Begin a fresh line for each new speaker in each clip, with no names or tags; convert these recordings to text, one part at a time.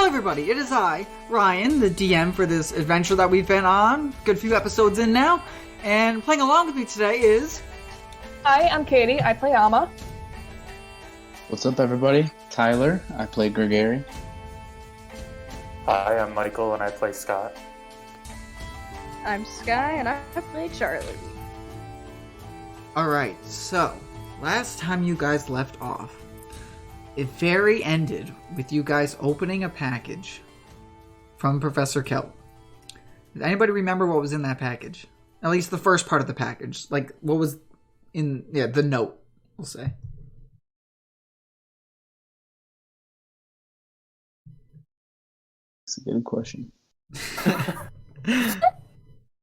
Hello everybody, it is I, Ryan, the DM for this adventure that we've been on. Good few episodes in now. And playing along with me today is...
Hi, I'm Katie. I play Alma.
What's up, everybody? Tyler. I play Gregory.
Hi, I'm Michael, and I play Scott.
I'm Sky, and I play Charlie.
Alright, so, last time you guys left off, it ended with you guys opening a package from Professor Kelp. Does anybody remember what was in that package? At least the first part of the package. Like, what was in, the note, we'll say.
That's a good question.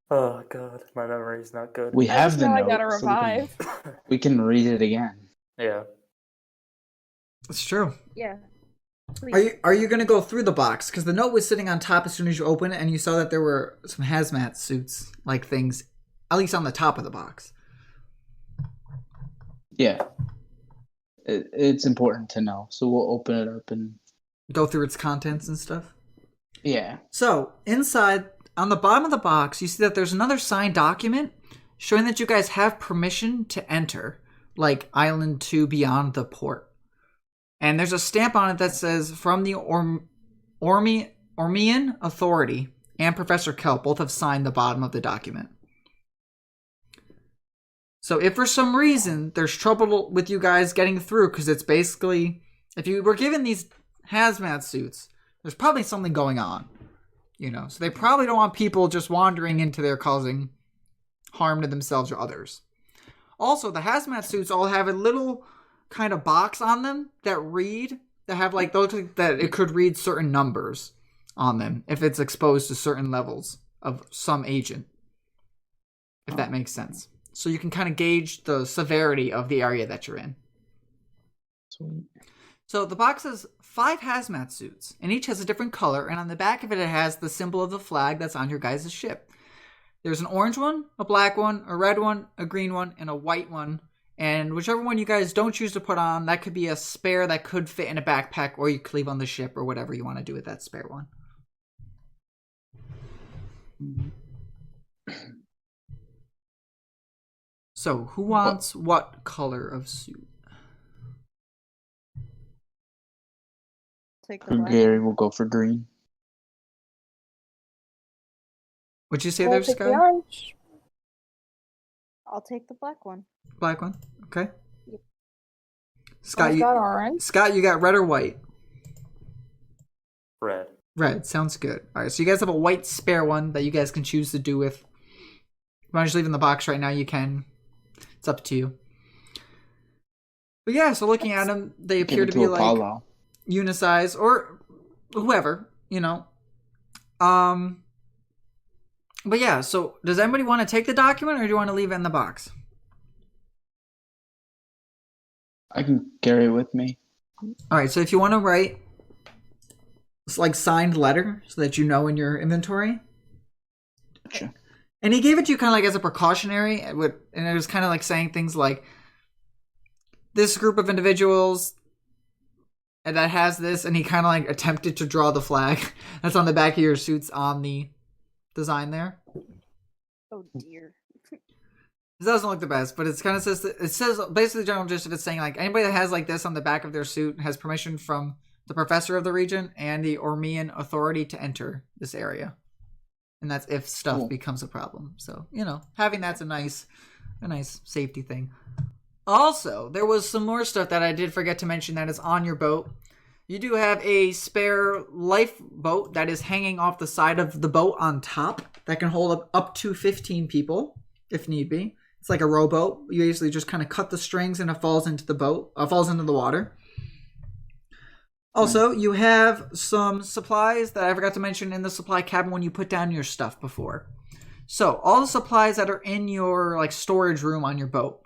Oh god, my memory's not good.
We have the note.
I gotta revive.
So we can read it again.
Yeah.
It's true.
Yeah. Please.
Are you gonna go through the box? Because the note was sitting on top as soon as you open it, and you saw that there were some hazmat suits, like things, at least on the top of the box.
Yeah. It's important to know, so we'll open it up and...
Go through its contents and stuff?
Yeah.
So, inside, on the bottom of the box, you see that there's another signed document showing that you guys have permission to enter, like Island 2 beyond the port. And there's a stamp on it that says, from the Ormian Authority and Professor Kelp both have signed the bottom of the document. So if for some reason there's trouble with you guys getting through, because it's basically, if you were given these hazmat suits, there's probably something going on, so they probably don't want people just wandering into there causing harm to themselves or others. Also, the hazmat suits all have a little kind of box on them that have like those that it could read certain numbers on them if it's exposed to certain levels of some agent, if that makes sense. So you can kind of gauge the severity of the area that you're in.
Sweet.
So the box has 5 hazmat suits, and each has a different color, and on the back of it, it has the symbol of the flag that's on your guys' ship. There's an orange one, a black one, a red one, a green one, and a white one. And whichever one you guys don't choose to put on, that could be a spare that could fit in a backpack, or you could leave on the ship, or whatever you want to do with that spare one. So, who wants what color of suit?
Take the black.
Gregory will go for green.
What'd you say
I'll
there,
take the
Sky?
orange.
I'll take the black one.
Black one? Okay.
Yep.
Scott,
I've got orange.
Scott, you got red or white?
Red.
Red, sounds good. Alright, so you guys have a white spare one that you guys can choose to do with. If you want to just leave in the box right now, you can. It's up to you. But yeah, so looking at them, they appear to be like
Apollo.
Unisize, or whoever, But yeah, so does anybody want to take the document, or do you want to leave it in the box?
I can carry it with me.
Alright, so if you want to write it's like signed letter so that you know in your inventory.
Gotcha.
And he gave it to you kind of like as a precautionary, and it was kind of like saying things like, this group of individuals that has this, and he kind of like attempted to draw the flag that's on the back of your suits on the design there.
Oh dear.
It doesn't look the best, but it kind of says, basically the general gist of it saying like, anybody that has like this on the back of their suit has permission from the professor of the region and the Ormian Authority to enter this area. And that's if stuff becomes a problem. So, having that's a nice safety thing. Also, there was some more stuff that I did forget to mention that is on your boat. You do have a spare lifeboat that is hanging off the side of the boat on top that can hold up to 15 people if need be. It's like a rowboat. You usually just kind of cut the strings and it falls into the water. Also, you have some supplies that I forgot to mention in the supply cabin when you put down your stuff before. So, all the supplies that are in your like storage room on your boat.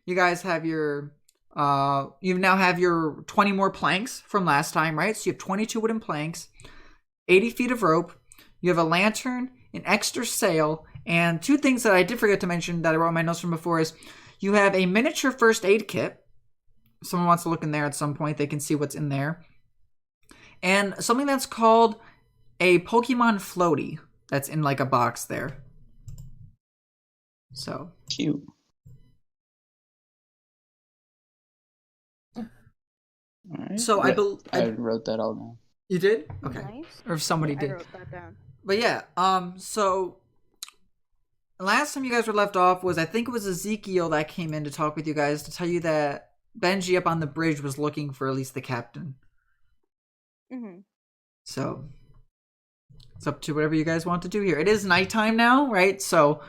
You guys have you now have your 20 more planks from last time, right? So you have 22 wooden planks, 80 feet of rope. You have a lantern, an extra sail, and 2 things that I did forget to mention that I wrote in my notes from before is you have a miniature first aid kit. If someone wants to look in there at some point, they can see what's in there. and something that's called a Pokemon floaty that's in like a box there. So
Cute. All right.
So I
wrote that all down.
You did? Okay.
Nice.
Or if somebody
I
did.
wrote that down.
But yeah, so last time you guys were left off was, I think it was Ezekiel that came in to talk with you guys to tell you that Benji up on the bridge was looking for at least the captain.
Mm-hmm.
So it's up to whatever you guys want to do here. It is nighttime now, right? So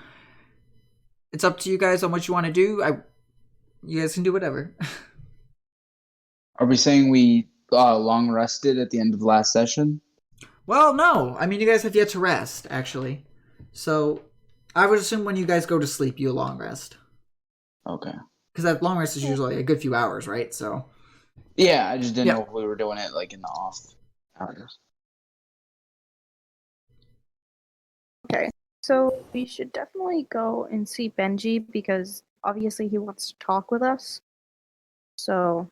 it's up to you guys on what you want to do. You guys can do whatever.
Are we saying we long rested at the end of the last session?
Well, no. I mean, you guys have yet to rest, actually. So I would assume when you guys go to sleep, you long rest.
Okay.
Because that long rest is usually a good few hours, right? So.
Yeah, I just didn't know if we were doing it like in the off hours.
Okay. So we should definitely go and see Benji because obviously he wants to talk with us. So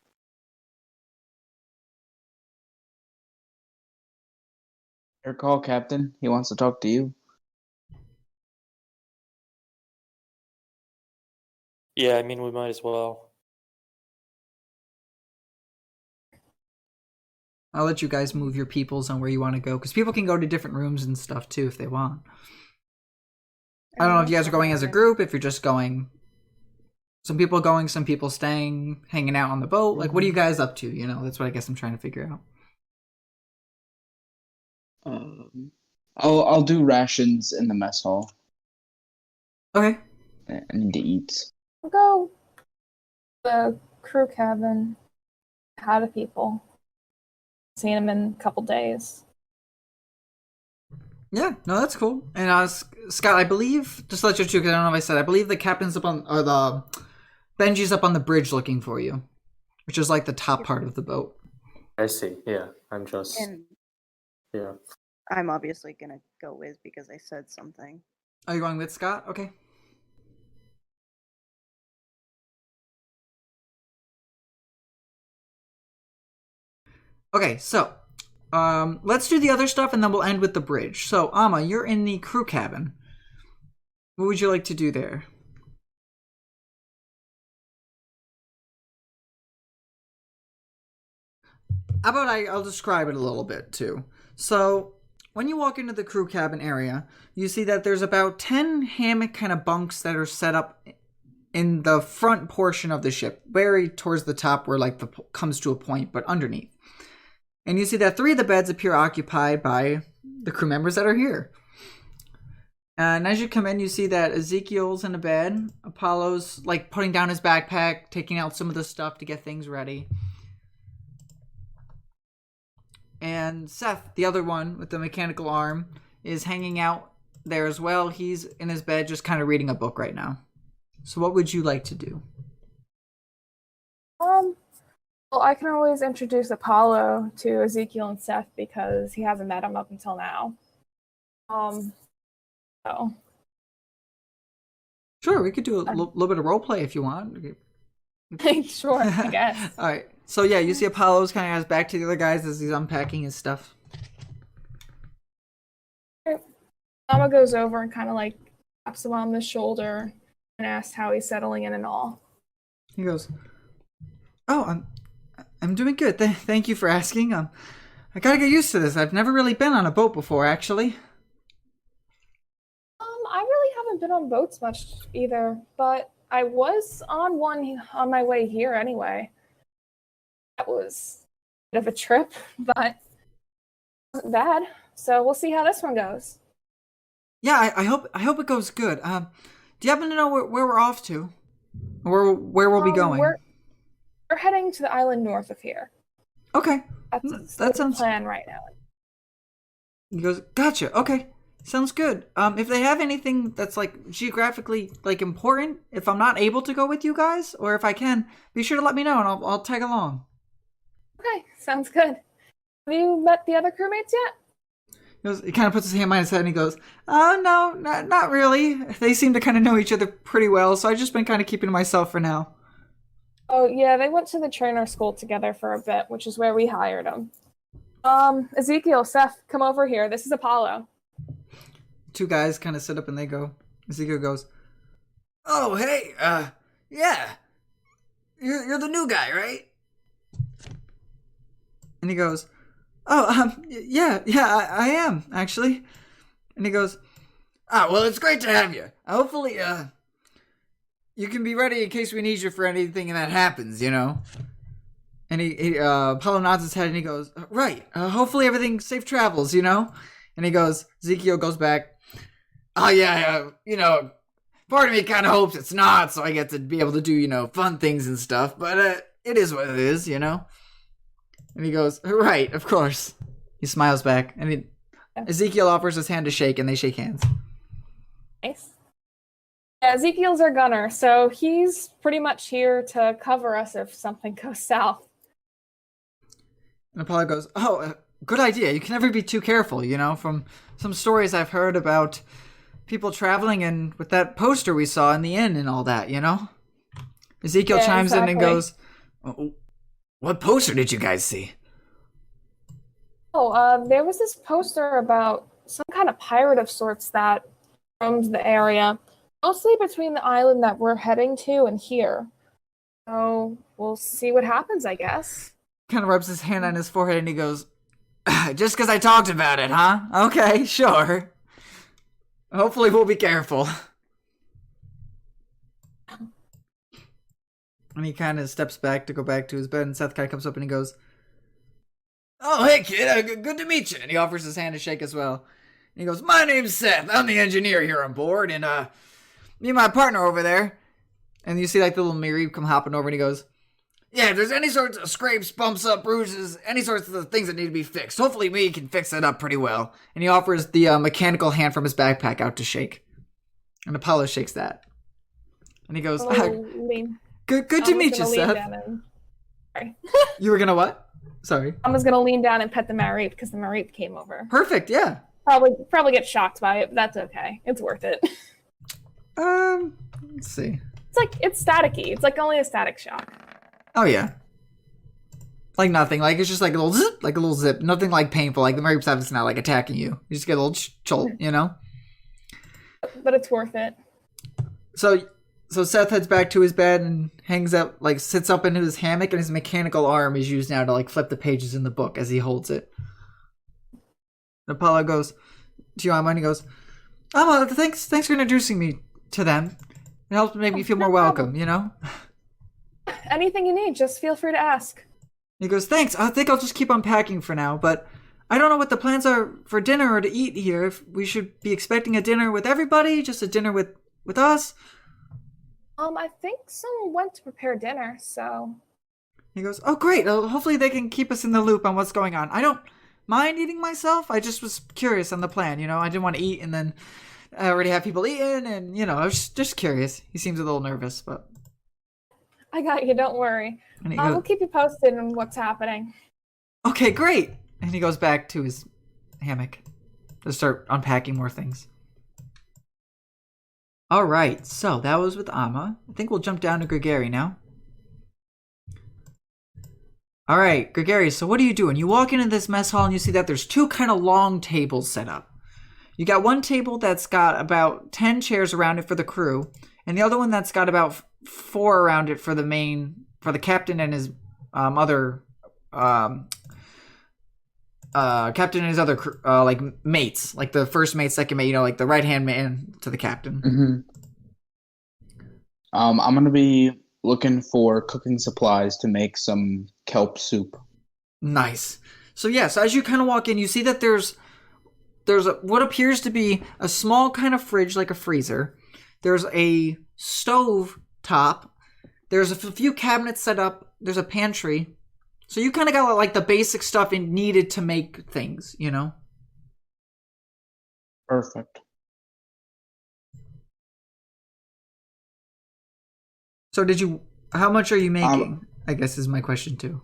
Your call, Captain. He wants to talk to you.
Yeah, I mean, we might as well.
I'll let you guys move your peoples on where you want to go, because people can go to different rooms and stuff too if they want. I don't know if you guys are going as a group, if you're just going. Some people going, some people staying, hanging out on the boat. Like, what are you guys up to? You know, that's what I guess I'm trying to figure out.
I'll do rations in the mess hall.
Okay.
I need to eat.
I'll go to the crew cabin. Hi to people. Seen them in a couple days.
Yeah, no, that's cool. And Scott, I believe, just to let you know, because I don't know if I said, I believe the captain's up on, or the Benji's up on the bridge looking for you, which is like the top part of the boat.
I see. Yeah, I'm just.
and
Yeah.
I'm obviously gonna go with because I said something.
Are you going with Scott? Okay. Okay, so let's do the other stuff and then we'll end with the bridge. So, Amma, you're in the crew cabin. What would you like to do there? How about I'll describe it a little bit too. So, when you walk into the crew cabin area, you see that there's about 10 hammock kind of bunks that are set up in the front portion of the ship, very towards the top where like the comes to a point, but underneath. And you see that 3 of the beds appear occupied by the crew members that are here. And as you come in, you see that Ezekiel's in a bed. Apollo's like putting down his backpack, taking out some of the stuff to get things ready. And Seth, the other one with the mechanical arm, is hanging out there as well. He's in his bed just kind of reading a book right now. So what would you like to do?
Well, I can always introduce Apollo to Ezekiel and Seth because he hasn't met him up until now. So.
Sure, we could do a little bit of role play if you want.
Sure, I guess.
All right. So yeah, you see Apollo's kind of has back to the other guys as he's unpacking his stuff.
Mama goes over and kind of like taps him on the shoulder and asks how he's settling in and all.
He goes, "Oh, I'm doing good. Thank you for asking. I gotta get used to this. I've never really been on a boat before, actually."
I really haven't been on boats much either, but I was on one on my way here anyway. That was a bit of a trip, but it wasn't bad. So we'll see how this one goes.
Yeah, I hope it goes good. Do you happen to know where we're off to, or where we'll be going?
We're heading to the island north of here.
Okay,
That's
that
the
sounds.
plan right now.
He goes, "Gotcha. Okay, sounds good. If they have anything that's like geographically like important, if I'm not able to go with you guys, or if I can, be sure to let me know and I'll tag along."
Okay, sounds good. Have you met the other crewmates yet?
He kind of puts his hand behind his head and he goes, "Oh, no, not really. They seem to kind of know each other pretty well, so I've just been kind of keeping to myself for now."
Oh, yeah, they went to the trainer school together for a bit, which is where we hired them. Ezekiel, Seth, come over here. This is Apollo.
Two guys kind of sit up and they go. Ezekiel goes, "Oh, hey, yeah, you're the new guy, right?" And he goes, "Oh, yeah, I am actually." And he goes, "Ah, well, it's great to have you. Hopefully, you can be ready in case we need you for anything that happens, you know." And he Apollo nods his head and he goes, "Right. Hopefully everything safe travels, you know." And he goes, Ezekiel goes back, "Oh yeah, you know, part of me kind of hopes it's not, so I get to be able to do, you know, fun things and stuff. But it is what it is, you know." And he goes, "Right, of course." He smiles back, and Ezekiel offers his hand to shake, and they shake hands.
Nice. Yeah, Ezekiel's our gunner, so he's pretty much here to cover us if something goes south.
And Apollo goes, "Oh, good idea. You can never be too careful, you know, from some stories I've heard about people traveling and with that poster we saw in the inn and all that, you know?" Ezekiel chimes in and goes, "What poster did you guys see?"
Oh, there was this poster about some kind of pirate of sorts that roams the area, mostly between the island that we're heading to and here. So we'll see what happens, I guess.
Kind of rubs his hand on his forehead and he goes, "Just because I talked about it, huh? Okay, sure. Hopefully we'll be careful." And he kind of steps back to go back to his bed, and Seth kind of comes up and he goes, "Oh, hey kid, good to meet you." And he offers his hand to shake as well. And he goes, "My name's Seth. I'm the engineer here on board, and me and my partner over there." And you see like the little Miri come hopping over and he goes, "Yeah, if there's any sorts of scrapes, bumps up, bruises, any sorts of things that need to be fixed, hopefully we can fix it up pretty well." And he offers the mechanical hand from his backpack out to shake. And Apollo shakes that. And he goes, Good to meet you, Seth."
Sorry.
You were gonna what? Sorry.
I was gonna lean down and pet the Marip because the Marip came over.
Perfect, yeah.
Probably get shocked by it, but that's okay. It's worth it.
Let's see.
It's staticky. It's like only a static shock.
Oh yeah. Like nothing. Like it's just like a little zip. Nothing like painful. Like the Marip's obviously not like attacking you. You just get a little jolt, you know?
But it's worth it.
So Seth heads back to his bed and hangs up, like sits up into his hammock, and his mechanical arm is used now to like flip the pages in the book as he holds it. And Apollo goes to Yama and he goes, "Oh, thanks for introducing me to them. It helps make me feel more welcome, you know?"
Anything you need, just feel free to ask.
He goes, "Thanks. I think I'll just keep unpacking for now, but I don't know what the plans are for dinner or to eat here. If we should be expecting a dinner with everybody, just a dinner with us."
I think someone went to prepare dinner, so...
He goes, "Oh, great. Hopefully they can keep us in the loop on what's going on. I don't mind eating myself. I just was curious on the plan, you know? I didn't want to eat and then I already have people eating, and, you know, I was just curious." He seems a little nervous, but...
I got you, don't worry.
And he goes,
We'll keep you posted on what's happening.
"Okay, great." And he goes back to his hammock to start unpacking more things. All right, so that was with Amma. I think we'll jump down to Grigori now. All right, Grigori, so what are you doing? You walk into this mess hall and you see that there's two kind of long tables set up. You got one table that's got about 10 chairs around it for the crew, and the other one that's got about 4 around it for the captain and his other like mates, like the first mate, second mate, you know, like the right hand man to the captain.
Mm-hmm. I'm gonna be looking for cooking supplies to make some kelp soup.
Nice. So as you kind of walk in, you see that there's what appears to be a small kind of fridge, like a freezer. There's a stove top. There's a few cabinets set up. There's a pantry. So you kind of got like the basic stuff needed to make things, you know?
Perfect.
So how much are you making? I guess is my question too.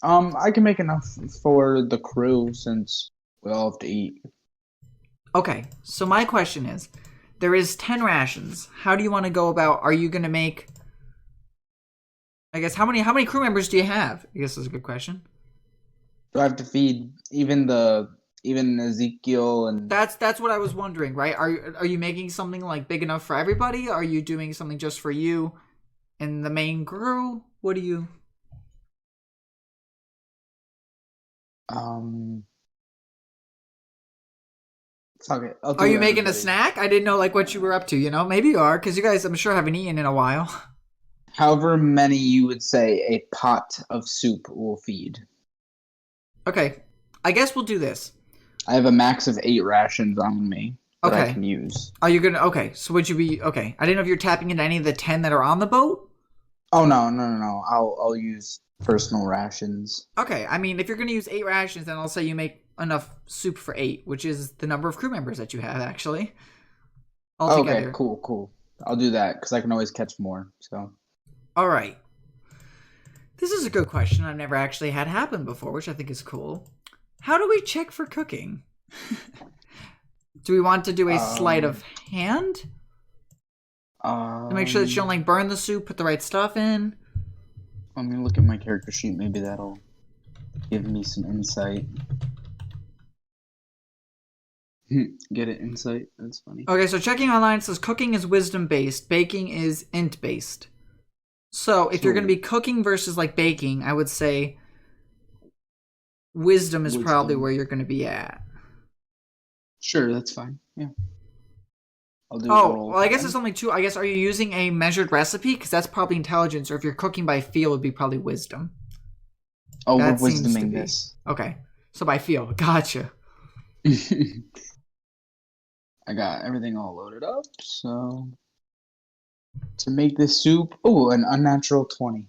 I can make enough for the crew since we all have to eat.
Okay, so my question is, there is 10 rations. How do you want to go about, are you going to make, I guess, how many crew members do you have? I guess that's a good question.
Do I have to feed even Ezekiel and?
That's what I was wondering, right? Are you making something like big enough for everybody? Are you doing something just for you and the main crew? What do you?
Fuck it. I'll
Are
do
you making a
everybody.
snack? I didn't know like what you were up to. You know, maybe you are because you guys, I'm sure, haven't eaten in a while.
However many you would say a pot of soup will feed.
Okay, I guess we'll do this.
I have a max of 8 rations on me that I
Okay.
can use.
Are you gonna? Okay, so would you be okay? I didn't know if you're tapping into any of the 10 that are on the boat.
Oh no. I'll use personal rations.
Okay, I mean, if you're gonna use 8 rations, then I'll say you make enough soup for 8, which is the number of crew members that you have actually. Altogether.
Okay, cool. I'll do that because I can always catch more. So.
All right. This is a good question I've never actually had happen before, which I think is cool. How do we check for cooking? Do we want to do a sleight of hand? To make sure that you don't like burn the soup, put the right stuff in?
Let me look at my character sheet. Maybe that'll give me some insight. Get it? Insight? That's funny.
Okay, so checking online, it says cooking is wisdom based, baking is int based. So if you're going to be cooking versus like baking, I would say wisdom is probably where you're going to be at.
Sure, that's fine. Yeah. I'll do
Oh, well, I guess it's only 2. I guess, are you using a measured recipe? Because that's probably intelligence, or if you're cooking by feel, it would be probably wisdom.
Oh,
That
we're
seems to
wisdoming
be-
this.
Okay, so by feel. Gotcha.
I got everything all loaded up, so to make this soup, an unnatural 20.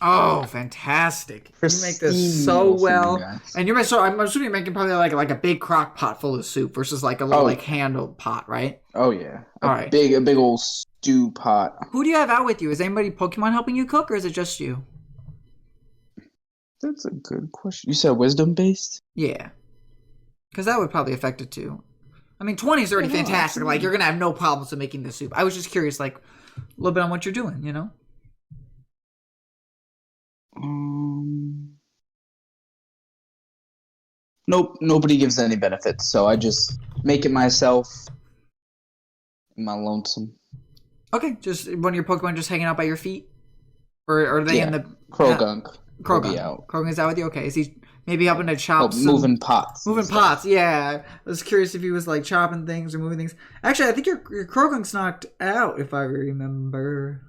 Oh, fantastic. You make this so
Pristine
well.
guys.
And I'm assuming you're making probably like a big crock pot full of soup versus like a little like handled pot, right?
Oh yeah,
All right.
a big old stew pot.
Who do you have out with you? Is anybody Pokemon helping you cook, or is it just you?
That's a good question. You said wisdom based?
Yeah. Because that would probably affect it too. I mean, 20 is already
Yeah, no,
fantastic.
absolutely.
Like, you're going to have no problems with making the soup. I was just curious, like, a little bit on what you're doing, you know?
Nope, nobody gives any benefits, so I just make it myself in my lonesome.
Okay, just one of your Pokemon just hanging out by your feet? Or are they in the...
Krogunk. will be
Krogan.
out.
Krogan's out with you? Okay, is he maybe helping to chop some...
Moving pots.
Moving pots, yeah. I was curious if he was, like, chopping things or moving things. Actually, I think your Krogan's knocked out, if I remember.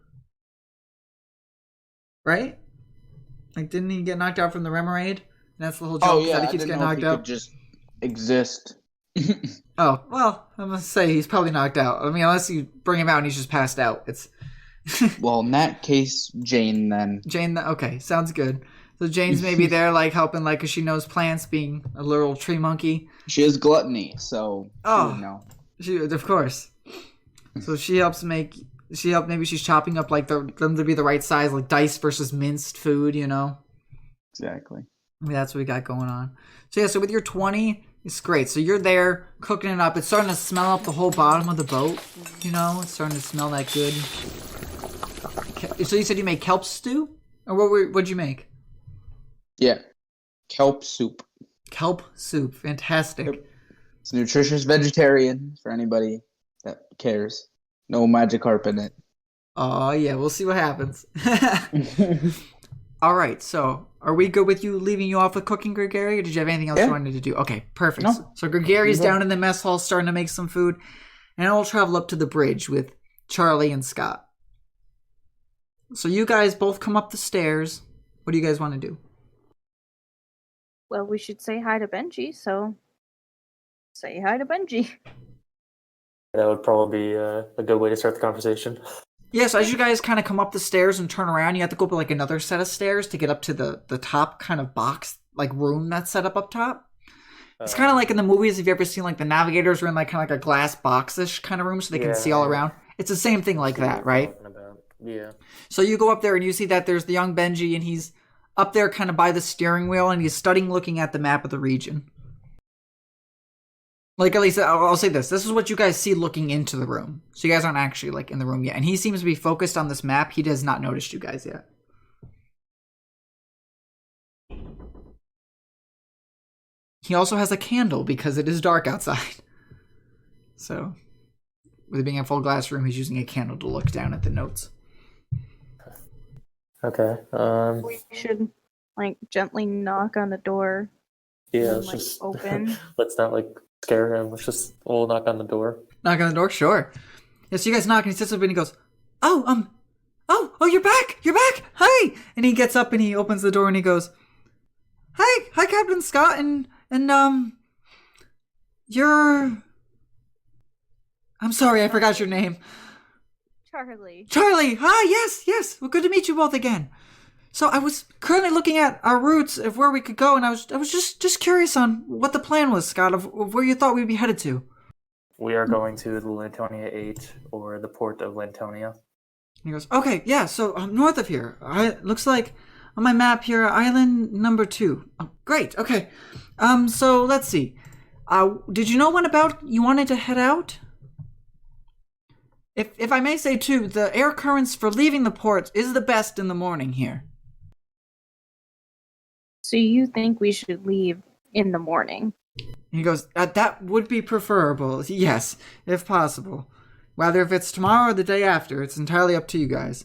Right? Like, didn't he get knocked out from the Remoraid? That's the whole joke,
Oh yeah,
that he
I
keeps
didn't
getting
know if
knocked
he
out.
could just exist.
Oh, well, I'm gonna say he's probably knocked out. I mean, unless you bring him out and he's just passed out. It's
Well, in that case, Jane then.
Jane. Okay, sounds good. So Jane's maybe there, like helping, like, cause she knows plants, being a little tree monkey.
She has gluttony, so she would know.
She, of course. So she helps make. Maybe she's chopping up like them to be the right size, like dice versus minced food. You know.
Exactly.
I mean, that's what we got going on. So yeah, so with your 20, it's great. So you're there cooking it up. It's starting to smell up the whole bottom of the boat. You know, it's starting to smell that good. So you said you made kelp stew, or what'd you make?
Yeah. Kelp soup.
Kelp soup, fantastic.
Yep. It's nutritious vegetarian for anybody that cares. No Magikarp in it.
Oh yeah, we'll see what happens. All right, so are we good with you leaving you off with cooking, Gregory, or did you have anything else you wanted to do? Okay, perfect.
No.
So Gregory's down in the mess hall starting to make some food, and I'll travel up to the bridge with Charlie and Scott. So you guys both come up the stairs. What do you guys want to do?
Well, we should say hi to Benji, so say hi to Benji.
That would probably be a good way to start the conversation.
Yeah, so as you guys kind of come up the stairs and turn around, you have to go up like another set of stairs to get up to the top kind of box, like room that's set up top. It's kind of like in the movies, if you ever seen like the navigators are in like kind of like a glass box-ish kind of room so they can see all around. It's the same thing like that, right?
Yeah.
So you go up there and you see that there's the young Benji and he's up there kind of by the steering wheel and he's studying looking at the map of the region. Like, at least, I'll say this. This is what you guys see looking into the room. So you guys aren't actually, like, in the room yet. And he seems to be focused on this map. He has not noticed you guys yet. he also has a candle because it is dark outside. So, with it being a full glass room, he's using a candle to look down at the notes.
Okay.
We should like gently knock on the door.
Yeah,
and,
let's
like,
just
open.
Let's not like scare him. We'll knock on the door.
Knock on the door? Sure. Yes, you guys knock and he sits up and he goes, oh, you're back! You're back! Hi! And he gets up and he opens the door and he goes, Hi, Captain Scott, and you're... I'm sorry, I forgot your name.
Charlie.
Charlie! Hi, yes. Well, good to meet you both again. So I was currently looking at our routes of where we could go, and I was just curious on what the plan was, Scott, of where you thought we'd be headed to.
We are going to the Lantonian Ait, or the port of Lantonia.
And he goes, okay, yeah, so north of here. Looks like on my map here, island number 2. Oh, great, okay. So let's see. Did you know when about you wanted to head out? If I may say too, the air currents for leaving the port is the best in the morning here.
So you think we should leave in the morning?
And he goes, that would be preferable, yes, if possible. Whether if it's tomorrow or the day after, it's entirely up to you guys.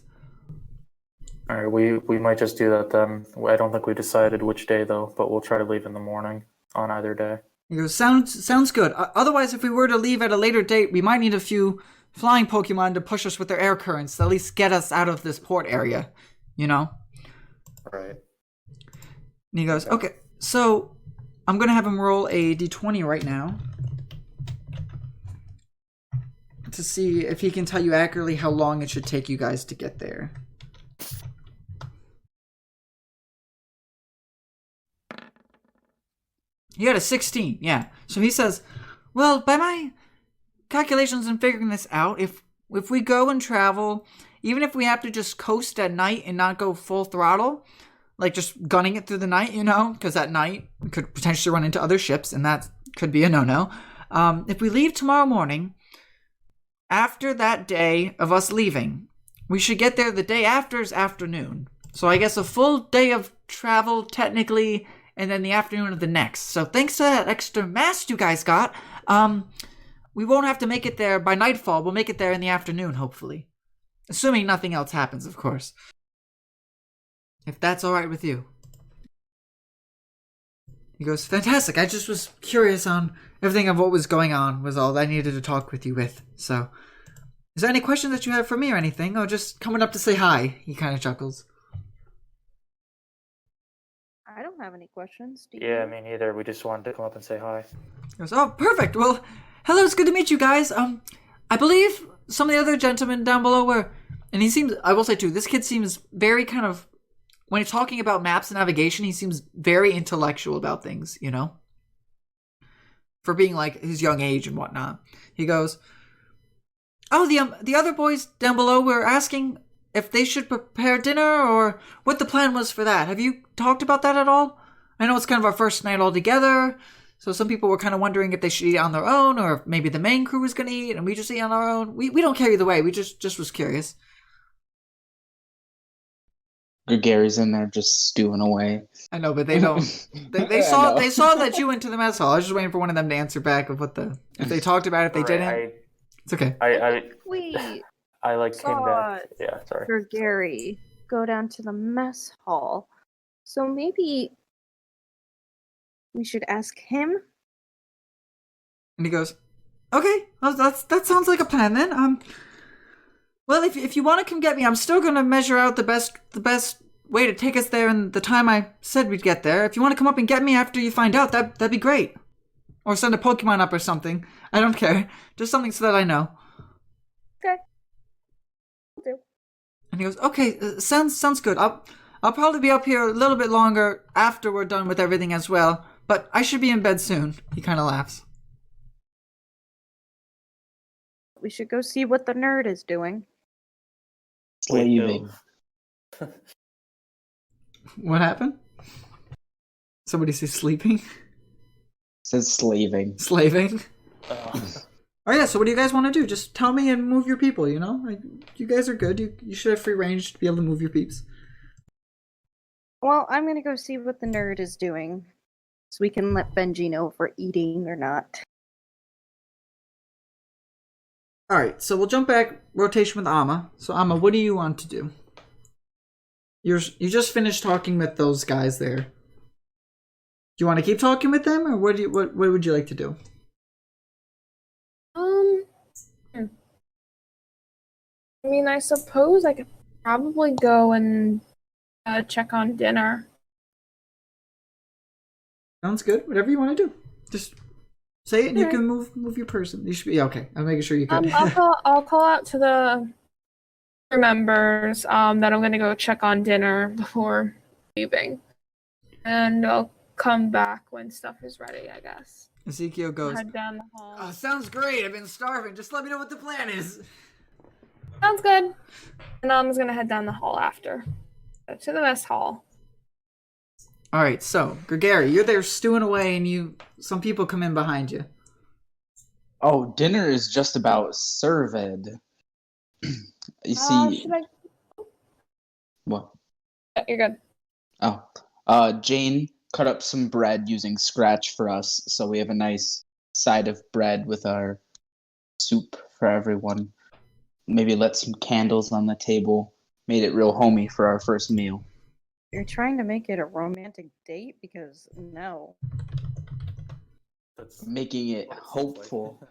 All right, we might just do that then. I don't think we decided which day though, but we'll try to leave in the morning on either day.
He goes, sounds good. Otherwise, if we were to leave at a later date, we might need a few flying Pokemon to push us with their air currents, to at least get us out of this port area, you know?
Right.
And he goes, okay, so I'm going to have him roll a d20 right now to see if he can tell you accurately how long it should take you guys to get there. You had a 16, yeah. So he says, well, by my calculations and figuring this out, if we go and travel, even if we have to just coast at night and not go full throttle, like just gunning it through the night, you know, because at night we could potentially run into other ships and that could be a no-no. If we leave tomorrow morning, after that day of us leaving, we should get there the day after's afternoon. So I guess a full day of travel technically, and then the afternoon of the next. So thanks to that extra mast you guys got, we won't have to make it there by nightfall. We'll make it there in the afternoon, hopefully. Assuming nothing else happens, of course. If that's alright with you. He goes, fantastic. I just was curious on everything of what was going on was all I needed to talk with you with. So, is there any questions that you have for me or anything? Or just coming up to say hi? He kind of chuckles.
I don't have any questions. Do
Yeah,
you?
me neither. We just wanted to come up and say hi.
He goes, oh, perfect. Well, hello, it's good to meet you guys. I believe some of the other gentlemen down below were, and he seems, I will say too, this kid seems very kind of, when he's talking about maps and navigation, he seems very intellectual about things, you know? For being like his young age and whatnot. He goes, oh, the other boys down below were asking if they should prepare dinner or what the plan was for that. Have you talked about that at all? I know it's kind of our first night all together, so some people were kind of wondering if they should eat on their own or if maybe the main crew was going to eat and we just eat on our own. We don't care either way. We just was curious.
Gary's in there just stewing away.
I know, but they don't. They
I know.
saw that you went to the mess hall. I was just waiting for one of them to answer back of what if they talked about it, if they didn't. It's okay.
Wait,
I like came back.
Scott.
Yeah, sorry.
for Gary, go down to the mess hall. So maybe we should ask him.
And he goes, okay, well, that sounds like a plan then. Well, if you want to come get me, I'm still gonna measure out the best way to take us there in the time I said we'd get there. If you want to come up and get me after you find out, that'd be great. Or send a Pokemon up or something. I don't care. Just something so that I know.
Okay. Will do.
And he goes, okay, sounds good. I'll probably be up here a little bit longer after we're done with everything as well. But I should be in bed soon. He kind of laughs.
We should go see what the nerd is doing.
Slaving.
What happened? Somebody say sleeping?
Says slaving.
Slaving? Oh yeah, so what do you guys want to do? Just tell me and move your people, you know? You guys are good. You should have free range to be able to move your peeps.
Well, I'm gonna go see what the nerd is doing. so we can let Benji know if we're eating or not.
All right, so we'll jump back rotation with Amma. So Amma, what do you want to do? You just finished talking with those guys there. Do you want to keep talking with them, or what would you like to do?
I mean, I suppose I could probably go and check on dinner.
Sounds good. Whatever you want to do, just say it, and you can move your person. You should be okay. I'm making sure you can.
I'll call out to the crew members that I'm gonna go check on dinner before leaving, and I'll come back when stuff is ready, I guess.
Ezekiel goes,
Head down the hall.
"Oh, sounds great. I've been starving. Just let me know what the plan is."
Sounds good. And I'm just gonna head down the hall after to the mess hall.
All right, so Gregory, you're there stewing away, and some people come in behind you.
Oh, dinner is just about served. You see,
Should I?
what?
You're good.
Oh, Jane cut up some bread using scratch for us, so we have a nice side of bread with our soup for everyone. Maybe lit some candles on the table. Made it real homey for our first meal.
You're trying to make it a romantic date? Because no.
That's
Making it
what it sounds
hopeful.
like.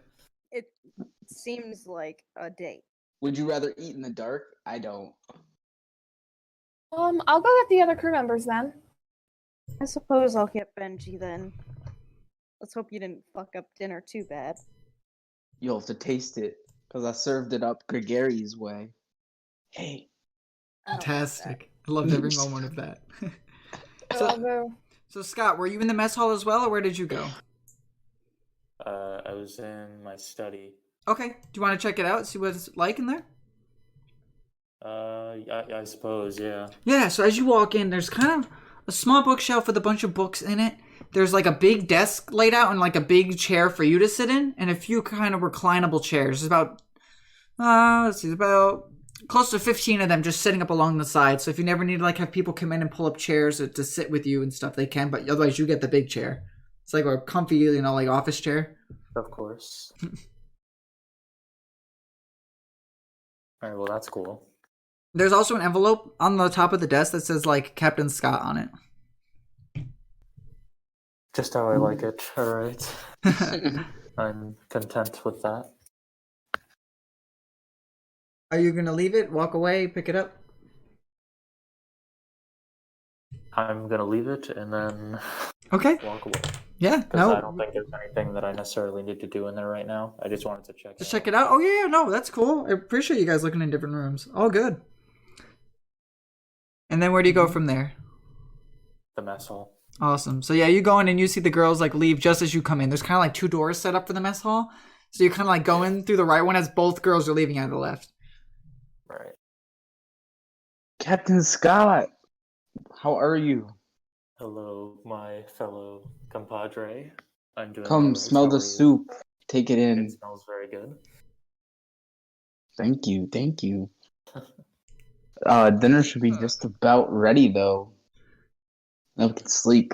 It seems like a date.
Would you rather eat in the dark? I don't.
I'll go get the other crew members then.
I suppose I'll get Benji then. Let's hope you didn't fuck up dinner too bad.
You'll have to taste it, because I served it up Gregary's way. Hey.
I don't like
Fantastic. I loved every moment of that.
I'll go.
So Scott, were you in the mess hall as well, or where did you go?
I was in my study.
Okay. Do you want to check it out? See what it's like in there?
I suppose, yeah.
Yeah. So as you walk in, there's kind of a small bookshelf with a bunch of books in it. There's like a big desk laid out and like a big chair for you to sit in, and a few kind of reclinable chairs. There's about about close to 15 of them just sitting up along the side. So if you never need to like have people come in and pull up chairs to sit with you and stuff, they can. But otherwise, you get the big chair. It's like a comfy, like office chair.
Of course. Alright, well, that's cool.
There's also an envelope on the top of the desk that says like Captain Scott on it.
Just how I like it. Alright. I'm content with that.
Are you gonna leave it, walk away, pick it up?
I'm gonna leave it and then
Okay.
walk away.
Yeah.
Because I
No.
don't think there's anything that I necessarily need to do in there right now. I just wanted to check
Just check it out. Oh yeah, no, that's cool. I appreciate you guys looking in different rooms. All good. And then where do you go from there?
the mess hall.
Awesome. So yeah, you go in and you see the girls like leave just as you come in. There's kind of like two doors set up for the mess hall. So you're kind of like going through the right one as both girls are leaving out of the left.
Right.
Captain Scott, how are you?
Hello, my fellow compadre. I'm doing
Come
alright.
smell
How
the
are you?
soup. Take it in.
It smells very good.
Thank you, thank you. Dinner should be just about ready though. Now we can sleep.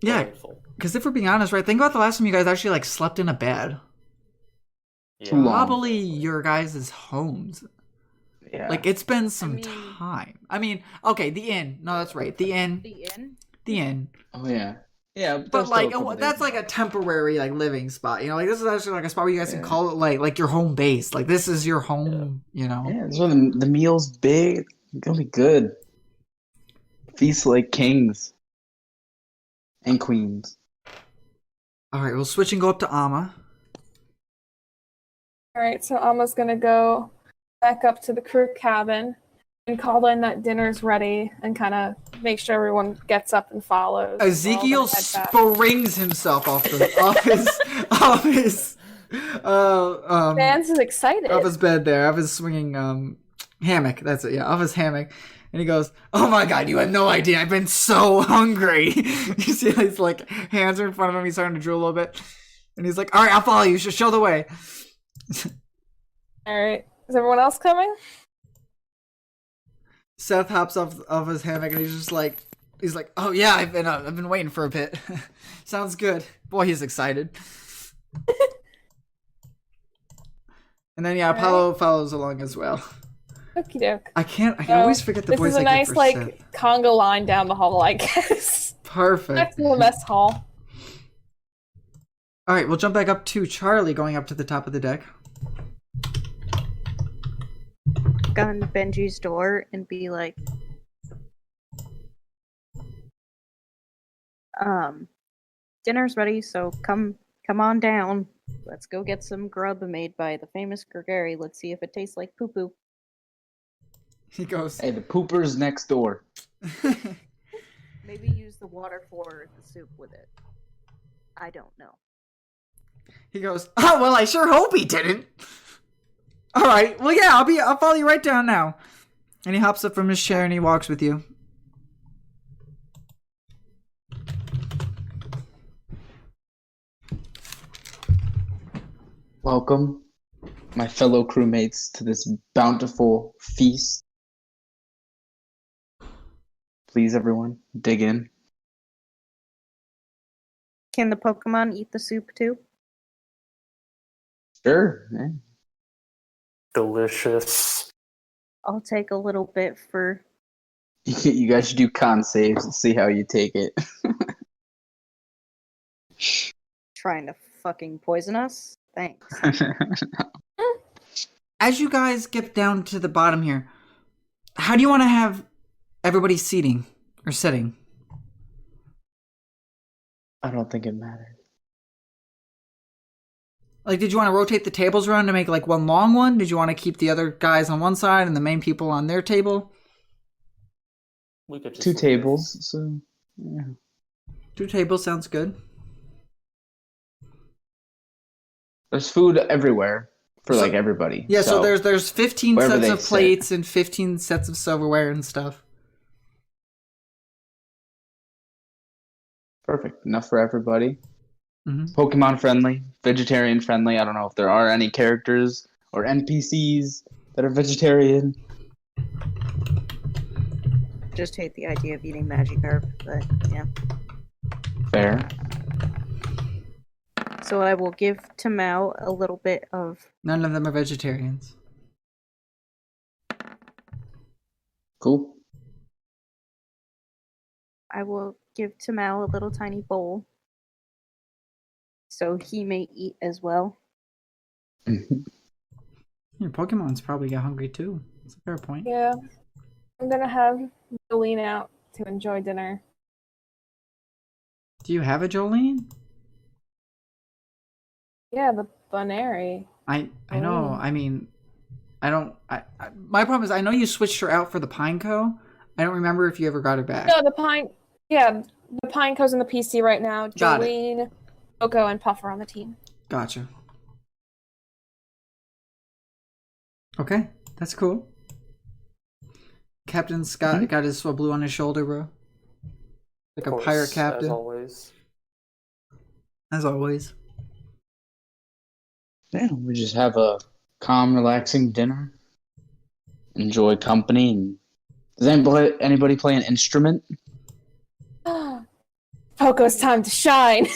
Yeah,
Delightful.
because if we're being honest, right, think about the last time you guys actually like slept in a bed.
Too long.
Probably your guys' homes.
Yeah.
Like it's been some
mean-
time. I mean, okay, the inn. No, that's right. The inn.
The inn?
The inn.
Oh yeah. Yeah,
But
there's
like
still a couple
that's
days
like a
left.
temporary like living spot. You know, like this is actually like a spot where you guys can
Yeah.
call it like your home base. Like this is your home. You know.
Yeah, so the meal's big. It's gonna be good. Feast like kings and queens.
All right, we'll switch and go up to Amma.
All right, so Alma's gonna go back up to the crew cabin and call in that dinner's ready and kind of make sure everyone gets up and follows.
Ezekiel
We're all gonna head back.
springs himself off his
Man's is excited.
off his bed there, off his swinging hammock. That's it, yeah, off his hammock. And he goes, "Oh my god, you have no idea. I've been so hungry." You see his like hands are in front of him. He's starting to drool a little bit, and he's like, "All right, I'll follow you. Show the way."
All right, is everyone else coming?
Seth hops off of his hammock and he's just like, He's like, oh yeah, I've been waiting for a bit. Sounds good. Boy, he's excited. And then Apollo follows along as well.
Okie doke.
I always forget the
This
boys
is a
I
nice
get for Seth.
conga line down the hall, I guess.
Perfect.
Back to the mess hall.
All right, we'll jump back up to Charlie going up to the top of the deck.
Gun Benji's door and be like, dinner's ready, so come on down. Let's go get some grub made by the famous Gregory. Let's see if it tastes like poo-poo.
He goes,
Hey, the pooper's next door.
Maybe use the water for the soup with it. I don't know.
he goes, oh, well, I sure hope he didn't. All right, well, yeah, I'll follow you right down now. And he hops up from his chair and he walks with you.
Welcome, my fellow crewmates, to this bountiful feast. Please, everyone, dig in.
Can the Pokemon eat the soup too?
Sure. Yeah.
Delicious.
I'll take a little bit for...
You guys should do con saves and see how you take it.
trying to fucking poison us? Thanks.
As you guys get down to the bottom here, how do you want to have everybody seating or sitting?
I don't think it matters.
Like, did you want to rotate the tables around to make like one long one? Did you want to keep the other guys on one side and the main people on their table?
We could just
Two
leave.
tables, so yeah.
2 tables sounds good.
There's food everywhere for like everybody.
Yeah, so there's 15
wherever
sets
they
of
sit.
plates and 15 sets of silverware and stuff.
Perfect. Enough for everybody.
Mm-hmm.
Pokemon friendly, vegetarian friendly. I don't know if there are any characters or NPCs that are vegetarian.
Just hate the idea of eating Magikarp, but yeah.
Fair.
So I will give to Mao a little bit of...
None of them are vegetarians.
Cool.
I will give to Mao a little tiny bowl. So he may eat as well.
Your Pokemon's probably got hungry too. That's a fair point.
Yeah. I'm gonna have Jolene out to enjoy dinner.
Do you have a Jolene?
Yeah, the Bunary.
I know. I mean, I don't. My problem is I know you switched her out for the Pineco. I don't remember if you ever got her back.
No, the Pineco's in the PC right now.
Got it.
Jolene, Coco, and Puff are on the team.
Gotcha. Okay, that's cool. Captain Scott got his blue on his shoulder, bro. Like
Of
a
course,
pirate captain.
as always.
As always.
Yeah, we just have a calm, relaxing dinner. Enjoy company. And does anybody play an instrument?
Poco's time to shine.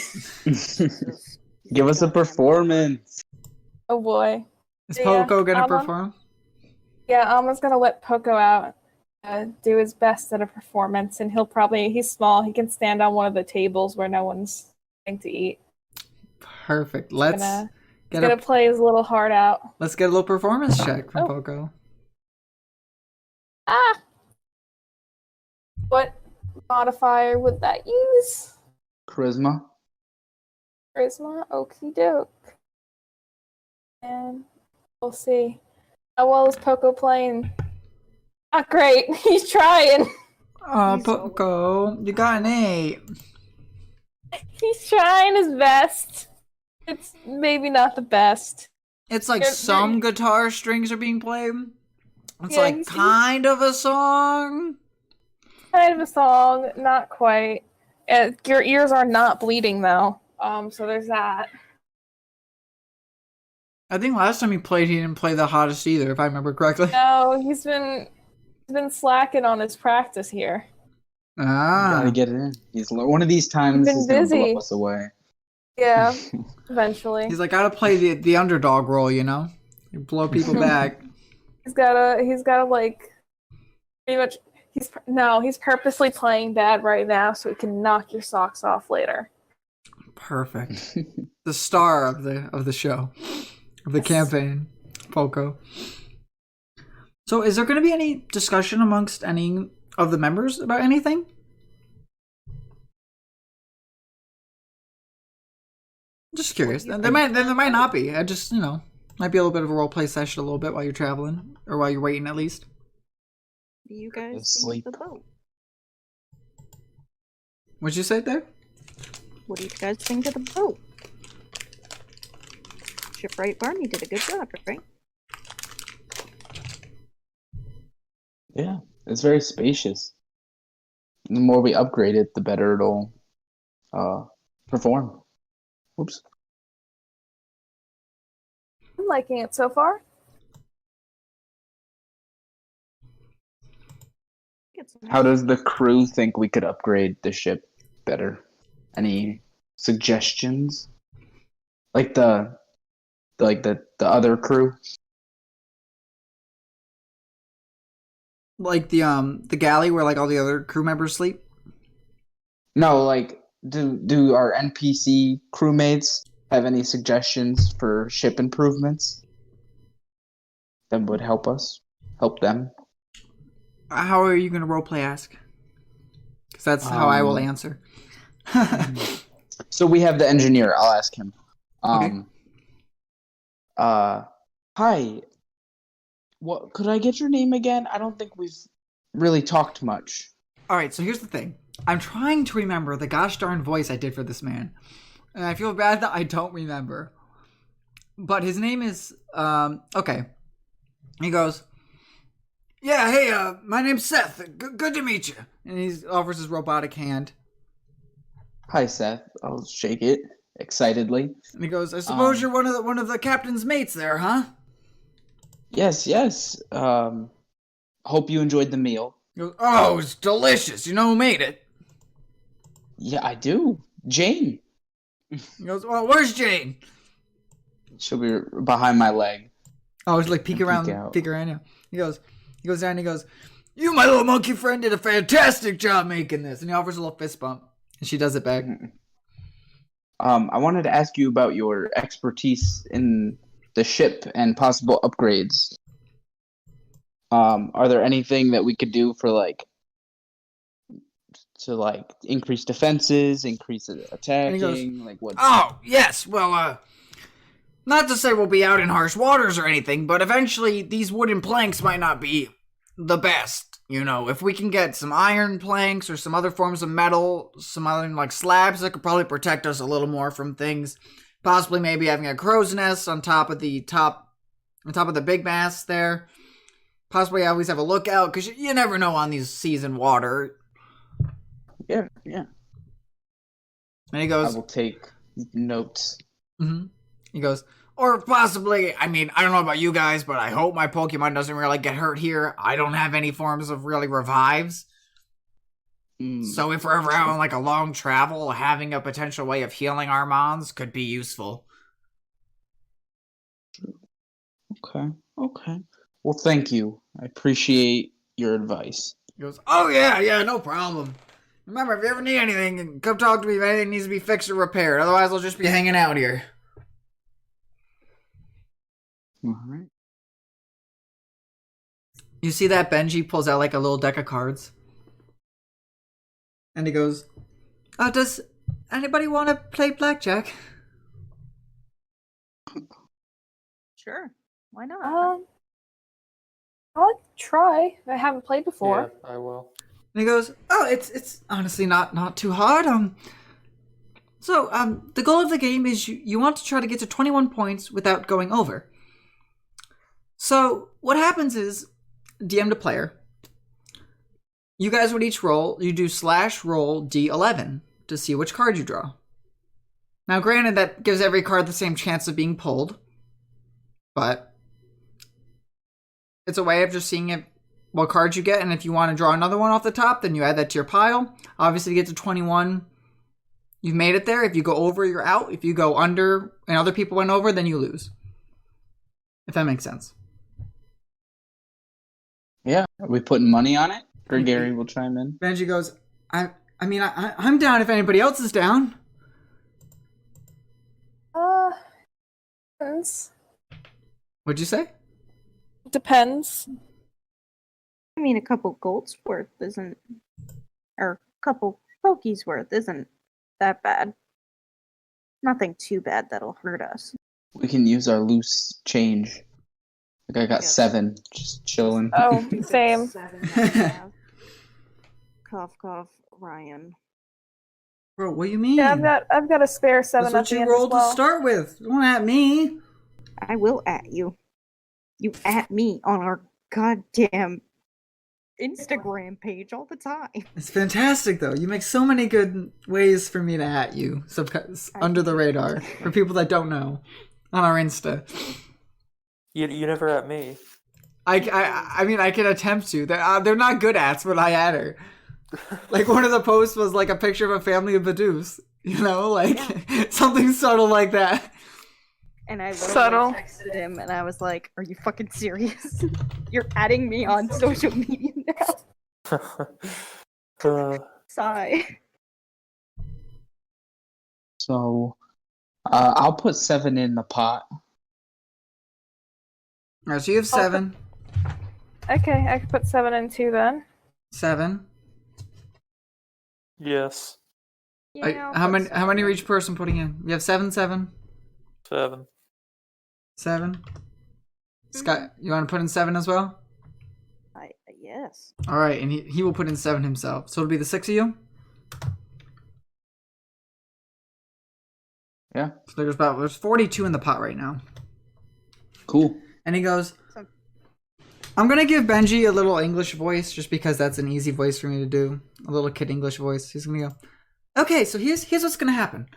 Give us a performance.
Oh boy.
Is
Yeah,
Poco gonna
Alma?
perform?
Yeah, Alma's gonna let Poco out, do his best at a performance, and he's small, he can stand on one of the tables where no one's going to eat.
Perfect. Let's
He's gonna play his little heart out.
let's get a little performance check from
Oh.
Poco.
Ah! What modifier would that use?
Charisma.
Charisma? Okie doke. And we'll see. How well is Poco playing? Not great. He's trying.
Oh,
He's
Poco, you got an 8.
He's trying his best. It's maybe not the best.
It's like
You're-
some guitar strings are being played. It's
Yeah,
like
he's-
kind of a song.
Kind of a song, not quite. Your ears are not bleeding though. So there's that.
I think last time he played, he didn't play the hottest either, if I remember correctly.
No, he's been slacking on his practice here.
Gotta get it in. One of these times
Been
he's gonna blow
busy.
us away.
Yeah, eventually.
He's like, gotta play the underdog role, you know? You blow people back.
He's gotta like pretty much he's purposely playing bad right now so he can knock your socks off later.
Perfect. The star of the show. Of the campaign. Poco. So is there gonna be any discussion amongst any of the members about anything? Just curious. There might not be. I just, might be a little bit of a role play session a little bit while you're traveling. Or while you're waiting at least.
What do you guys
Sleep.
think of the boat?
What'd you say there?
What do you guys think of the boat? Shipwright Barney did a good job, right?
Yeah, it's very spacious. The more we upgrade it, the better it'll perform. Oops.
I'm liking it so far.
How does the crew think we could upgrade the ship better? Any suggestions? Like the other crew?
Like the galley where like all the other crew members sleep?
No, like do our NPC crewmates have any suggestions for ship improvements that would help them?
How are you going to roleplay ask? Because that's how I will answer.
So we have the engineer. I'll ask him.
Okay.
Hi. What could I get your name again? I don't think we've really talked much.
All right, so here's the thing. I'm trying to remember the gosh darn voice I did for this man. And I feel bad that I don't remember. But his name is, okay. He goes, yeah, hey, my name's Seth. Good to meet you. And he offers his robotic hand.
Hi, Seth. I'll shake it excitedly.
And he goes, I suppose you're one of the captain's mates there, huh?
Yes. Hope you enjoyed the meal.
He goes, oh, it's delicious. You know who made it?
Yeah, I do. Jane.
He goes, well, where's Jane?
She'll be behind my leg.
Oh, he's like peek around,
out.
yeah. He goes down and he goes, you, my little monkey friend, did a fantastic job making this. And he offers a little fist bump. And she does it back.
I wanted to ask you about your expertise in the ship and possible upgrades. Are there anything that we could do for to increase defenses, increase attacking?
Goes, what? Oh, yes. Well, not to say we'll be out in harsh waters or anything, but eventually these wooden planks might not be the best. If we can get some iron planks or some other forms of metal, some other slabs that could probably protect us a little more from things. Possibly maybe having a crow's nest on top of the big mast there. Possibly always have a lookout, because you never know on these seas and water.
Yeah.
And he goes,
I will take notes.
Mm-hmm. He goes, or possibly, I don't know about you guys, but I hope my Pokemon doesn't really get hurt here. I don't have any forms of really revives. So if we're ever out on a long travel, having a potential way of healing our mons could be useful.
Okay. Well, thank you. I appreciate your advice.
He goes, oh yeah, no problem. Remember, if you ever need anything, come talk to me if anything needs to be fixed or repaired. Otherwise, I'll just be hanging out here.
All right.
You see that Benji pulls out a little deck of cards? And he goes, does anybody want to play blackjack?
Sure. Why not?
I'll try. I haven't played before.
Yeah, I will.
And he goes, oh, it's honestly not too hard. So the goal of the game is you want to try to get to 21 points without going over. So what happens is, DM to player, you guys would each roll, you do /roll D11 to see which card you draw. Now granted, that gives every card the same chance of being pulled, but it's a way of just seeing what cards you get, and if you want to draw another one off the top, then you add that to your pile. Obviously, to get to 21, you've made it there. If you go over, you're out. If you go under and other people went over, then you lose. If that makes sense.
Yeah. Are we putting money on it? Or Gary will chime in.
Benji goes, I'm down if anybody else is down.
Depends.
What'd you say?
Depends.
I mean, a couple gold's worth isn't, or a couple pokies worth isn't that bad. Nothing too bad that'll hurt us.
We can use our loose change. Like I got
Yes.
7, just chilling.
Oh, same.
Cough, cough, Ryan.
Bro, what do you mean?
Yeah, I've got a spare 7
That's
at
what
the
you
end
rolled
as well.
to start with. Don't at me.
I will at you. You at me on our goddamn Instagram page all the time.
It's fantastic, though. You make so many good ways for me to at you, under the radar, for people that don't know, on our Insta.
You never at me.
I mean, I can attempt to. They're not good ats, but I at her. Like, one of the posts was, like, a picture of a family of Badoos. You know? Like, something subtle like that.
And I
Subtle.
literally texted him and I was like, are you fucking serious? You're adding me on social media now. Sigh.
So, I'll put 7 in the pot.
Alright, so you have 7.
Okay, I could put 7 in 2 then.
7.
Yes.
Yeah,
How many are each person putting in? You have 7, 7?
7.
7? Scott, you want to put in 7 as well?
Yes.
Alright, and he will put in 7 himself. So it'll be the 6 of you?
Yeah.
So there's 42 in the pot right now.
Cool.
And he goes, I'm going to give Benji a little English voice just because that's an easy voice for me to do. A little kid English voice. He's going to go, okay, so here's what's going to happen.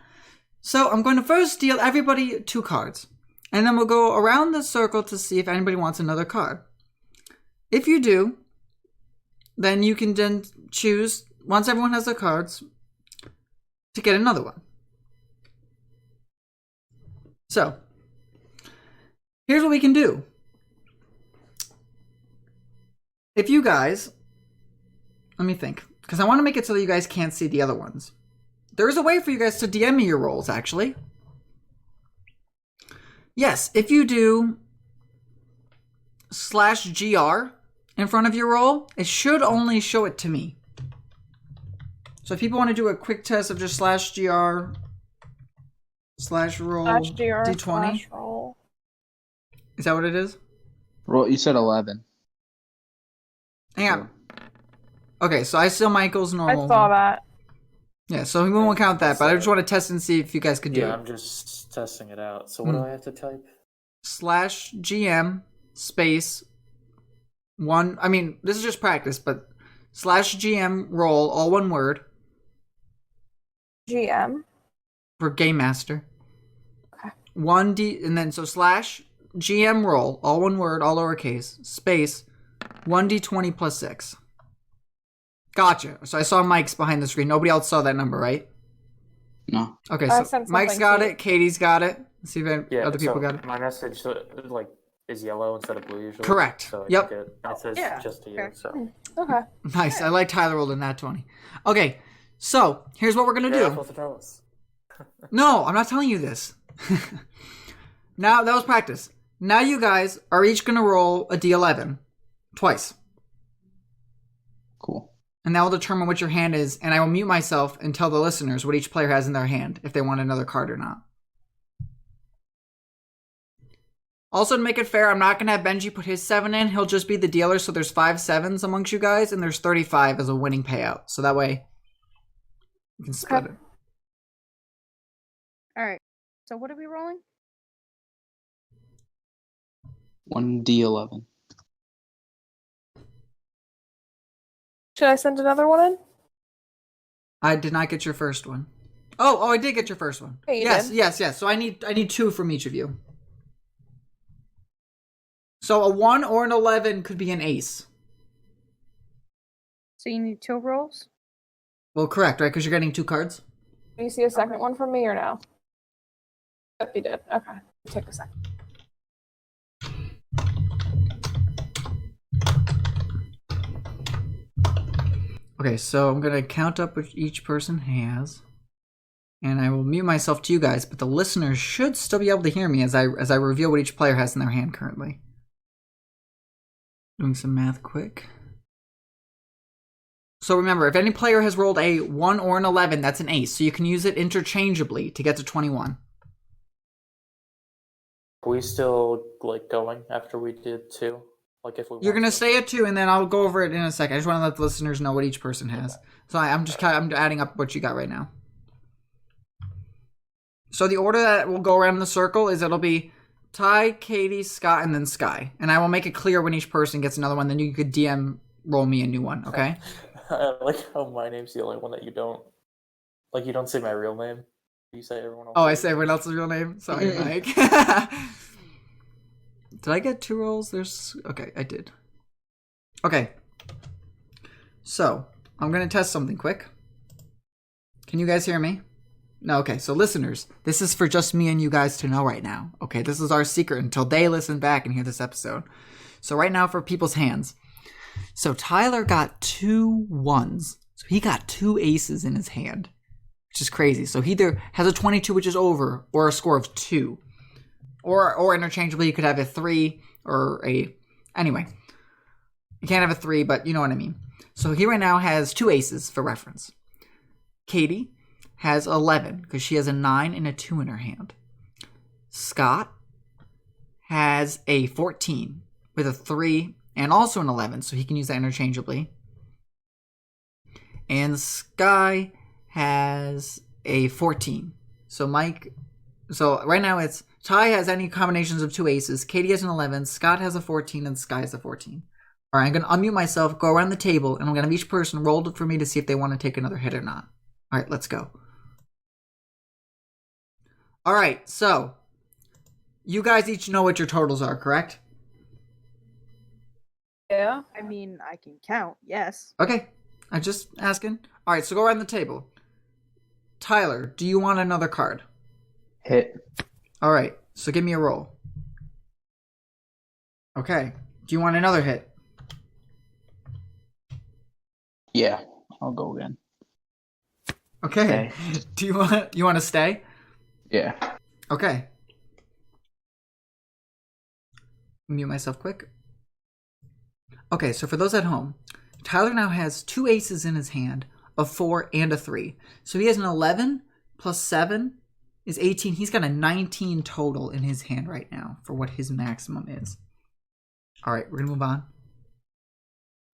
So I'm going to first deal everybody 2 cards. And then we'll go around the circle to see if anybody wants another card. If you do, then you can then choose, once everyone has their cards, to get another one. So, here's what we can do. If you guys, let me think, because I want to make it so that you guys can't see the other ones. There is a way for you guys to DM me your rolls, actually. Yes, if you do /GR in front of your roll, it should only show it to me. So if people want to do a quick test of just /GR /roll
/GR
D20.
/roll.
Is that what it is?
Roll. You said 11.
Hang on. Okay, so I still Michael's
I
normal.
saw that.
Yeah, so we won't count that, but I just want to test and see if you guys could do
Yeah,
it.
I'm just testing it out. So what do I have to type?
/GM space 1. I mean, this is just practice, but /GM roll, all one word,
GM.
for Game Master.
Okay.
1D, and then so /GM roll, all one word, all lowercase, space 1d20 plus 6. Gotcha. So I saw Mike's behind the screen. Nobody else saw that number, right?
No.
Okay,
I
so
sent
Mike's
something
got
too.
it. Katie's got it. Let's see if
Yeah,
other people
so
got it.
my message is yellow instead of blue usually.
Correct.
So
Yep.
it says
Yeah,
just to you.
okay.
So
Okay.
Nice. I like Tyler rolled in that 20. Okay, so here's what we're going to
you're
do.
not supposed to tell us.
No, I'm not telling you this. Now, that was practice. Now you guys are each going to roll a d11 twice.
Cool.
And that will determine what your hand is, and I will mute myself and tell the listeners what each player has in their hand, if they want another card or not. Also, to make it fair, I'm not going to have Benji put his 7 in. He'll just be the dealer, so there's 5 7s amongst you guys, and there's 35 as a winning payout. So that way, you can split it.
Alright. So what are we rolling?
1d11.
Should I send another one in?
I did not get your first one. Oh, I did get your first one.
Yeah, you
yes,
did.
yes. So I need 2 from each of you. So a 1 or an 11 could be an ace.
So you need 2 rolls?
Well, correct, right? Because you're getting 2 cards.
Do you see a second one from me or no? Yep, you did. Okay. Take a second.
Okay, so I'm going to count up what each person has. And I will mute myself to you guys, but the listeners should still be able to hear me as I reveal what each player has in their hand currently. Doing some math quick. So remember, if any player has rolled a 1 or an 11, that's an ace. So you can use it interchangeably to get to 21.
Are we still like going after we did 2? Like if we
You're
want
going to stay at 2, and then I'll go over it in a second. I just want to let the listeners know what each person has.
Okay.
So I'm adding up what you got right now. So the order that will go around the circle is it'll be Ty, Katie, Scott, and then Sky. And I will make it clear when each person gets another one. Then you could DM roll me a new one, okay?
I like how my name's the only one that you don't say my real name. You say everyone else.
Oh, I say everyone else's real name? Sorry, Mike. Did I get 2 rolls? Okay, I did. Okay. So, I'm going to test something quick. Can you guys hear me? No, okay. So, listeners, this is for just me and you guys to know right now. Okay, this is our secret until they listen back and hear this episode. So, right now for people's hands. So, Tyler got 2 1s. So, he got 2 aces in his hand, which is crazy. So, he either has a 22, which is over, or a score of 2. Or interchangeably, you could have a 3 or a... Anyway, you can't have a 3, but you know what I mean. So he right now has 2 aces for reference. Katie has 11 because she has a 9 and a 2 in her hand. Scott has a 14 with a 3 and also an 11, so he can use that interchangeably. And Sky has a 14. So right now it's... Ty has any combinations of 2 aces. Katie has an 11. Scott has a 14. And Sky has a 14. All right, I'm going to unmute myself, go around the table, and I'm going to have each person roll it for me to see if they want to take another hit or not. All right, let's go. All right, so you guys each know what your totals are, correct?
Yeah.
I mean, I can count, yes.
Okay, I'm just asking. All right, so go around the table. Tyler, do you want another card?
Hit.
All right, so give me a roll. Okay, do you want another hit?
Yeah, I'll go again.
Okay. Do you want to stay?
Yeah.
Okay. Mute myself quick. Okay, so for those at home, Tyler now has 2 aces in his hand, a 4 and a 3. So he has an 11 plus 7 is 18. He's got a 19 total in his hand right now for what his maximum is. All right, we're going to move on.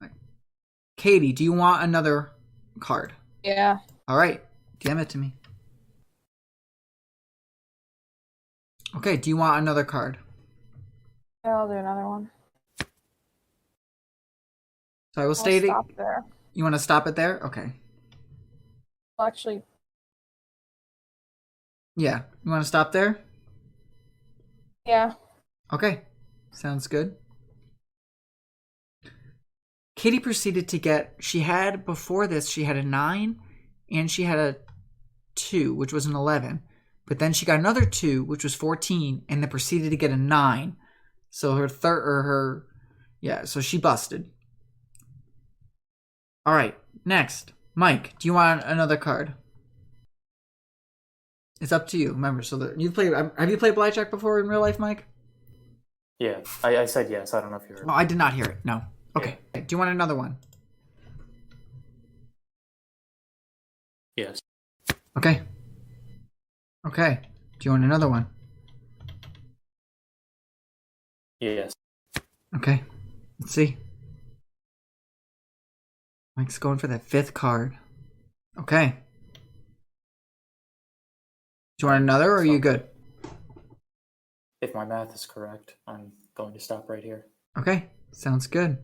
All right. Katie, do you want another card?
Yeah.
All right, DM it to me. Okay, do you want another card?
Yeah, I'll do another one.
So I will
I'll
state it.
stop there.
You want to stop it there? Okay.
Well, actually,
Yeah, you want to stop there?
yeah.
Okay, sounds good. Katie proceeded to get, she had a 9 and she had a 2, which was an 11. But then she got another 2, which was 14, and then proceeded to get a 9. So so she busted. All right, next. Mike, do you want another card? It's up to you. Remember, have you played blackjack before in real life, Mike?
Yeah, I said yes. I don't know if you heard.
Oh, I did not hear it. No. Okay. Do you want another one?
Yes.
Okay. Okay. Do you want another one?
Yes.
Okay. Let's see. Mike's going for that 5th card. Okay. Do you want another, or are you good?
If my math is correct, I'm going to stop right here.
Okay. Sounds good.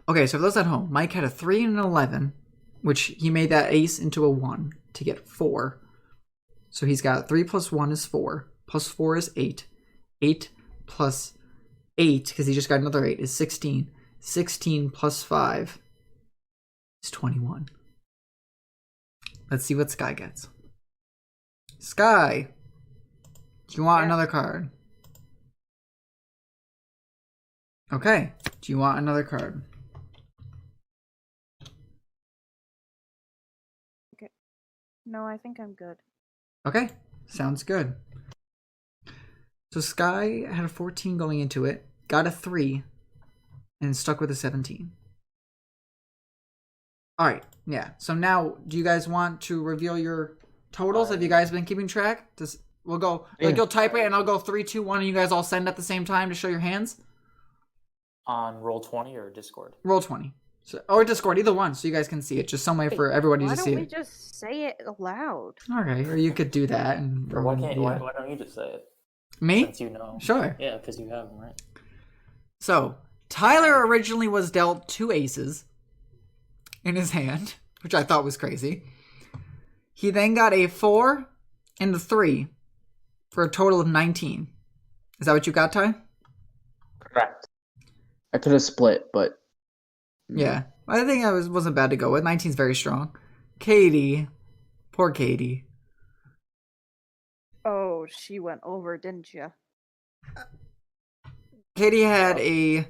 Okay, so for those at home, Mike had a 3 and an 11, which he made that ace into a 1 to get 4. So he's got 3 plus 1 is 4, plus 4 is 8. 8 plus 8, because he just got another 8, is 16. 16 plus 5 is 21. Let's see what Sky gets. Sky, do you want another card? Okay. Do you want another card?
Okay. No, I think I'm good.
Okay. Sounds good. So Sky had a 14 going into it, got a 3, and stuck with a 17. Alright, yeah. So now, do you guys want to reveal your totals? Have you guys been keeping track? We'll go, like, you'll type it and I'll go 3, 2, 1, and you guys all send at the same time to show your hands?
On Roll20 or Discord?
Roll20. So, or Discord, either one, so you guys can see it. Just some way for everybody to see it.
Why don't we just say it aloud?
Okay, or you could do that. And
Or why don't you just say it?
Me?
Since you know.
Sure.
Yeah, because you have them, right?
So, Tyler originally was dealt 2 aces in his hand, which I thought was crazy. He then got a 4 and a 3 for a total of 19. Is that what you got, Ty?
Correct. I could have split, but
Yeah. I think I wasn't bad to go with. 19's very strong. Katie. Poor Katie.
Oh, she went over, didn't you?
Katie had she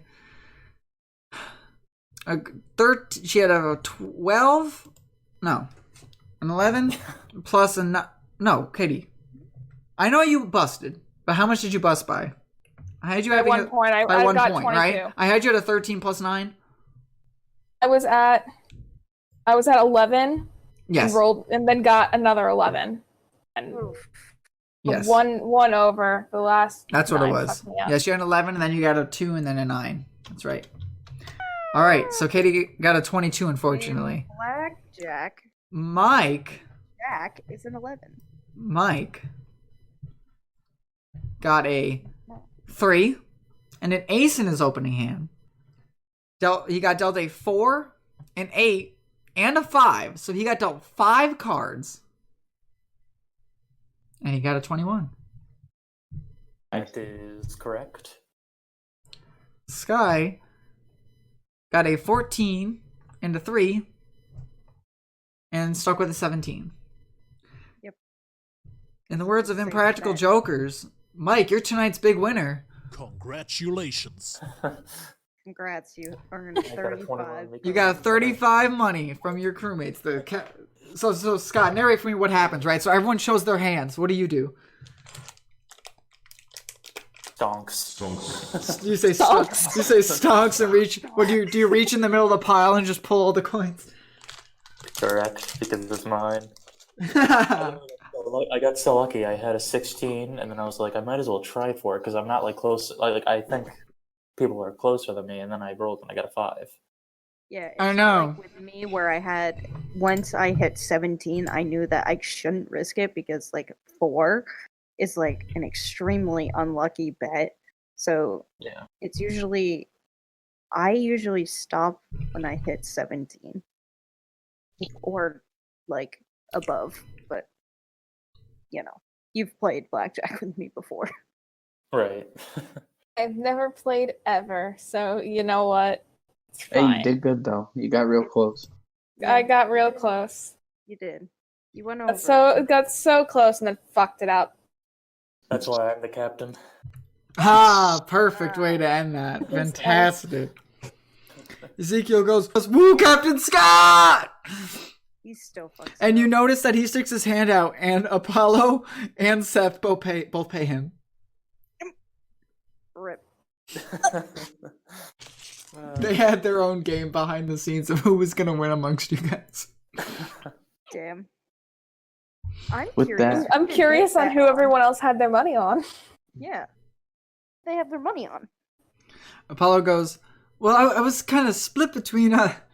had a 12, no, an 11 plus no, Katie. I know you busted, but how much did you bust by? I had you
At
having
one point, I
by 1
got
point,
22.
right? I had you at a 13 plus 9.
I was at 11.
Yes.
And rolled, and then got another 11. And
Yes.
one over the last.
That's what it
9
was.
fucked me up.
Yes, you had an 11, and then you got a 2, and then a 9. That's right. All right, so Katie got a 22, unfortunately.
Blackjack.
Mike
Jack is an 11.
got a 3 and an ace in his opening hand. He got dealt a 4, an 8, and a 5. So he got dealt 5 cards. And he got a 21.
That is correct.
Sky got a 14 and a 3 and stuck with a 17.
Yep.
In the words of
Same
Impractical
bet.
Jokers, Mike, you're tonight's big winner.
Congratulations.
Congrats, you earned
I got a
35.
21.
You got 35 money from your crewmates. So Scott, narrate for me what happens, right? So everyone shows their hands. What do you do?
Stonks.
You say
Stonks.
You say stonks and reach. What do you reach in the middle of the pile and just pull all the coins?
Correct, because it's mine. I got so lucky. I had a 16, and then I was like, I might as well try for it because I'm not like close. Like I think people are closer than me, and then I rolled and I got a 5.
Yeah,
I
it's
know.
Like with me, where I had once I hit 17, I knew that I shouldn't risk it because like 4 is like an extremely unlucky bet. So
Yeah.
it's usually I usually stop when I hit 17 or like above. But you know, you've played blackjack with me before.
Right.
I've never played ever, so you know what? It's
hey,
fine.
you did good though. You got real close.
I got real close.
You did. You went over.
Got so close and then fucked it up.
That's why I'm the captain.
Perfect way to end that. Fantastic. Ezekiel goes, "Woo, Captain Scott!"
He's still fucking.
And you notice that he sticks his hand out, and Apollo and Seth both pay him.
Rip.
They had their own game behind the scenes of who was gonna win amongst you guys.
Damn. I'm
With
curious.
that-
I'm curious on who everyone else had their money on.
Yeah. They have their money on.
Apollo goes, "Well, I was kind of split between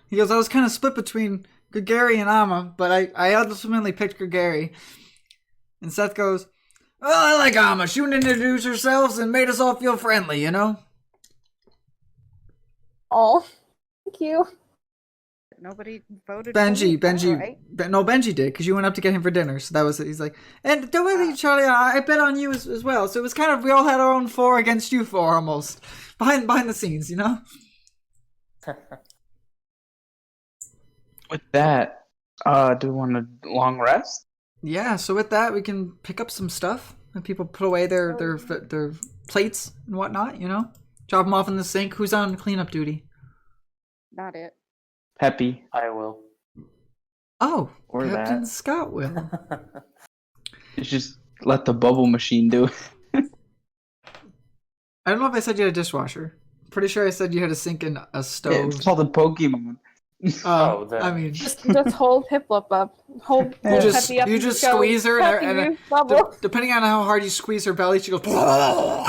he goes, I was kind of split between Gregary and Amma, but I ultimately picked Gregary." And Seth goes, "Well, I like Amma. She would introduce herself and made us all feel friendly, you know?"
Oh, thank you.
Nobody voted for me,
Benji,
right?
no, Benji did, because you went up to get him for dinner. So that was it. He's like, and don't worry, Charlie, I bet on you as well. So it was kind of, we all had our own 4 against you 4 almost. Behind the scenes, you know?
With that, do we want a long rest?
Yeah, so with that, we can pick up some stuff and people put away their plates and whatnot, you know? Drop them off in the sink. Who's on cleanup duty?
Not it.
Peppy.
I will.
Oh,
Or
Captain
that.
Scott will.
It's just let the bubble machine do it.
I don't know if I said you had a dishwasher. Pretty sure I said you had a sink and a
Yeah,
stove.
it's called a Pokemon.
Oh, then.
I mean,
Just hold Piplup up. Hold
You
you
hold
just
Peppy up.
you
and
just
go,
squeeze her,
Peppy,
and
bubble.
depending on how hard you squeeze her belly, she goes.
Oh,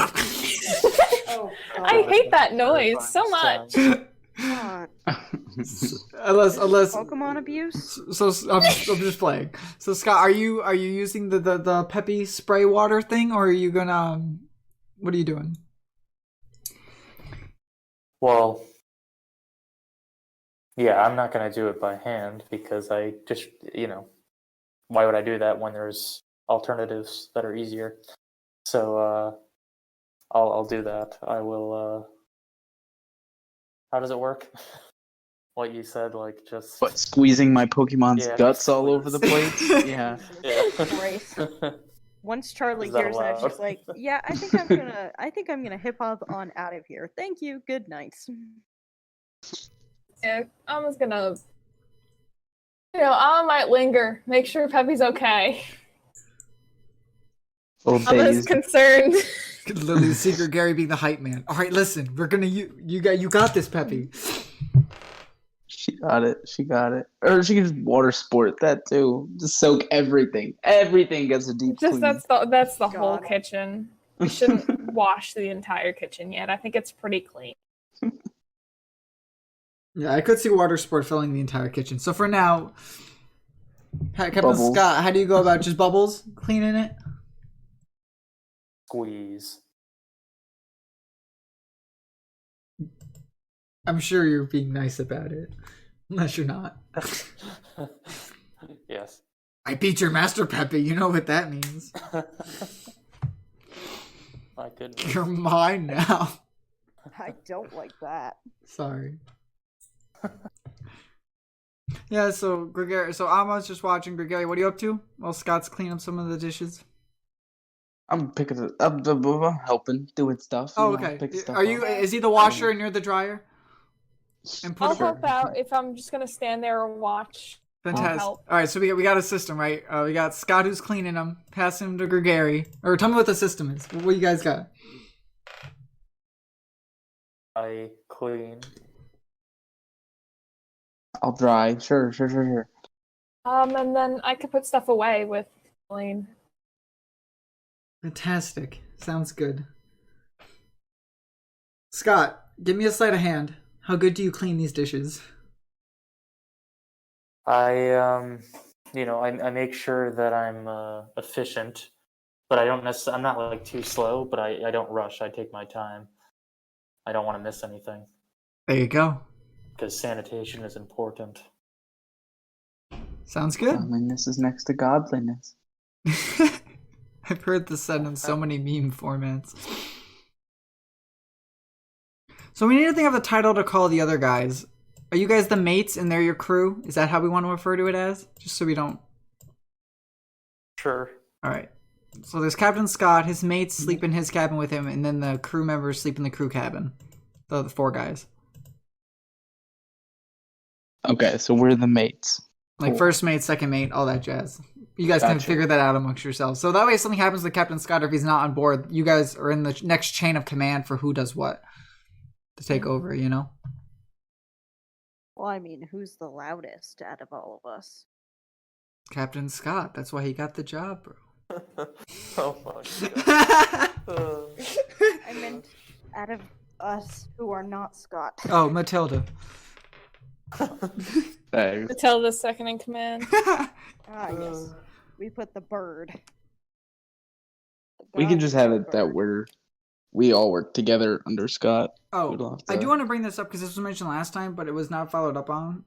I hate that
Terrifying
noise so much.
sound.
God.
unless
Pokemon abuse?
so I'm just playing. So Scott, are you using the Peppy spray water thing, or are you gonna what are you doing?
Well, yeah, I'm not going to do it by hand because I just, why would I do that when there's alternatives that are easier? So I'll do that. I will. How does it work? What you said, like just.
But squeezing my Pokemon's
Yeah,
guts all over the
squeeze.
place? Yeah.
Christ. Once Charlie
Is that
hears that, she's
allowed?
like, "Yeah, I think I'm gonna hip hop on out of here. Thank you. Good night."
Yeah, I was gonna. I might linger. Make sure Peppy's okay.
Little
I'm as
dazed.
concerned.
Lily's secret Gary being the hype man. All right, listen, we're gonna you got this, Peppy.
She got it. She got it. Or she can just water sport that too. Just soak everything. Everything gets a deep
Just
clean.
that's the whole
God.
kitchen. We shouldn't wash the entire kitchen yet. I think it's pretty clean.
Yeah, I could see water sport filling the entire kitchen. So for now, Captain
Bubbles.
Scott, how do you go about just bubbles cleaning it?
Squeeze.
I'm sure you're being nice about it, unless you're not.
Yes.
I beat your master, Peppy. You know what that means.
My goodness.
You're mine now.
I don't like that.
Sorry. Yeah, so Gregory, so Alma's just watching. Gregory, what are you up to? While Scott's cleaning up some of the dishes.
I'm picking it up, helping, doing stuff.
Oh,
you know,
okay.
picking stuff
Are you?
up.
Is he the washer and you're the dryer? And put
I'll
it-
help out if I'm just gonna stand there and watch.
Fantastic.
help.
All right, so we got a system, right? We got Scott who's cleaning them, passing them to Gregory. Or tell me what the system is. What you guys got?
I clean.
I'll dry. Sure.
And then I could put stuff away with clean.
Fantastic. Sounds good. Scott, give me a sleight of hand. How good do you clean these dishes?
I make sure that I'm efficient, but I don't necessarily. I'm not like too slow, but I don't rush. I take my time. I don't want to miss anything
There you go.
because sanitation is important.
Sounds good.
Godliness is next to godliness.
I've heard this said in so many meme formats. So we need to think of a title to call the other guys. Are you guys the mates and they're your crew? Is that how we want to refer to it as? Just so we don't...
Sure.
Alright. So there's Captain Scott, his mates sleep in his cabin with him, and then the crew members sleep in the crew cabin. The 4 guys.
Okay, so we're the mates.
Like
Cool.
first mate, second mate, all that jazz. You guys can
Gotcha.
figure that out amongst yourselves. So that way if something happens to Captain Scott or if he's not on board, you guys are in the next chain of command for who does what to take over, you know?
Well, I mean, who's the loudest out of all of us?
Captain Scott. That's why he got the job, bro.
Oh my god.
I meant out of us who are not Scott.
Oh, Matilda.
Hey,
Matilda's second in command.
Ah, yes. We put the bird. The
we can just have it
bird.
that we all work together under Scott. We
Oh,
don't have
I
to-
do want to bring this up because this was mentioned last time, but it was not followed up on.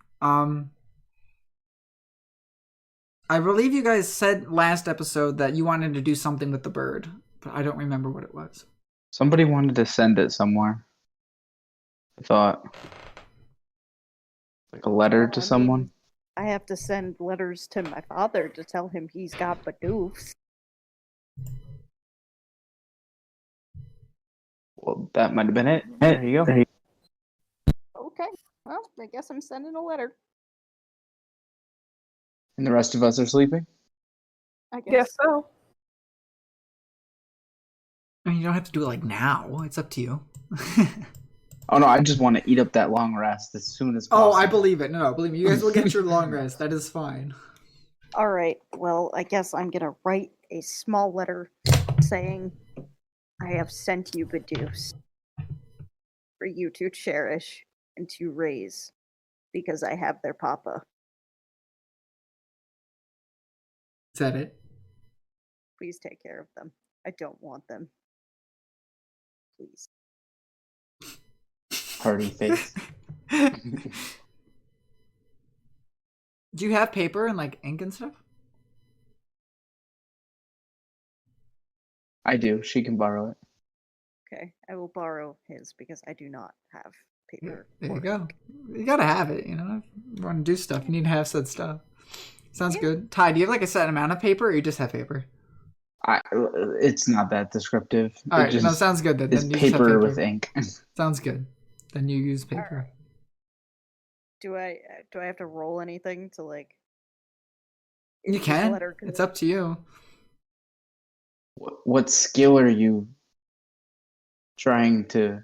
I believe you guys said last episode that you wanted to do something with the bird, but I don't remember what it was.
Somebody wanted to send it somewhere. I thought. Like a letter to someone?
I have to send letters to my father to tell him he's got Bidoofs.
Well, that might have been it. There you go.
Okay, well, I guess I'm sending a letter.
And the rest of us are sleeping?
I guess.
Guess so.
I mean, you don't have to do it like now. It's up to you.
Oh no, I just want to eat up that long rest as soon as possible.
Oh, I believe it. No, believe me. You guys will get your long rest. That is fine.
All right, well, I guess I'm gonna write a small letter saying, I have sent you Bidoofs for you to cherish and to raise because I have their papa.
Is that it?
Please take care of them. I don't want them. Please.
Party face.
Do you have paper and like ink and stuff?
I do. She can borrow it.
Okay, I will borrow his because I do not have paper.
There you
or
go.
ink.
You gotta have it, you know? If you want to do stuff, you need to have said stuff. Sounds
Yeah.
good. Ty, do you have like a set amount of paper or you just have paper?
It's not that descriptive.
All
It
right,
just
no, sounds good. Then
is
you just have
paper with ink.
Sounds good. Then you use paper.
Do I have to roll anything to like?
You
is this
can.
letter good?
It's up to you.
What skill are you trying to?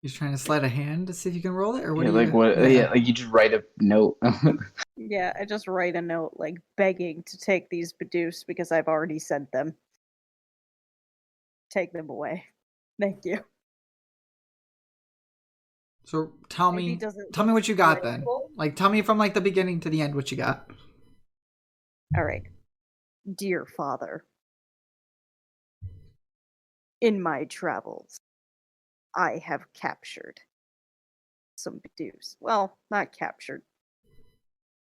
You're trying to slide a hand to see if you can roll it, or what?
Yeah,
do
like
you,
what? Yeah, like you just write a note.
Yeah, I just write a note like begging to take these Bidoofs because I've already sent them. Take them away. Thank you.
So tell
Maybe
me,
it doesn't
tell me
look
what you got then.
delightful.
Like, tell me from like the beginning to the end what you got.
All right. Dear father, in my travels, I have captured some Bidoofs. Well, not captured.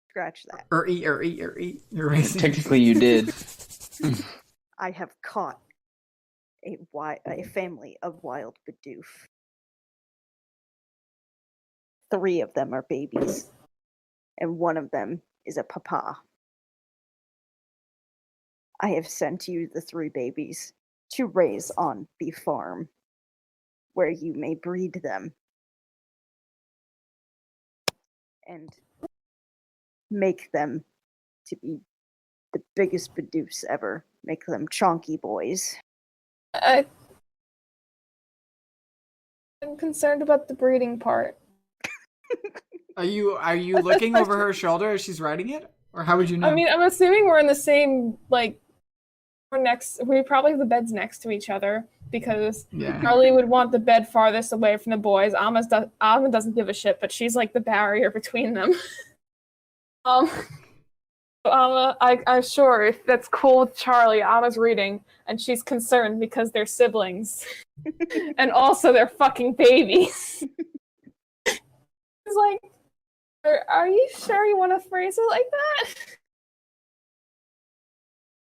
Scratch that.
Eat. You're racing.
Technically, you did.
I have caught a family of wild Bidoof. 3 of them are babies, and 1 of them is a papa. I have sent you the 3 babies to raise on the farm, where you may breed them and make them to be the biggest Bidoofs ever. Make them chonky boys.
I'm concerned about the breeding part.
Are you looking over her shoulder as she's writing it, or how would you know?
I mean, I'm assuming we're in the same, like, we probably have the beds next to each other because
yeah.
Charlie would want the bed farthest away from the boys. Alma doesn't give a shit, but she's like the barrier between them. Alma, I'm sure if that's cool with Charlie, Alma's reading, and she's concerned because they're siblings. And also they're fucking babies. It's like, are you sure you want to phrase it like that?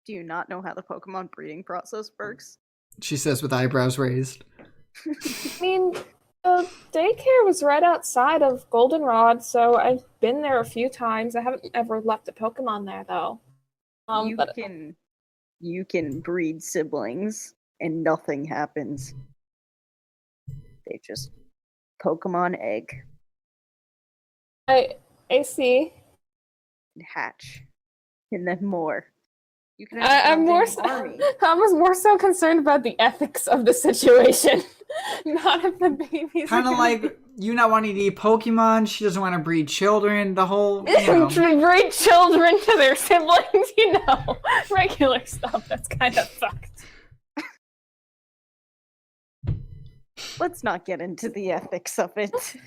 Do you not know how the Pokemon breeding process works?
She says with eyebrows raised.
I mean, the daycare was right outside of Goldenrod, so I've been there a few times. I haven't ever left a Pokemon there, though.
You can breed siblings, and nothing happens. They just Pokemon egg
I see.
and hatch, and then more. You can
I'm more
army.
I was more so concerned about the ethics of the situation, not if the babies.
Kind of like you not wanting to eat Pokemon. She doesn't want to breed children. The whole,
breed children to their siblings, regular stuff. That's kind of fucked.
Let's not get into the ethics of it.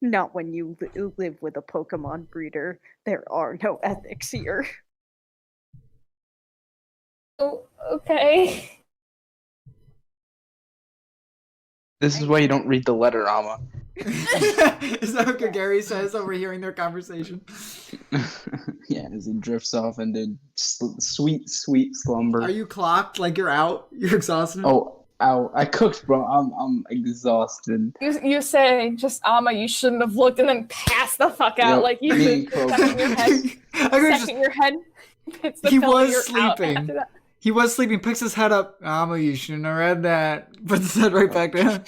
Not when you live with a Pokemon breeder. There are no ethics here.
Oh, okay.
This is why you don't read the letter, Alma.
Is that what Gary says overhearing their conversation?
Yeah, as he drifts off into sweet slumber.
Are you clocked? Like you're out? You're exhausted?
Oh, Ow! I cooked, bro. I'm exhausted.
You say just you shouldn't have looked, and then pass the fuck out
Yep,
like you
me and
did.
Crow.
Second your head,
I could just,
second your head hits the
He
pillow,
was
you're out
sleeping.
after that.
he was sleeping, picks his head up. You shouldn't have read that. Puts his head right back down.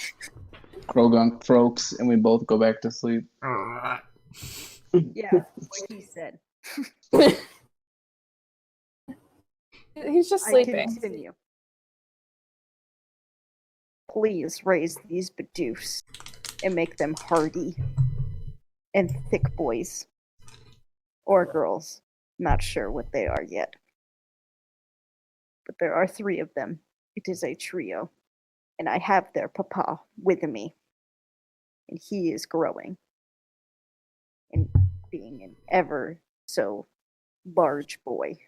Krogunk croaks, and we both go back to sleep.
Yeah, what he said.
He's just
I
sleeping.
continue. Please raise these Bidoofs and make them hardy and thick boys. Or girls. Not sure what they are yet. But there are 3 of them. It is a trio. And I have their papa with me. And he is growing. And being an ever so large boy.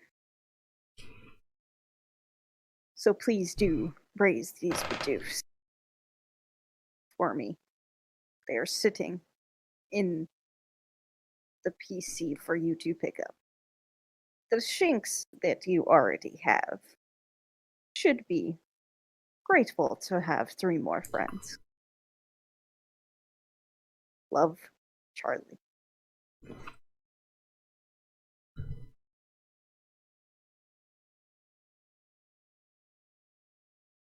So please do raise these Bidoofs for me. They are sitting in the PC for you to pick up. The Shinx that you already have should be grateful to have 3 more friends. Love, Charlie.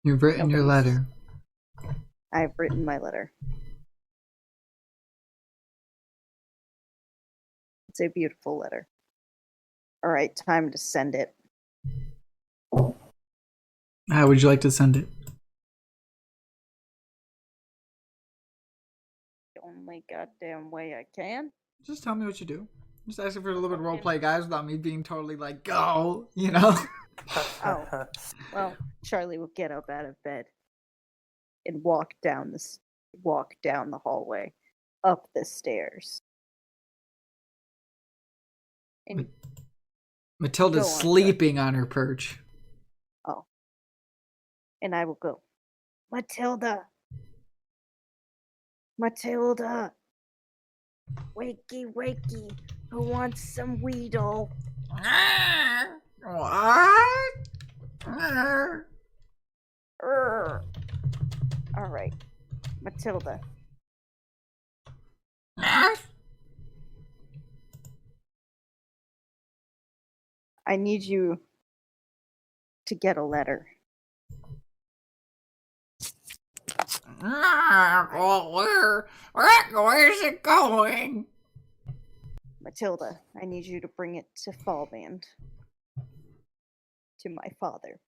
You've written your letter.
I've written my letter. It's a beautiful letter. All right, time to send it.
How would you like to send it?
The only goddamn way I can.
Just tell me what you do. Just asking for a little bit of roleplay, guys, without me being totally like, go, you know?
Oh. Well, Charlie will get up out of bed and walk down the hallway, up the stairs. And
Matilda's
Go on,
sleeping on her perch.
I will go, Matilda, wakey, wakey, who wants some Weedle?
What?
All right, Matilda. I need you to get a letter.
Where's it going?
Matilda, I need you to bring it to Fallband. To my father.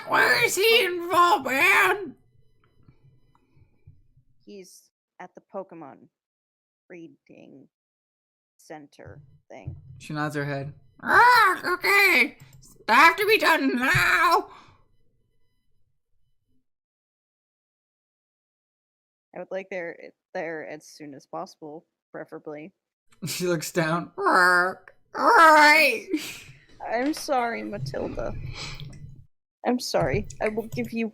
Where is he involved, man?
He's at the Pokémon breeding center thing.
She nods her head. Okay. That have to be done now.
I would like there as soon as possible, preferably.
She looks down. Alright.
I'm sorry, Matilda. I'm sorry. I will give you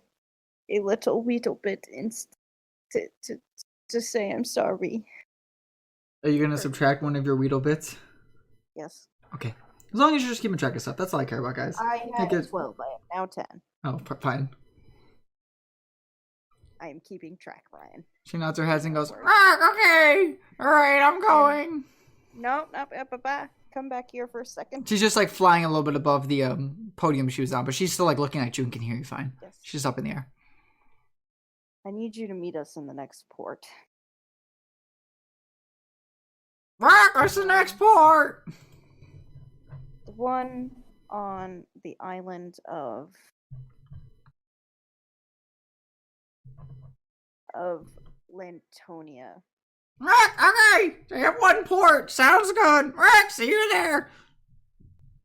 a little Weedle bit to say I'm sorry.
Are you gonna subtract one of your Weedle bits?
Yes.
Okay. As long as you're just keeping track of stuff. That's all I care about, guys.
I
Take
had
it.
12. I am now 10.
Oh, fine.
I am keeping track, Ryan.
She nods her head and goes, okay. Alright, I'm going.
No, bye. Come back here for a second.
She's just like flying a little bit above the podium she was on, but she's still like looking at you and can hear you fine.
Yes.
She's up in the air.
I need you to meet us in the next port.
Where's the next port?
The one on the island of Lantonia.
Okay. They have one port. Sounds good. See you there.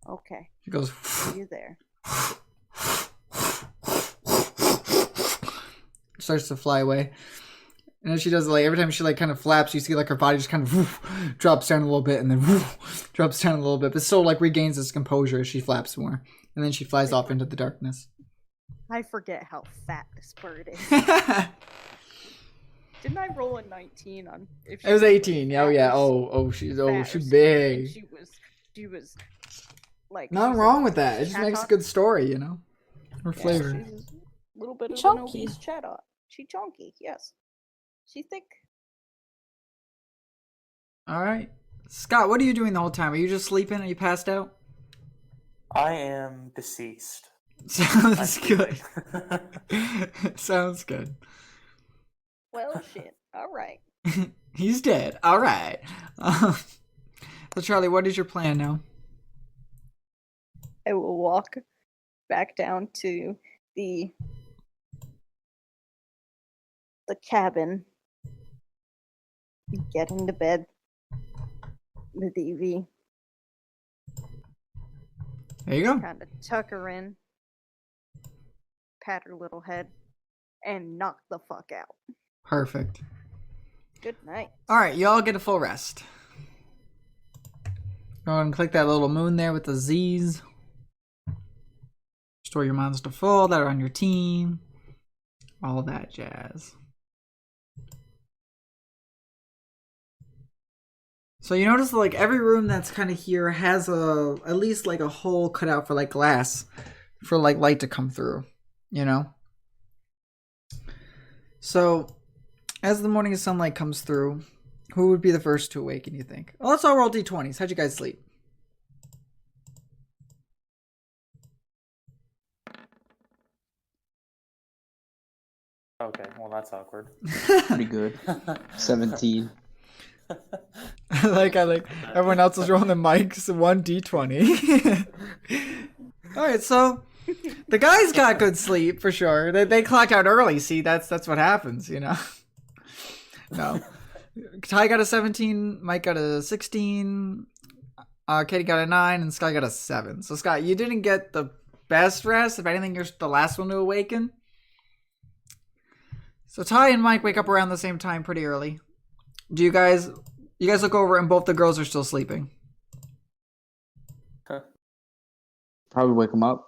Okay,
She goes,
see you there.
starts to fly away. And as she does, like, every time she, like, kind of flaps, you see, like, her body just kind of drops down a little bit and then drops down a little bit, but still, like, regains its composure as she flaps more. And then she flies off into the darkness.
I forget how fat this bird is. Didn't I roll a 19 on? If
It was 18.
fat
Oh, yeah.
or
She's
fat
she's
or
big.
She was like.
Nothing
she's
wrong
a
with that. It just
cat
makes a
on-
good story, you know? Or
Yeah,
flavor?
she's a little bit of
Chunky.
an obese cheddar. She chunky, yes. She thick.
All right. Scott, what are you doing the whole time? Are you just sleeping? Are you passed out?
I am deceased. I'm
Sounds
sleeping.
good. Sounds good.
Well, shit. All right.
He's dead. All right. So, Charlie, what is your plan now?
I will walk back down to the cabin, get into bed with Evie,
There you go.
kind of tuck her in, pat her little head, and knock the fuck out.
Perfect.
Good night.
All right, y'all get a full rest. Go ahead and click that little moon there with the Z's. Restore your mons to full that are on your team. All that jazz. So you notice like every room that's kind of here has at least like a hole cut out for like glass for like light to come through, you know? So as the morning sunlight comes through, who would be the first to awaken, you think? Well, let's all roll d20s. How'd you guys sleep?
Okay, well that's awkward.
Pretty good. 17.
I like everyone else is rolling the mics 1d20. All right, so the guys got good sleep for sure. They clocked out early. See, that's what happens, you know. No, Ty got a 17, Mike got a 16, Katie got a 9, and Scott got a 7. So Scott, you didn't get the best rest. If anything, you're the last one to awaken. So Ty and Mike wake up around the same time pretty early. Do you guys look over and both the girls are still sleeping?
Probably wake them up.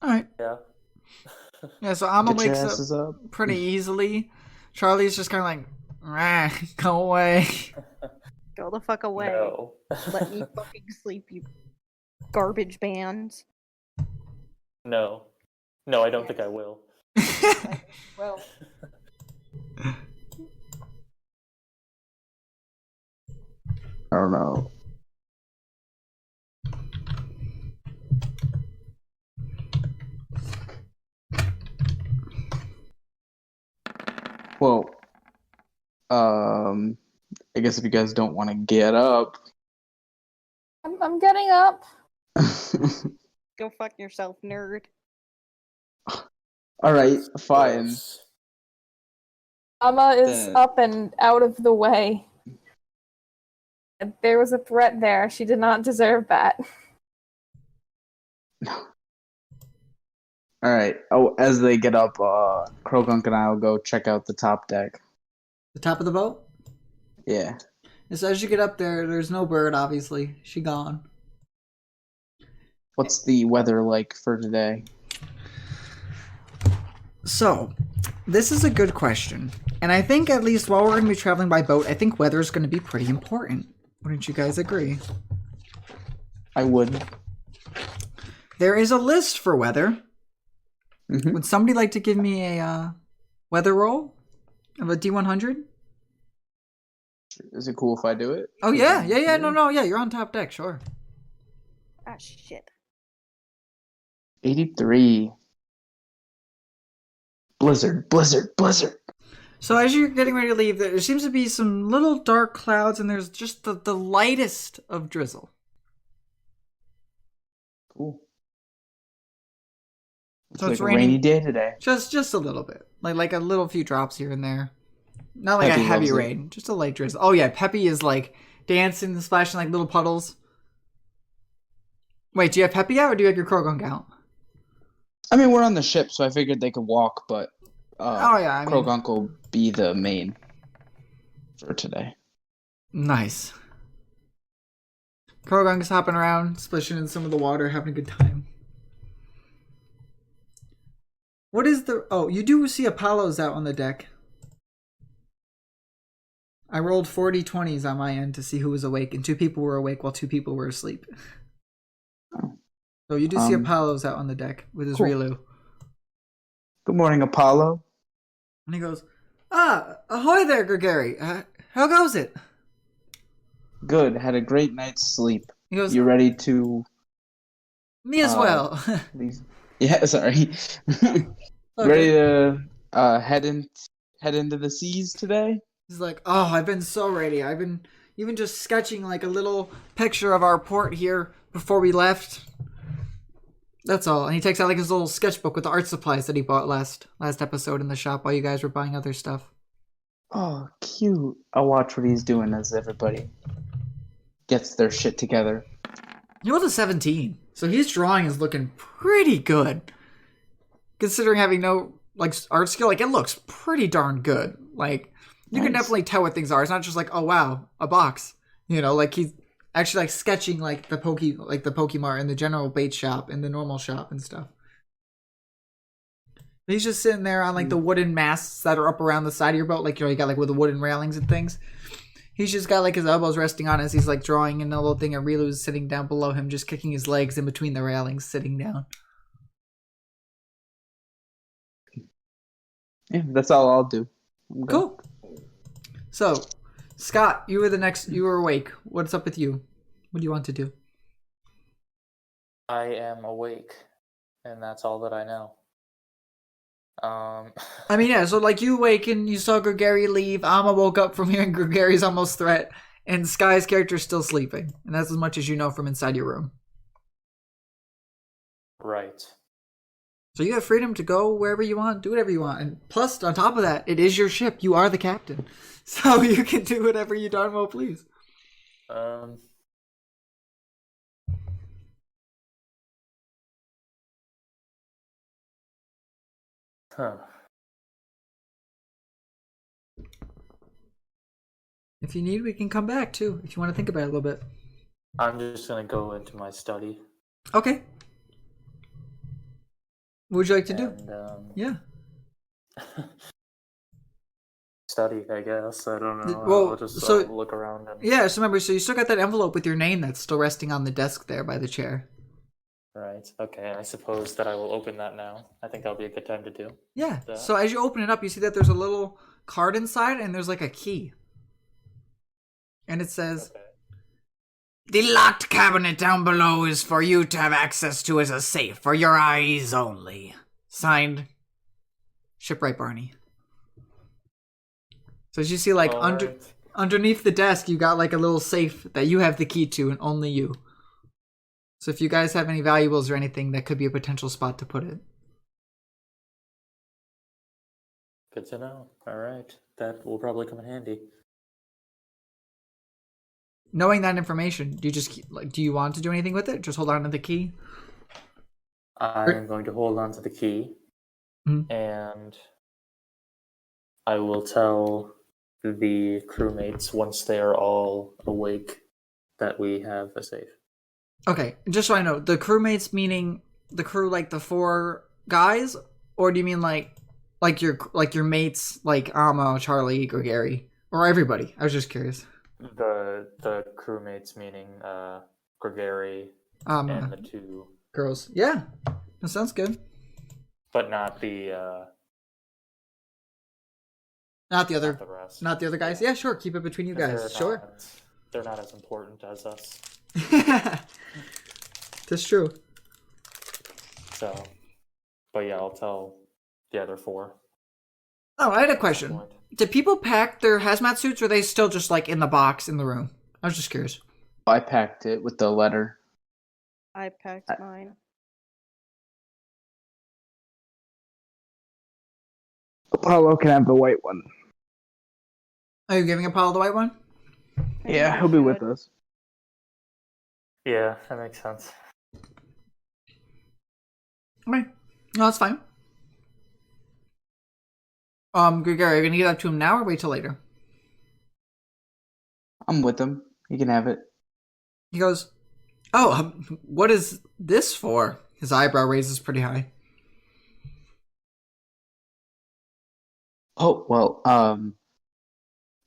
All right.
Yeah.
Yeah, so Amma
Get your
wakes
asses up.
pretty easily. Charlie's just kind of like, "Rah, go away."
Go the fuck away.
No.
Let me fucking sleep, you garbage bands.
No. No, I don't think I will.
Well,
I don't know. Well, I guess if you guys don't want to get up.
I'm getting up.
go fuck yourself, nerd.
All right, fine.
Gross.
Amma is
Then-
up and out of the way. There was a threat there. She did not deserve that.
All right. Oh, as they get up, Krogunk and I will go check out the top deck.
The top of the boat?
Yeah.
And so as you get up there, there's no bird, obviously. She gone.
What's the weather like for today?
So, this is a good question. And I think at least while we're going to be traveling by boat, I think weather is going to be pretty important. Wouldn't you guys agree?
I would.
There is a list for weather.
Mhm.
Would somebody like to give me a weather roll of a D100?
Is it cool if I do it?
Oh, yeah. No, you're on top deck, sure.
Ah, shit.
83. Blizzard.
So as you're getting ready to leave, there seems to be some little dark clouds, and there's just the lightest of drizzle.
Cool. It's
So
like
it's
a
raining-
rainy day today.
Just a little bit. Like a little few drops here and there. Not like
Peppy
a heavy
loves it.
rain, just a light drizzle. Oh yeah, Peppy is like dancing and splashing like little puddles. Wait, do you have Peppy out or do you have your Krogunk out?
I mean, we're on the ship, so I figured they could walk, but
Oh yeah, I mean,
Krogunk will be the main for today.
nice. Krogunk's hopping around, splishing in some of the water, having a good time. What is the... Oh, you do see Apollo's out on the deck. I rolled 40 20s on my end to see who was awake, and 2 people were awake while 2 people were asleep. So you do see
Um,
Apollo's out on the deck with his
cool.
Riolu.
Good morning, Apollo.
And he goes, ahoy there, Gregory. How goes it?
Good. Had a great night's sleep.
He goes,
You ready to
me as well.
leave? Yeah, sorry.
Okay.
Ready to head into the seas today?
He's like, oh, I've been so ready. I've been even just sketching like a little picture of our port here before we left. That's all. And he takes out like his little sketchbook with the art supplies that he bought last episode in the shop while you guys were buying other stuff.
Oh, cute. I'll watch what he's doing as everybody gets their shit together.
He was a 17, so his drawing is looking pretty good. Considering having no like art skill, like it looks pretty darn good. Like you can
Nice.
definitely tell what things are. It's not just like, oh wow, a box. You know, like he's actually like sketching like the Pokemon in the general bait shop and the normal shop and stuff. He's just sitting there on like the wooden masts that are up around the side of your boat, like you got like with the wooden railings and things. He's just got like his elbows resting on it as he's like drawing in a little thing, and Rilu's sitting down below him, just kicking his legs in between the railings, sitting down.
Yeah, that's all I'll do. I'm good.
Cool. So, Scott, you were awake. What's up with you? What do you want to do?
I am awake, and that's all that I know.
I mean, yeah, so like you awaken, you saw Gregory leave, Amma woke up from hearing Gregory's almost threat, and Sky's character's still sleeping. And that's as much as you know from inside your room.
Right.
So you have freedom to go wherever you want, do whatever you want. And plus, on top of that, it is your ship. You are the captain. So you can do whatever you darn well please.
Huh.
If you need, we can come back too, if you want to think about it a little bit.
I'm just gonna go into my study.
Okay. What would you like to do?
And,
Yeah.
study, I guess. I don't know.
Well,
I'll just
so-
look around and...
Yeah, so remember, so you still got that envelope with your name that's still resting on the desk there by the chair.
Right. Okay, I suppose that I will open that now. I think that'll be a good time to do.
Yeah.
That.
So as you open it up, you see that there's a little card inside, and there's like a key. And it says,
Okay.
"The locked cabinet down below is for you to have access to as a safe for your eyes only." Signed, Shipwright Barney. So as you see, like
Alright.
underneath the desk, you got like a little safe that you have the key to, and only you. So if you guys have any valuables or anything, that could be a potential spot to put it.
Good to know. Alright. That will probably come in handy.
Knowing that information, do you just do you want to do anything with it? Just hold on to the key.
I'm going to hold on to the key, and I will tell the crewmates once they are all awake that we have a safe.
Okay, just so I know, the crewmates meaning the crew, like the 4 guys, or do you mean like your mates, like Amma, Charlie, Gregory, or everybody? I was just curious.
The crewmates meaning Gregory and the 2
girls. Yeah, that sounds good.
but not the
Not the
rest.
not the other guys. Yeah, sure. Keep it between you guys. Sure.
They're not as important as us.
That's true.
So, but yeah, I'll tell the other 4.
Oh, I had a question. Did people pack their hazmat suits, or are they still just like in the box in the room? I was just curious.
I packed it with the letter.
I packed mine.
Apollo can have the white one.
Are you giving Apollo the white one?
Yeah, he'll be with us.
Yeah, that makes sense.
Okay. No, that's fine. Gregory, are you gonna give that to him now or wait till later?
I'm with him. He can have it.
He goes, "Oh, what is this for?" His eyebrow raises pretty high.
Oh, well,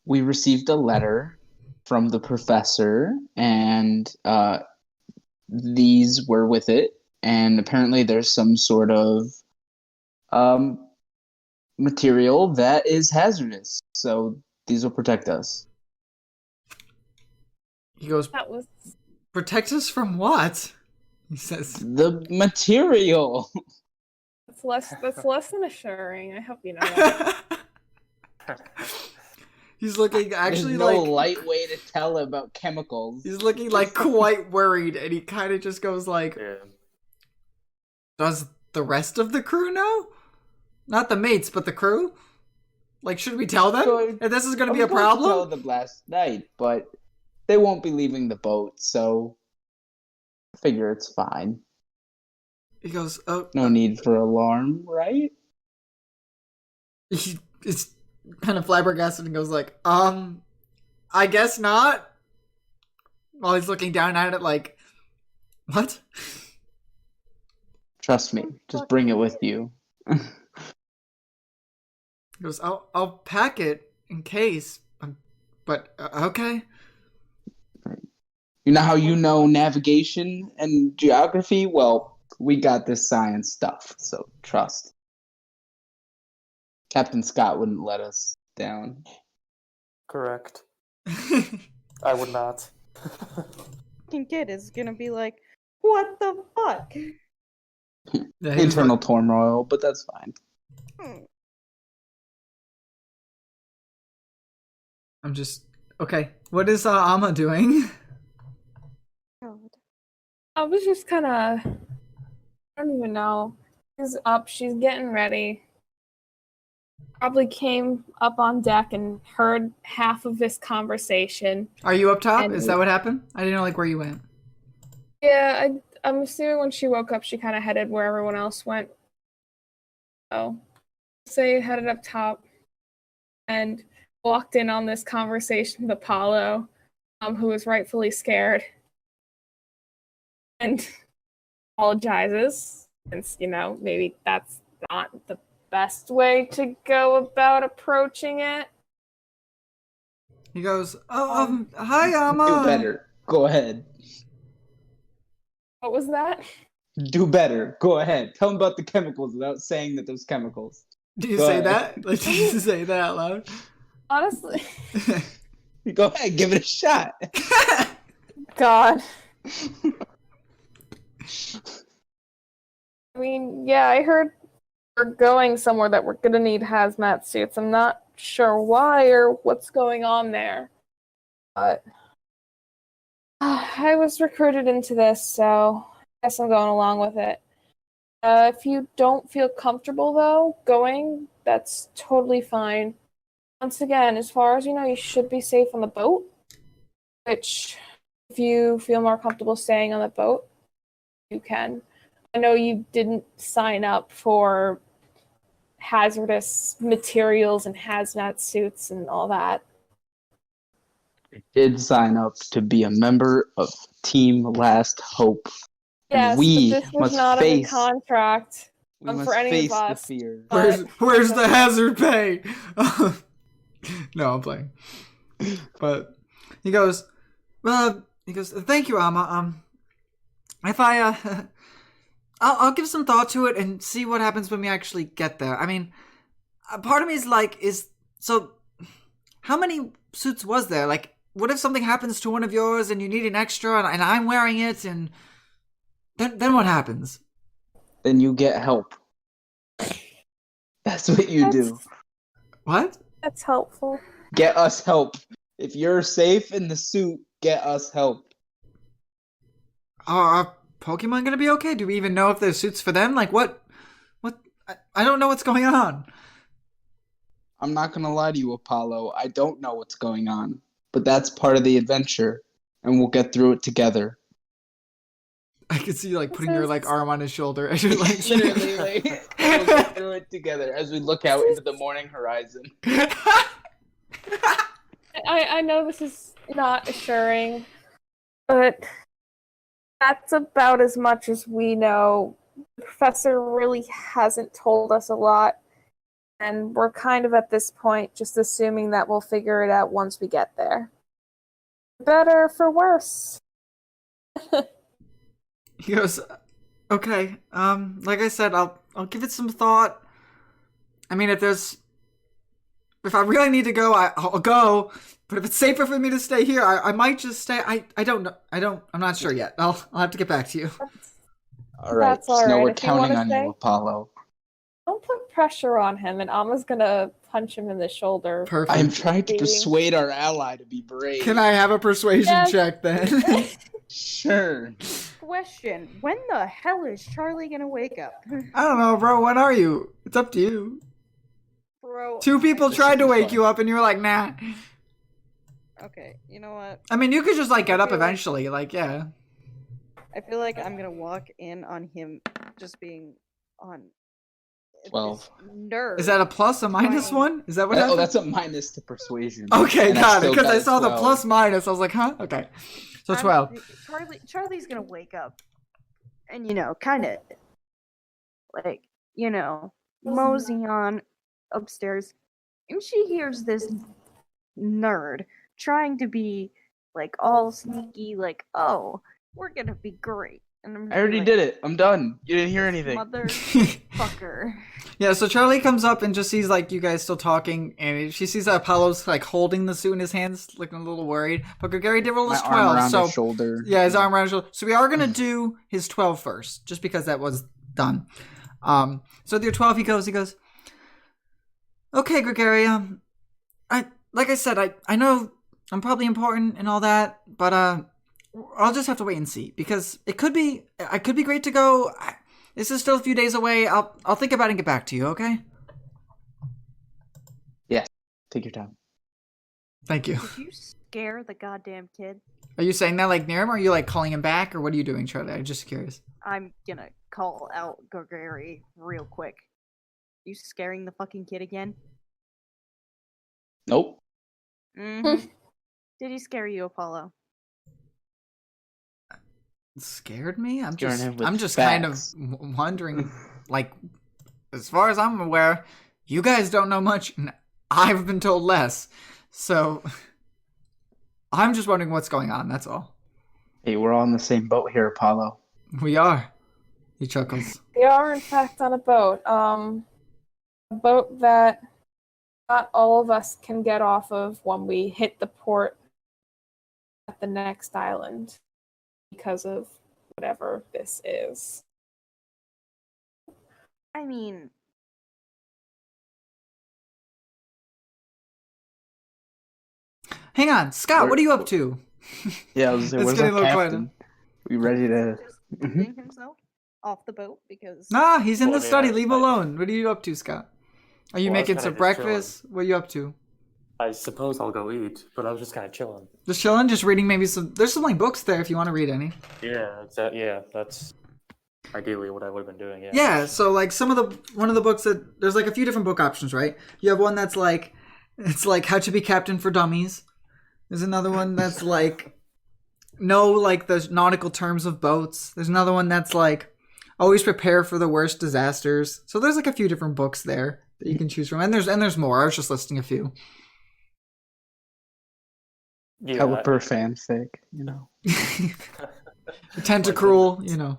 we received a letter from the professor, and these were with it. and apparently there's some sort of um, material that is hazardous. So these will protect us.
He goes,
That was
protect us from what? He says,
The material.
that's less than assuring. I hope you know that.
he's looking actually
There's no
like
light way to tell about chemicals.
he's looking like quite worried, and he kind of just goes like,
Yeah.
does the rest of the crew know? Not the mates, but the crew? Like, should we tell them?
Going-
And this is going to
I
be a
was going to tell
problem?
them last night, but they won't be leaving the boat, so I figure it's fine.
He goes, oh,
No need for alarm, right?
he is kind of flabbergasted and goes like, I guess not. While he's looking down at it like, what?
Trust me, just bring it with you.
He goes, I'll pack it in case. But okay.
You know how you know navigation and geography? Well, we got this science stuff, so trust. Captain Scott wouldn't let us down.
Correct. I would not.
Fucking kid is gonna be like, what the fuck?
Yeah, he's
Internal turmoil, but that's fine.
Hmm.
I'm just okay. What is Amma doing?
God.
I was just kind of, I don't even know. She's up, she's getting ready. Probably came up on deck and heard half of this conversation.
Are you up top?
And-
Is that what happened? I didn't know like where you went.
Yeah, I'm assuming when she woke up, she kind of headed where everyone else went. So, say headed up top and walked in on this conversation with Apollo, who was rightfully scared, and apologizes, since, maybe that's not the best way to go about approaching it.
He goes, hi Amma.
Do better. Go ahead.
What was that?
Do better. Go ahead. Tell them about the chemicals without saying that there's chemicals.
Do you
Go
say
ahead.
that? Like, do you say that out loud?
Honestly,
Go ahead. Give it a shot.
God. I mean, yeah, I heard we're going somewhere that we're gonna need hazmat suits. I'm not sure why or what's going on there, but I was recruited into this, so I guess I'm going along with it. If you don't feel comfortable, though, going, that's totally fine. Once again, as far as you know, you should be safe on the boat, which, if you feel more comfortable staying on the boat, you can. I know you didn't sign up for hazardous materials and hazmat suits and all that.
I did sign up to be a member of Team Last Hope.
Yes,
we
but this was
must
not in the
face-
contract.
We
For
must
any of
face the
us.
fear.
Where's the hazard pay? No, I'm playing. But he goes, thank you, Amma. If I'll give some thought to it and see what happens when we actually get there. I mean, part of me is like, so how many suits was there? Like, what if something happens to one of yours and you need an extra and I'm wearing it, and then what happens?
Then you get help. That's what you do.
What?
That's helpful.
Get us help. If you're safe in the suit, get us help.
Are Pokemon gonna be okay? Do we even know if there's suits for them? Like, what? I don't know what's going on.
I'm not gonna lie to you, Apollo. I don't know what's going on. But that's part of the adventure. And we'll get through it together.
I could see you like
This
putting your
is-
like arm on his shoulder as you're like
Literally, like, we'll get through it together as we look out into the morning horizon.
I know this is not assuring, but that's about as much as we know. The professor really hasn't told us a lot, and we're kind of at this point just assuming that we'll figure it out once we get there. For better, for worse.
He goes, Okay. Like I said, I'll give it some thought. I mean, if I really need to go, I'll go. But if it's safer for me to stay here, I might just stay. I don't know. I'm not sure yet. I'll have to get back to you.
All right.
That's all
Just know
right.
we're
If you
counting
wanna
on
stay.
you, Apollo.
Don't put pressure on him, and Alma's gonna punch him in the shoulder.
Perfect.
I'm trying to
Being-
persuade our ally to be brave.
Can I have a persuasion
Yes.
check then?
Sure.
Question: when the hell is Charlie gonna wake up?
I don't know, bro. When are you? It's up to you.
Bro.
2 people
This
tried to
should be
wake
fun.
you up, and you were like, nah.
Okay, you know what?
I mean, you could just like get up
feel like-
eventually. Like, yeah.
I feel like I'm gonna walk in on him just being on
12.
Nerve.
Is that a plus, a minus
Fine.
one? Is that what
Oh,
happened?
that's a minus to persuasion.
Okay,
And
got it.
still
Because I
got a
saw the
12.
plus minus. I was like, huh? Okay. So
I'm-
12.
Charlie's gonna wake up, and kind of like mosey on upstairs, and she hears this nerd trying to be like all sneaky, like, "Oh, we're gonna be great." And I'm
I already did it. I'm done. You didn't hear anything.
Motherfucker.
Yeah, so Charlie comes up and just sees like you guys still talking, and she sees that Apollo's like holding the suit in his hands, looking a little worried. But Gregary did roll
My
his
arm
12,
around
so
his shoulder.
yeah, his arm around his shoulder. So we are gonna do his 12 first, just because that was done. So with your 12, he goes, okay, Gregary, like I said, I know I'm probably important and all that, but I'll just have to wait and see, because I could be great to go. This is still a few days away. I'll think about it and get back to you, okay?
Take your time.
Thank you.
Did you scare the goddamn kid?
Are you saying that like near him, or are you like calling him back, or what are you doing, Charlie? I'm just curious.
I'm gonna call out Gregory real quick. You scaring the fucking kid again?
Nope.
Mm-hmm. Did he scare you, Apollo?
It scared me? I'm
Scaring him with
just kind of
facts.
wondering, like, as far as I'm aware, you guys don't know much, and I've been told less. So I'm just wondering what's going on, that's all.
Hey, we're all in the same boat here, Apollo.
We are. He chuckles.
We are, in fact, on a boat. A boat that not all of us can get off of when we hit the port at the next island because of whatever this is.
I mean,
Hang on, Scott,
Where-
what are you up to?
Yeah, I was like,
It's
where's
getting
our
a little quiet
captain? We ready to...
just getting himself off the boat because
Nah, he's in
Well,
the
yeah,
study. Leave him
I-
alone. What are you up to, Scott? Are you
Well, I was
making
kinda
some
just
breakfast? What are you up to?
I suppose I'll go eat, but I was just kind of chilling.
Just chilling, just reading maybe some. There's some like books there if you want to read any.
Yeah, that's ideally what I would have been doing. Yeah.
Yeah, so like one of the books that there's like a few different book options, right? You have one that's like it's like How to Be Captain for Dummies. There's another one that's like know like the nautical terms of boats. There's another one that's like always prepare for the worst disasters. So there's like a few different books there that you can choose from, and there's more. I was just listing a few.
Yeah.
Caliper fanfic, you know.
Tentacruel, you know.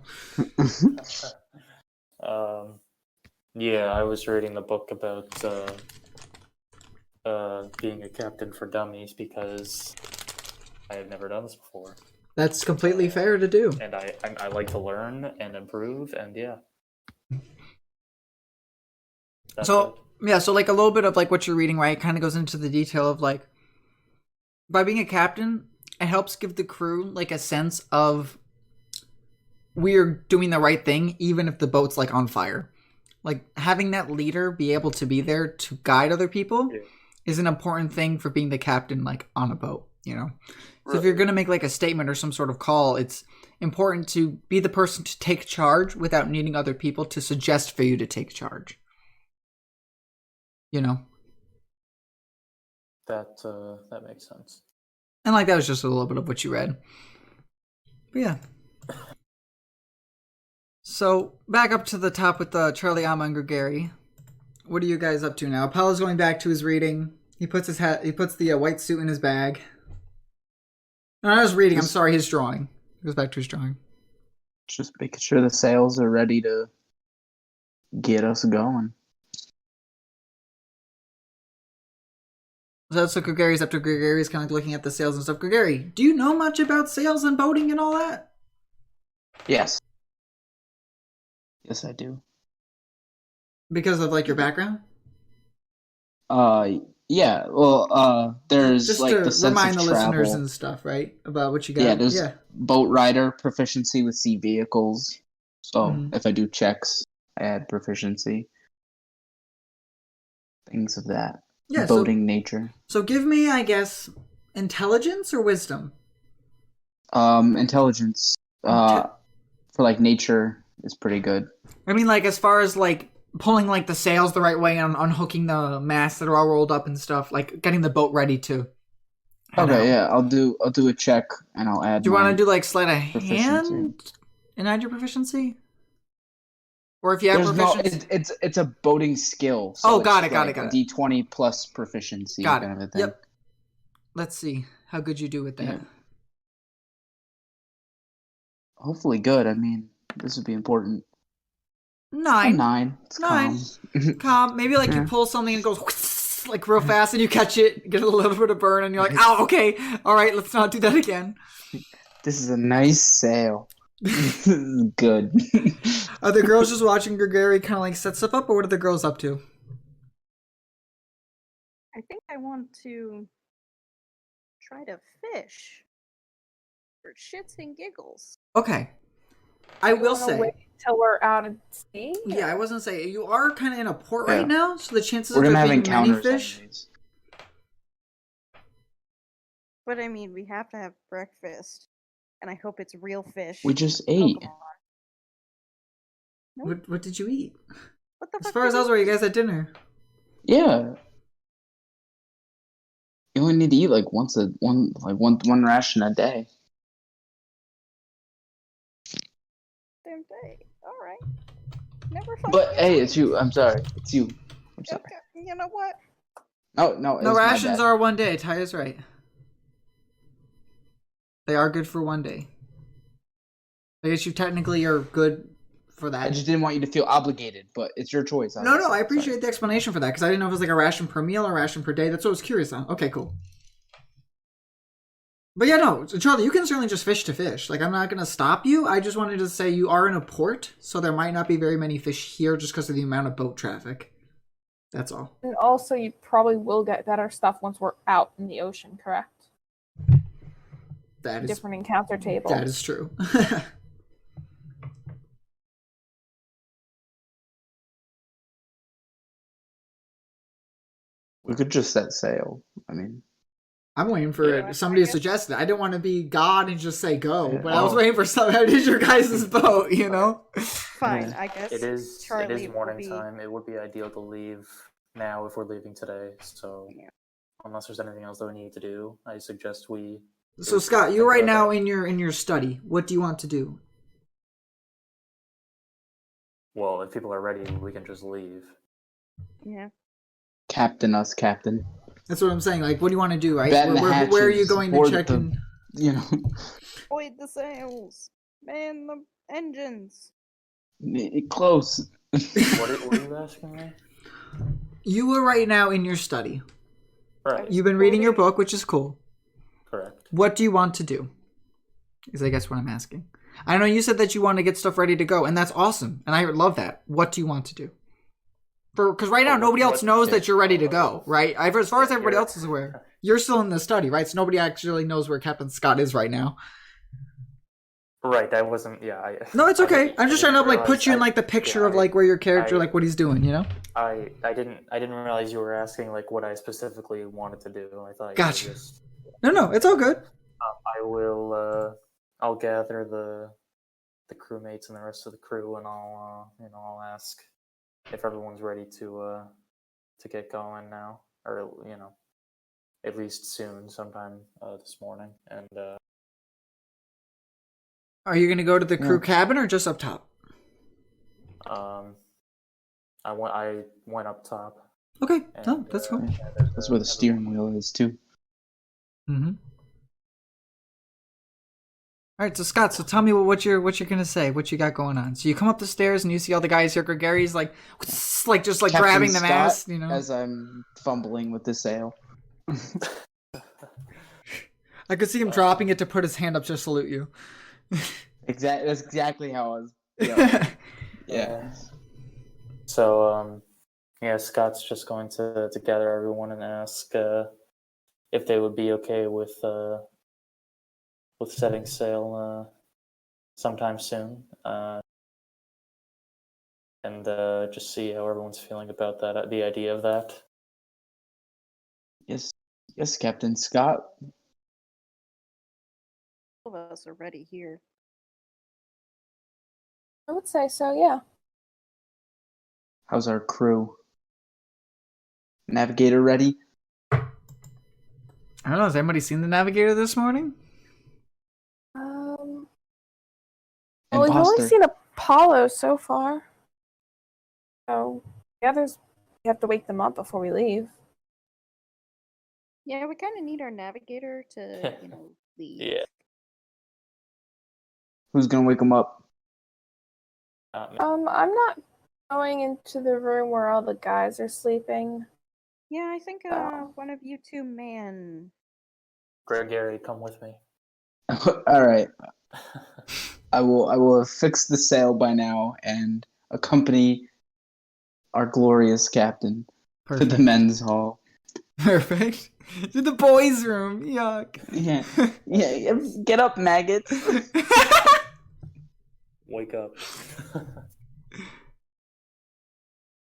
Yeah, I was reading the book about being a captain for dummies because I have never done this before,
That's completely fair to do.
and I like to learn and improve, and yeah. That's
So yeah, so like a little bit of like what you're reading, right? Kind of goes into the detail of like by being a captain, it helps give the crew like a sense of we're doing the right thing, even if the boat's like on fire. Like having that leader be able to be there to guide other people
Yeah.
is an important thing for being the captain, like on a boat, you know? So if you're going to make like a statement or some sort of call, it's important to be the person to take charge without needing other people to suggest for you to take charge. You know?
that makes sense.
And like that was just a little bit of what you read. But yeah. So back up to the top with Charlie, Alma, and Gregary. What are you guys up to now? Apollo's going back to his reading. He puts the white suit in his bag. No, I was reading. I'm sorry, his drawing. He goes back to his drawing.
Just making sure the sails are ready to get us going.
So Gregary's after Gregary's kind of looking at the sails and stuff. Gregary, do you know much about sails and boating and all that?
Yes. Yes, I do.
Because of like your background?
Yeah. Well, there's
Just
like
to
the sense
remind
of
the
travel.
listeners and stuff, right? About what you got.
Yeah, there's boat rider proficiency with sea vehicles. So
Mhm.
if I do checks, I add proficiency. Things of that boating nature.
So give me, I guess, intelligence or wisdom?
Intelligence. For like nature is pretty good.
I mean, like as far as like pulling like the sails the right way and unhooking the masts that are all rolled up and stuff, like getting the boat ready to.
Okay, yeah, I'll do a check and I'll add.
Do you want to do like sleight of
proficiency.
hand and add your proficiency? Or if you have proficiency,
it's a boating skill. So
oh, got it.
D20 plus proficiency.
Got
kind
it.
of a thing.
Yep. Let's see how good you do with that.
Yeah. Hopefully good. I mean, this would be important.
9.
9. It's
9.
calm.
Calm. Maybe like you pull something and it goes like real fast and you catch it, get a little bit of burn, and you're like, oh, okay, all right, let's not do that again.
This is a nice sail. This is good.
Are the girls just watching Gregory kind of like set stuff up, or what are the girls up to?
I think I want to try to fish for shits and giggles.
Okay. I will say.
Wait till we're out at sea.
Yeah, I wasn't saying you are kind of in a port right now, so the chances
We're
of
gonna
there
have
being many
encounters.
fish.
But I mean, we have to have breakfast, and I hope it's real fish.
We just ate.
Pokemon. Nope.
What did you eat?
What the
As
fuck
far as I was aware, you guys had dinner.
Yeah. You only need to eat like one ration a day.
Damn day. All right. Never fucking.
But hey, it's you. I'm sorry. It's you. I'm sorry.
Okay. You know what?
No,
No,
it's my
rations
bad.
are 1 day. Ty is right. They are good for 1 day. I guess you technically are good for that.
I just didn't want you to feel obligated, but it's your choice.
No, I appreciate the explanation for that, because I didn't know if it was like a ration per meal or a ration per day. That's what I was curious on. Okay, cool. But yeah, no, Charlie, you can certainly just fish to fish. Like, I'm not going to stop you. I just wanted to say you are in a port, so there might not be very many fish here just because of the amount of boat traffic. That's all.
And also, you probably will get better stuff once we're out in the ocean, correct?
That is
Different encounter tables.
That is true.
We could just set sail. I mean,
I'm waiting for somebody to suggest it. I didn't want to be God and just say go,
Yeah.
but I was waiting for somebody. It is your guys' boat, you know?
Fine, I guess.
It is
Charlie will
morning
be-
time. It would be ideal to leave now if we're leaving today. So
Yeah.
unless there's anything else that we need to do, I suggest we.
So Scott, you're right now in your study. What do you want to do?
Well, if people are ready, we can just leave.
Yeah.
captain us, captain.
That's what I'm saying. Like, what do you want to do, right?
Batten the
Where are you
hatches,
going to
board
check
the-
in?
You know,
Hoist the sails. Man the engines.
close.
What are you asking me?
You are right now in your study.
Right.
You've been reading your book, which is cool.
Correct.
What do you want to do? Is I guess what I'm asking. I know you said that you want to get stuff ready to go, and that's awesome, and I love that. What do you want to do? Because right now nobody else knows that you're ready to go, right? As far as everybody else is aware, you're still in the study, right? So nobody actually knows where Captain Scott is right now.
Right. I wasn't. Yeah.
No, it's okay. I'm just trying to like
realize
put you in like the picture of like where your character, like what he's doing, you know?
I didn't realize you were asking like what I specifically wanted to do. I thought.
Gotcha.
You were just,
No, it's all good.
I will. I'll gather the crewmates and the rest of the crew, and I'll ask if everyone's ready to get going now, or at least soon, sometime this morning. And
Are you gonna go to the crew cabin or just up top?
I went up top.
Okay,
And,
no, that's cool.
That's where the steering wheel is too.
Mm-hmm. All right, so Scott, so tell me what you're gonna say, what you got going on. So you come up the stairs and you see all the guys here. Gary's like just like
Captain
grabbing the
Scott,
mast,
as I'm fumbling with the sail.
I could see him dropping it to put his hand up to salute you.
That's exactly how I was. Yeah.
So, Scott's just going to gather everyone and ask if they would be okay with setting sail sometime soon, and just see how everyone's feeling about that. The idea of that.
Yes, Captain Scott.
All of us are ready here.
I would say so, yeah.
How's our crew? Navigator ready?
I don't know. Has anybody seen the navigator this morning?
Well, we've only
Imposter.
seen Apollo so far. So the others, we have to wake them up before we leave.
Yeah, we kind of need our navigator to, leave.
Yeah.
Who's gonna wake him up?
I'm not going into the room where all the guys are sleeping.
Yeah, I think one of you two man.
Gary, come with me.
All right. I will have fixed the sail by now and accompany our glorious captain to the men's hall.
Perfect. To the boys' room. Yuck.
Yeah. Get up, maggots.
Wake up.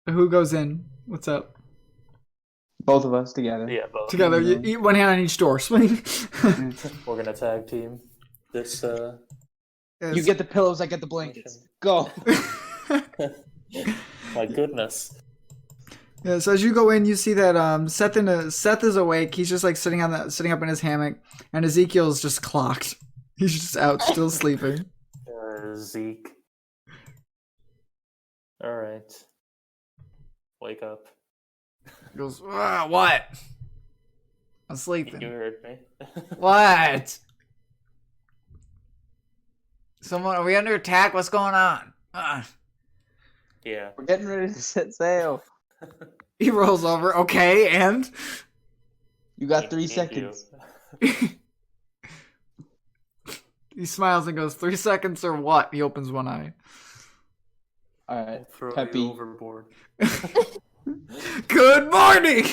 Who goes in? What's up?
Both of us together.
Yeah, both.
Together, you eat one hand on each door. Swing.
We're gonna tag team this.
You get the pillows, I get the blankets. Go.
My goodness.
Yeah, so as you go in, you see that Seth is awake. He's just like sitting up in his hammock, and Ezekiel's just clocked. He's just out, still sleeping.
Zeke. All right. Wake up.
He goes, what? I'm sleeping.
You heard me.
What? Are we under attack? What's going on?
Yeah.
We're getting ready to set sail.
He rolls over. Okay, and?
You got 3 seconds.
He smiles and goes, 3 seconds or what? He opens one eye.
All right,
Throw
Peppy.
you overboard.
Good morning!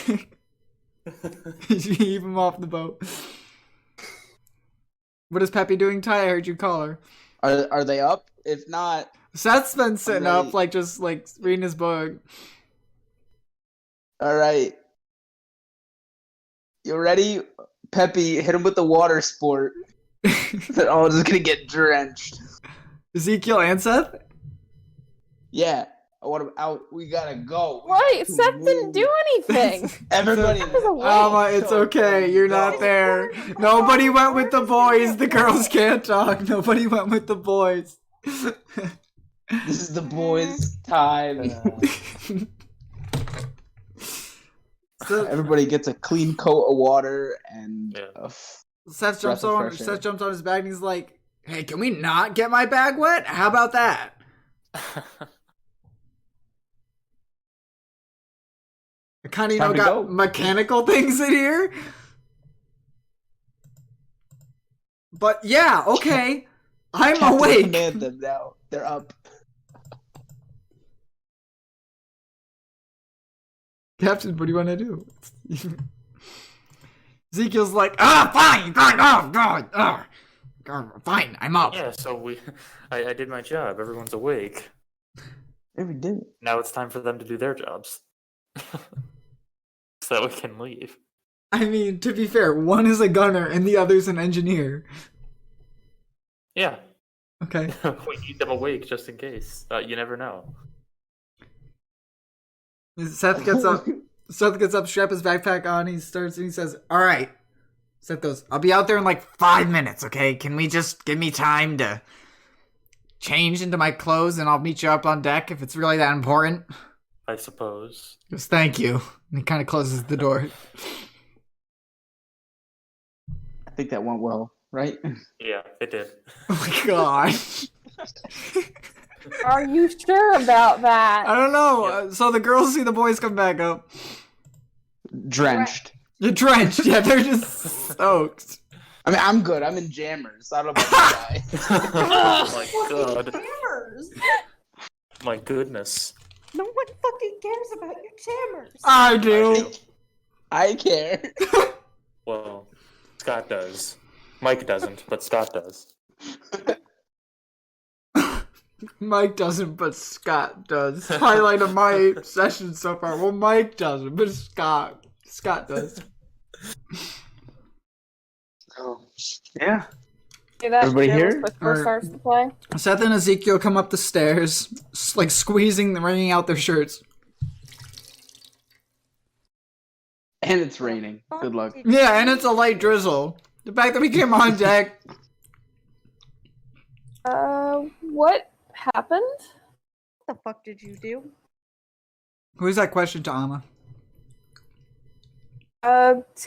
You heave him off the boat. What is Peppy doing, Ty? I heard you call her.
Are they up? If not,
Seth's been sitting
ready.
up, just reading his book.
all right. You ready? Peppy, hit him with the water sport. They're all just gonna get drenched.
Ezekiel and Seth?
Yeah. I want him out. We gotta go.
Right, Seth didn't do anything.
Everybody.
Seth was awake.
Alma, it's okay. You're not there. Nobody went with the boys. The girls can't talk. Nobody went with the boys.
This is the boys' time. Everybody gets a clean coat of water and
Seth jumps
breath of
on.
fresh
Seth
air.
jumps on his bag and he's like, "Hey, can we not get my bag wet? How about that?" I kind of,
Time to
got
go.
mechanical things in here. But yeah, okay. I'm
Captain
awake.
command them now. They're up.
Captain, what do you want to do? Ezekiel's like, fine, oh, God, fine, I'm up.
Yeah, so I did my job. Everyone's awake.
Maybe did it.
Now it's time for them to do their jobs. So that we can leave.
I mean, to be fair, one is a gunner and the other's an engineer.
Yeah.
Okay.
We need them awake just in case. You never know.
Seth gets up. Seth gets up, strap his backpack on. He starts and he says, "All right." Seth goes, "I'll be out there in 5 minutes. Okay? Can we just give me time to change into my clothes and I'll meet you up on deck if it's really that important?"
I suppose.
He goes, "Thank you." And he kind of closes the door.
I think that went well. right?
Yeah, it did.
Oh my god.
Are you sure about that?
I don't know.
Yep.
So the girls see the boys come back up.
Drenched.
You're drenched. Yeah, they're just soaked.
I mean, I'm good. I'm in jammers. I don't know about this guy.
Oh my god.
Jammers!
My goodness.
No one fucking cares about your jammers.
I do.
I care.
Well, Scott does. Mike doesn't, but Scott does.
Mike doesn't, but Scott does. Highlight of my session so far. Well, Mike doesn't, but Scott does.
Yeah.
See that
Everybody
Jim
here?
Whisper
Or-
starts to play.
Seth and Ezekiel come up the stairs, like squeezing, wringing out their shirts.
And it's raining. Good luck.
Yeah, and it's a light drizzle. The fact that we came on deck.
What happened?
What the fuck did you do?
Who's that question to Amma?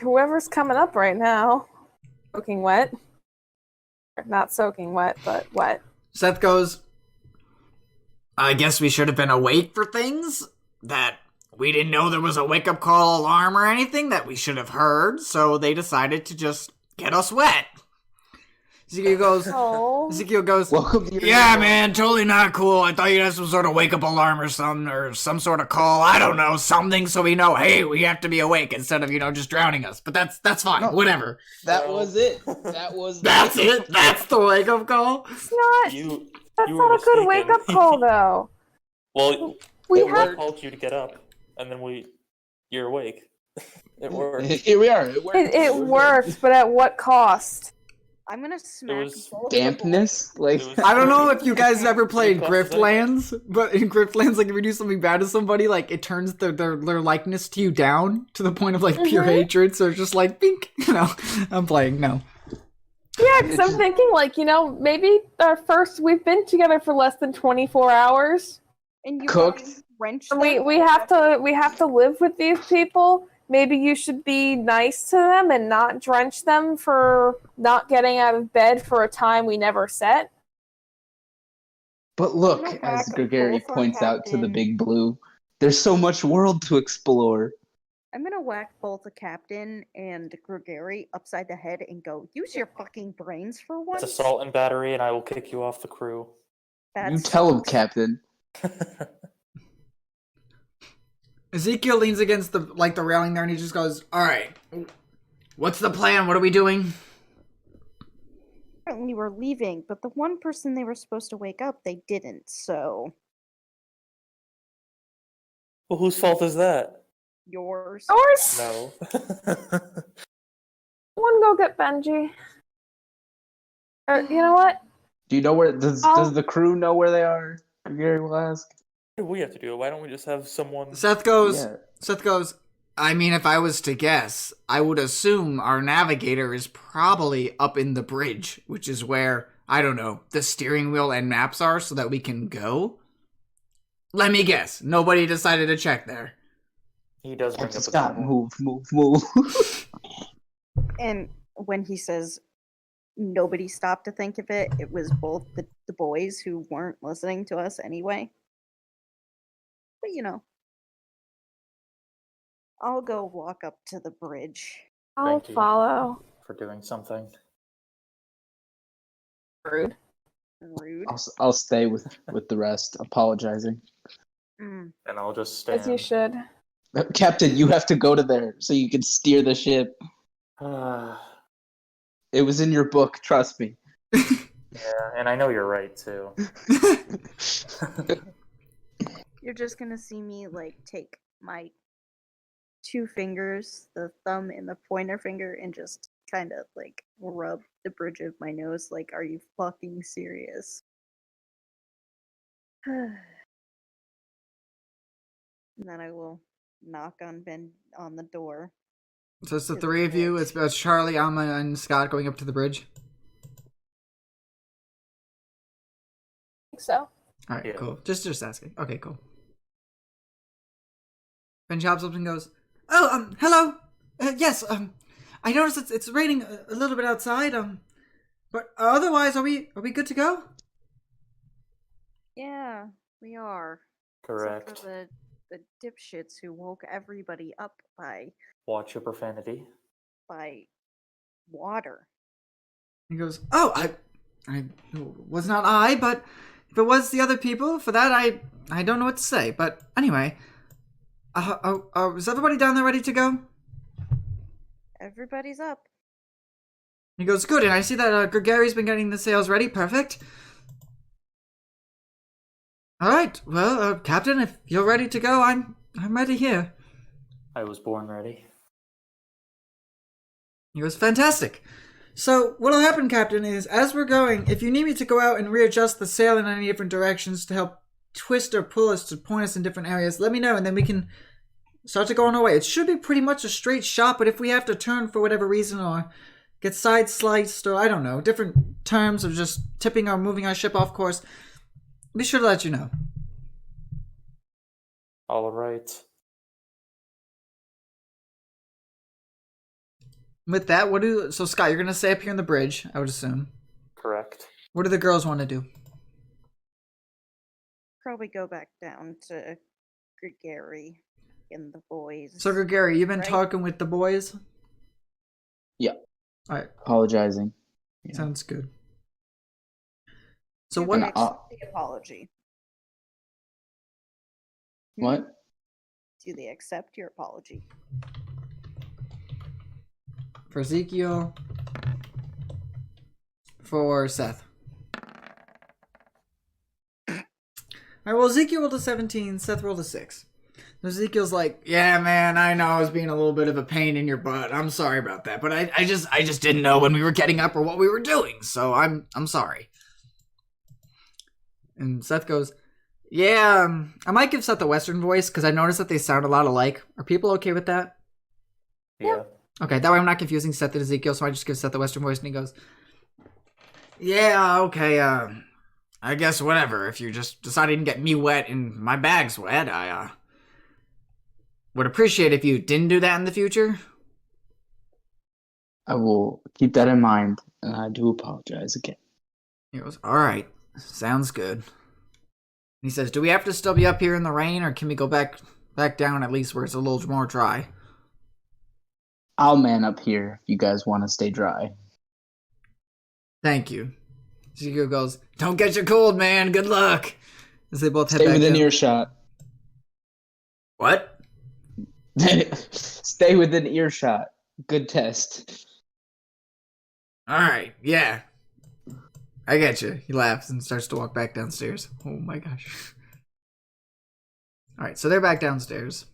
Whoever's coming up right now. Soaking wet. Or not soaking wet, but wet.
Seth goes, I guess we should have been awake for things that we didn't know there was a wake-up call alarm or anything that we should have heard, so they decided to just get us wet. Ezekiel goes,
Welcome to your
yeah,
new
man, totally not cool. I thought you'd have some sort of wake-up alarm or some sort of call. I don't know, something so we know, hey, we have to be awake instead of, just drowning us. But that's fine,
No.
whatever.
That was it. That was.
That's it? That's the wake-up call?
It's not.
You
That's
were
not a good
mistaken.
wake-up call, though.
Well,
We
It
have.
worked.
called you to get up, and then you're awake. It worked.
Here we are. It worked.
It worked, but at what cost?
I'm gonna smack
was
both
Dampness? Like,
It was-
I don't know if you guys have ever played
Because
Griftlands, but in Griftlands, like if you do something bad to somebody, like it turns their likeness to you down to the point of like pure hatred. So it's just like, bink, I'm playing. No,
Yeah, because I'm thinking, maybe we've been together for less than 24 hours.
And you
Cooked.
fucking wrenched
And we
them?
have to live with these people. Maybe you should be nice to them and not drench them for not getting out of bed for a time we never set.
but look,
I'm gonna
as
whack
Gregory
both our
points out to the
captain.
big blue, there's so much world to explore.
I'm gonna whack both the captain and Gregory upside the head and go, use your fucking brains for once.
It's assault and battery, and I will kick you off the crew.
You tell him, Captain.
Ezekiel leans against the railing there, and he just goes, "All right, what's the plan? What are we doing?"
Apparently we're leaving, but the one person they were supposed to wake up, they didn't, so
Well, whose fault is that?
yours.
Yours?
No.
Someone go get Benji. Or, you know what?
Do you know where? Does
Oh.
the crew know where they are? Gregory will ask.
What do we have to do? Why don't we just have someone?
Seth goes,
Yeah.
I mean, if I was to guess, I would assume our navigator is probably up in the bridge, which is where, I don't know, the steering wheel and maps are so that we can go. Let me guess. Nobody decided to check there.
He does bring
Captain
up a
Scott,
good
move, move, move.
And when he says nobody stopped to think of it, it was both the boys who weren't listening to us anyway. But I'll go walk up to the bridge.
I'll
Thank you.
follow.
for doing something.
Rude.
Rude.
I'll stay with the rest, apologizing.
Mm.
And I'll just stand.
As you should.
Captain, you have to go to there so you can steer the ship. It was in your book, trust me.
Yeah, and I know you're right too.
You're just gonna see me take my two fingers, the thumb and the pointer finger, and just kind of rub the bridge of my nose. Are you fucking serious? And then I will knock on the door.
So it's the
To the
three of you.
bridge.
It's Charlie, Amma, and Scott going up to the bridge.
think so.
All right,
Yeah.
cool. Just asking. Okay, cool. Ben chops up and goes, "Oh, hello. Yes, I noticed it's raining a little bit outside. But otherwise, are we good to go?
Yeah, we are.
Correct.
Except for the dipshits who woke everybody up
Watch your profanity.
by water.
He goes, "Oh, I was not I, but if it was the other people, for that I don't know what to say. But anyway, is everybody down there ready to go?"
Everybody's up.
He goes, "Good, and I see that Gregary's been getting the sails ready. Perfect. All right, well, Captain, if you're ready to go, I'm ready here."
I was born ready.
He goes, "Fantastic. So what'll happen, Captain, is as we're going, if you need me to go out and readjust the sail in any different directions to help twist or pull us to point us in different areas, let me know, and then we can start to go on our way. It should be pretty much a straight shot, but if we have to turn for whatever reason or get side sliced or I don't know, different terms of just tipping or moving our ship off course, be sure to let you know."
All right.
With that, so Scott, you're gonna stay up here on the bridge, I would assume.
Correct.
What do the girls want to do?
Probably go back down to Grigary and the boys.
So Gregory, you've been
Right.
talking with the boys?
Yeah.
Alright,
Apologizing. Yeah.
sounds good. So
You
what
can accept the apology.
What?
Do they accept your apology?
for Ezekiel, for Seth. Alright, well, Ezekiel rolled a 17, Seth rolled a 6. Ezekiel's like, "Yeah, man, I know I was being a little bit of a pain in your butt. I'm sorry about that, but I just didn't know when we were getting up or what we were doing, so I'm sorry." And Seth goes, "Yeah, I might give Seth a Western voice because I noticed that they sound a lot alike. Are people okay with that?"
Yeah.
Okay, that way I'm not confusing Seth and Ezekiel, so I just give Seth the Western voice, and he goes, "Yeah, okay, I guess whatever. If you're just deciding to get me wet and my bag's wet, I, would appreciate if you didn't do that in the future."
I will keep that in mind, and I do apologize again.
He goes, "Alright, sounds good." He says, "Do we have to still be up here in the rain, or can we go back down at least where it's a little more dry?"
I'll man up here if you guys want to stay dry.
"Thank you." Ezekiel goes, "Don't get your cold, man. Good luck." As they both head
Stay
back
within
down.
earshot.
What?
Stay within earshot. Good test.
Alright, yeah. I get you. He laughs and starts to walk back downstairs. Oh my gosh. Alright, so they're back downstairs.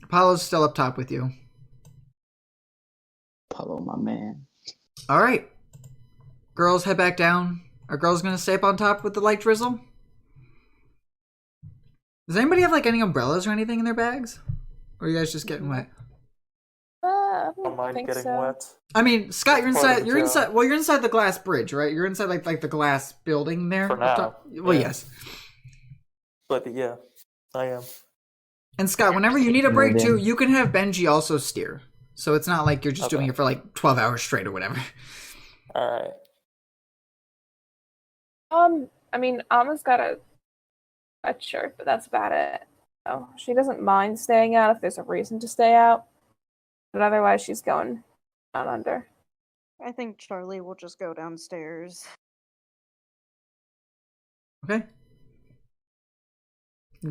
Apollo's still up top with you.
Apollo, my man.
Alright. Girls head back down. Are girls gonna stay up on top with the light drizzle? Does anybody have like any umbrellas or anything in their bags? Or are you guys just getting wet?
I
Don't
don't
mind
think
getting
so.
wet.
I mean, Scott, you're
Part of
inside.
the
You're
job.
inside. Well, you're inside the glass bridge, right? You're inside like the glass building there.
For
up
now,
top. Well,
yeah.
yes.
But yeah, I am.
And Scott, whenever you need a break
Right
too,
in.
you can have Benji also steer. So it's not like you're just doing
Okay.
it for like 12 hours straight or whatever.
All right.
I mean, Alma's got a sweatshirt, but that's about it. So she doesn't mind staying out if there's a reason to stay out. But otherwise, she's going down under.
I think Charlie will just go downstairs.
Okay.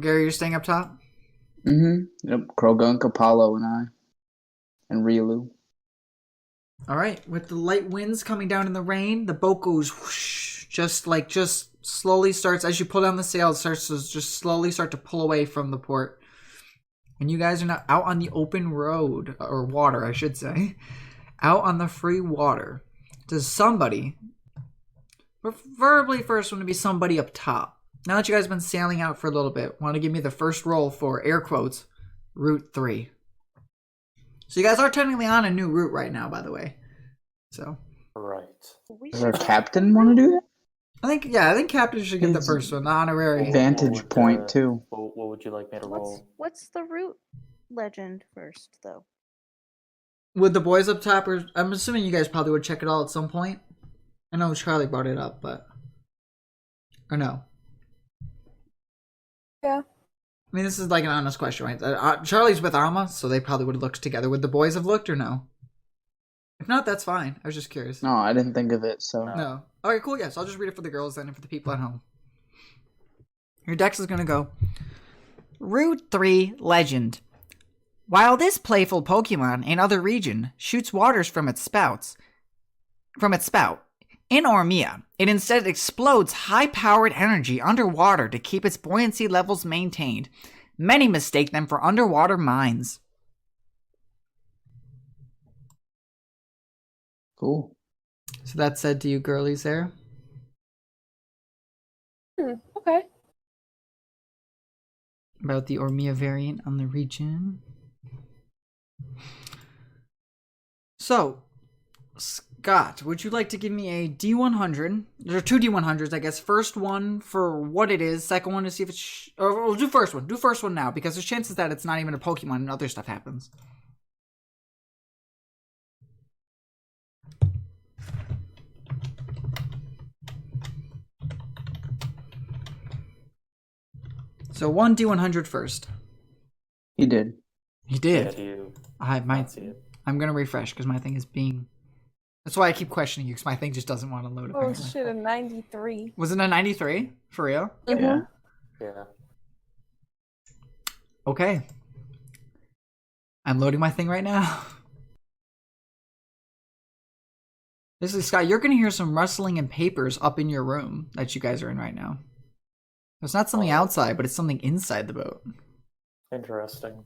Gary, you're staying up top?
Mm-hmm. Yep. Krogunk, Apollo, and I. And Riolu.
All right. With the light winds coming down in the rain, the boat goes whoosh, just slowly starts, as you pull down the sail, it starts to just slowly start to pull away from the port. And you guys are now out on the open road, or water, I should say. Out on the free water. Does somebody, preferably first one to be somebody up top. Now that you guys have been sailing out for a little bit, want to give me the first roll for, air quotes, Route 3. So you guys are technically on a new route right now, by the way. So
Right.
We
Does our
should
captain want to do that?
I think Captain should get the first one, the honorary.
Vantage
would,
point, too.
What would you like me to roll?
What's the root legend first, though?
With the boys up top, or I'm assuming you guys probably would check it all at some point. I know Charlie brought it up, but or no?
Yeah.
I mean, this is like an honest question, right? Charlie's with Alma, so they probably would have looked together. Would the boys have looked or no? If not, that's fine. I was just curious.
No, I didn't think of it, so.
No. All right, cool. Yes, I'll just read it for the girls then and for the people at home. Your dex is going to go. Route 3 Legend. While this playful Pokemon in other region shoots waters from its spout, in Ormia, it instead explodes high-powered energy underwater to keep its buoyancy levels maintained. Many mistake them for underwater mines.
Cool.
So that said to you girlies there.
Okay.
About the Ormia variant on the region. So, Scott, would you like to give me a D100? There are two D100s, I guess. First one for what it is. Second one to see if it's... or we'll do first one. Do first one now, because there's chances that it's not even a Pokemon and other stuff happens. So one D100 first.
He did.
He
Yeah,
did.
do you
I might.
not see it?
I'm gonna refresh because my thing is being. That's why I keep questioning you because my thing just doesn't want to load.
Oh
Apparently.
shit, a 93.
Was it a 93 for real?
Yeah.
Yeah.
Okay. I'm loading my thing right now. Basically, Scott, you're gonna hear some rustling and papers up in your room that you guys are in right now. It's not something outside, but it's something inside the boat.
Interesting.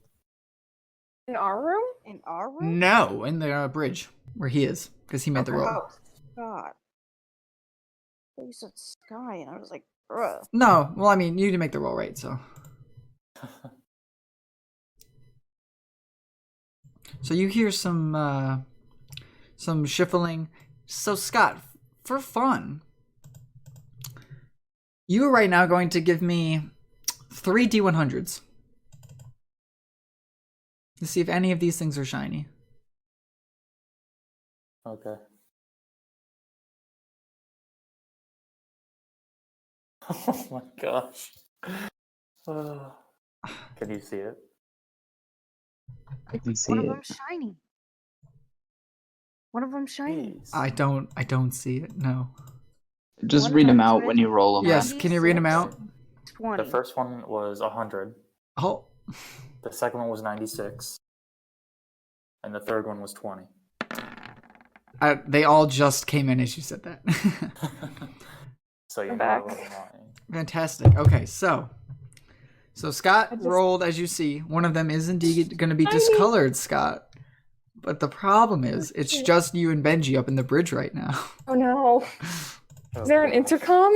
In our room?
In our room?
No, in the bridge where he is, because he made the roll.
Oh, God. You said sky, and I was like, bruh.
No, well, I mean, you need to make the roll right, so. So you hear some shuffling. So Scott, for fun, you are right now going to give me 3 D100s to see if any of these things are shiny.
Okay. Oh my gosh. Can you see it?
I can see
One of
it.
them's shiny. One of them's shiny.
Jeez.
I don't see it. No.
Just
One
read
of
them
them's
out when you roll them.
Yes. Can you read them out?
20.
The first one was 100.
Oh.
The second one was 96. And the third one was 20.
They all just came in as you said that.
So you
I'm
know
back.
what I'm lying.
Fantastic. Okay, so Scott
I just-
rolled as you see. One of them is indeed going to be
Shiny.
discolored, Scott. But the problem is, it's just you and Benji up in the bridge right now.
Oh no.
Oh,
Is there an
gosh.
intercom?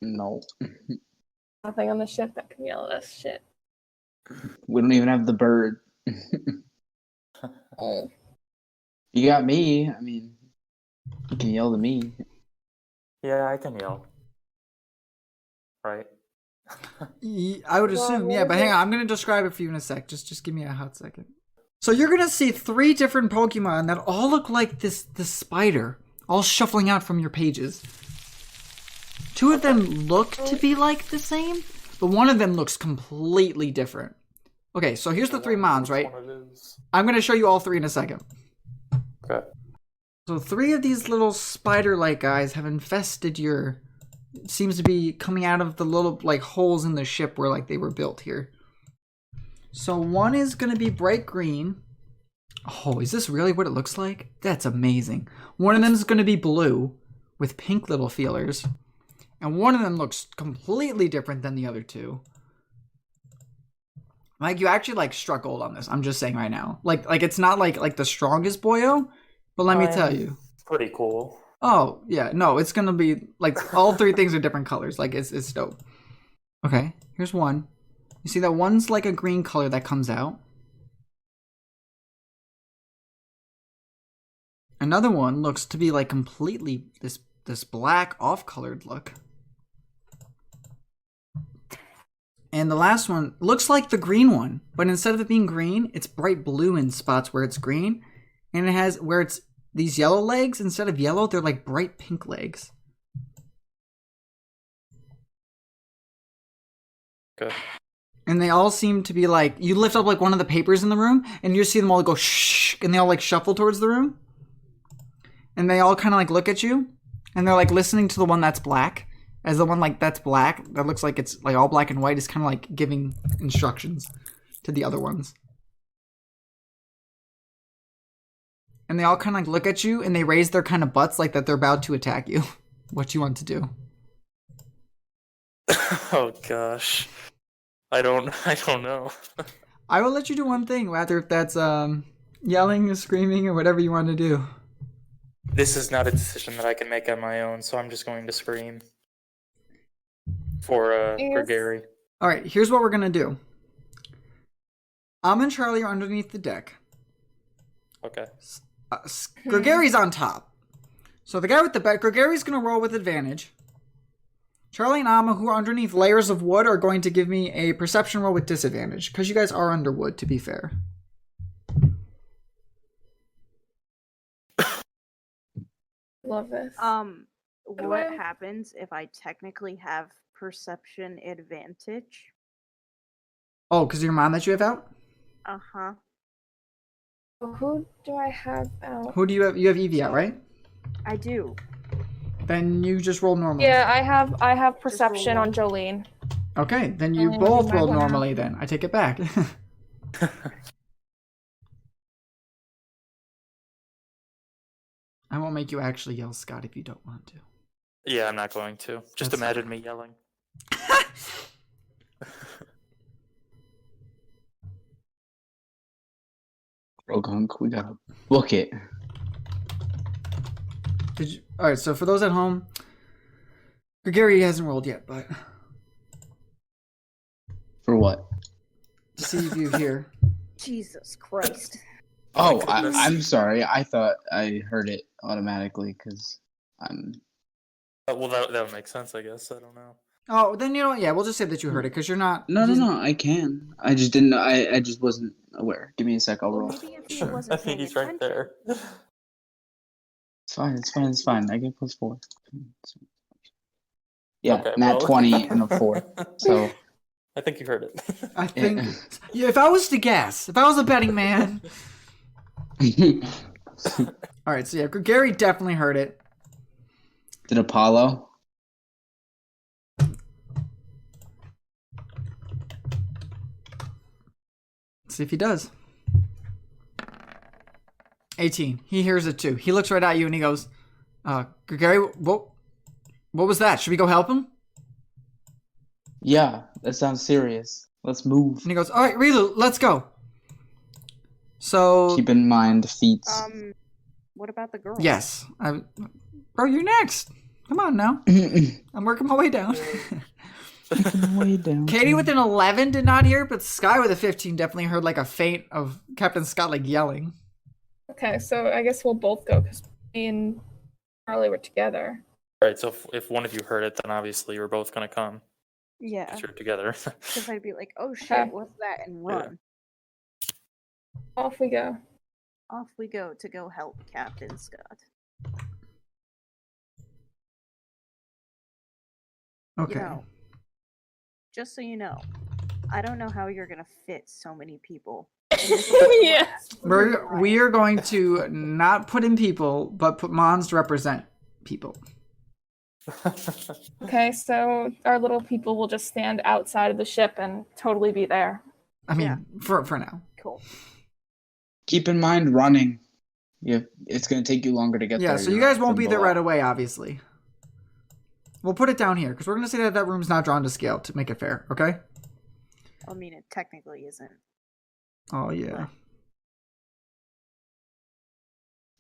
No.
Nothing on the ship that can yell at us. Shit.
We don't even have the bird.
Oh.
You got me. I mean, you can yell to me.
Yeah, I can yell. Right?
I would assume,
Well,
yeah,
what
but
is
hang
it?
on, I'm going to describe it for you in a sec. Just give me a hot second. So you're going to see 3 different Pokemon that all look like this spider, all shuffling out from your pages. 2 of them look to be like the same, but one of them looks completely different. Okay, so here's the 3 mons,
Which
right?
one it is.
I'm going to show you all 3 in a second.
Okay.
So 3 of these little spider-like guys have infested your... It seems to be coming out of the little like holes in the ship where like they were built here. So one is going to be bright green. Oh, is this really what it looks like? That's amazing. One of them is going to be blue with pink little feelers. And one of them looks completely different than the other 2. Like, you actually like struck gold on this. I'm just saying right now. Like it's not like the strongest boyo, but let me tell you.
Pretty cool.
Oh, yeah. No, it's going to be like all 3 things are different colors. Like it's dope. Okay, here's one. You see that one's like a green color that comes out. Another one looks to be like completely this black off-colored look. And the last one looks like the green one, but instead of it being green, it's bright blue in spots where it's green. And it has where it's these yellow legs, instead of yellow, they're like bright pink legs.
Good.
And they all seem to be like, you lift up like one of the papers in the room, and you see them all go shh, and they all like shuffle towards the room. And they all kind of like look at you, and they're like listening to the one that's black, as the one like that's black, that looks like it's like all black and white, is kind of like giving instructions to the other ones. And they all kind of like look at you, and they raise their kind of butts like that they're about to attack you. What you want to do?
Oh gosh, I don't know.
I will let you do one thing, whether if that's yelling, screaming, or whatever you want to do.
This is not a decision that I can make on my own, so I'm just going to scream for Gary.
All right, here's what we're gonna do. Am and Charlie are underneath the deck.
Okay.
Gregary's on top. So the guy with the bed, Gregary's gonna roll with advantage. Charlie and Amma, who are underneath layers of wood, are going to give me a perception roll with disadvantage, because you guys are under wood, to be fair.
Love this.
What happens if I technically have perception advantage?
Oh, because your mom that you have out?
Uh-huh.
Who do I have out?
Who do you have? You have Evie out, right?
I do.
Then you just roll normally.
Yeah, I have perception on Jolene.
Okay, then you
Oh,
both
my
roll
God.
normally then. I take it back. I won't make you actually yell, Scott, if you don't want to.
Yeah, I'm not going to. Just
That's
imagine me yelling.
Rogunk, we gotta book it.
All right, so for those at home, Gary hasn't rolled yet, but
For what?
to see if you hear.
Jesus Christ.
Oh,
goodness.
I'm sorry. I thought I heard it automatically because I'm.
Well, that would make sense, I guess. I don't know.
Oh, then you know what? Yeah, we'll just say that you heard it because you're not.
No. I can. I just didn't. I just wasn't aware. Give me a sec. I'll
Well,
roll.
maybe if he
Sure.
wasn't
I think
paying
he's right
attention.
there.
It's fine. I get +4. Yeah,
Okay,
nat
well.
20 and a 4. So
I think you heard it.
I think. Yeah, if I was to guess, if I was a betting man. All right, so yeah, Gary definitely heard it.
did Apollo?
Let's see if he does. 18. He hears it too. He looks right at you and he goes, Gary, what was that? Should we go help him?
Yeah, that sounds serious. Let's move.
And he goes, all right, Rilu, let's go. So,
Keep in mind feats.
What about the girl?
yes. Bro, you're next. Come on now. I'm working my way down.
Way down.
Katie with an 11 did not hear, but Sky with a 15 definitely heard like a faint of Captain Scott like yelling.
Okay, so I guess we'll both go because me and Charlie were together.
Right, so if one of you heard it, then obviously you're both going to come.
Yeah.
'Cause you're together.
Because I'd be like, oh shit,
Okay.
what's that? And run.
Off we go.
Off we go to go help Captain Scott.
Okay.
You know, just so you know, I don't know how you're gonna fit so many people.
Yeah.
We are going to not put in people, but put Mons to represent people.
Okay, so our little people will just stand outside of the ship and totally be there.
I mean,
Yeah.
for now.
Cool.
Keep in mind running. It's going to take you longer to get there.
Yeah, so you guys won't be there right away, obviously. We'll put it down here, because we're going to say that room's not drawn to scale to make it fair, okay?
I mean, it technically isn't.
Oh, yeah.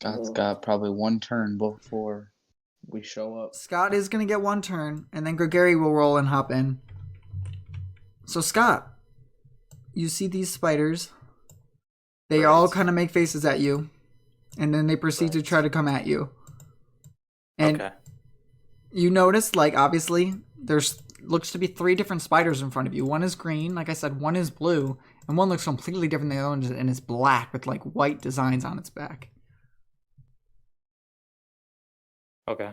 God's got probably one turn before we show up.
Scott is going to get one turn, and then Gregory will roll and hop in. So, Scott, you see these spiders. They all kind of make faces at you, and then they proceed to try to come at you. And
Okay.
you notice, like, obviously, there's looks to be 3 different spiders in front of you. One is green, like I said, one is blue, and one looks completely different than the other one, and it's black with, like, white designs on its back.
Okay.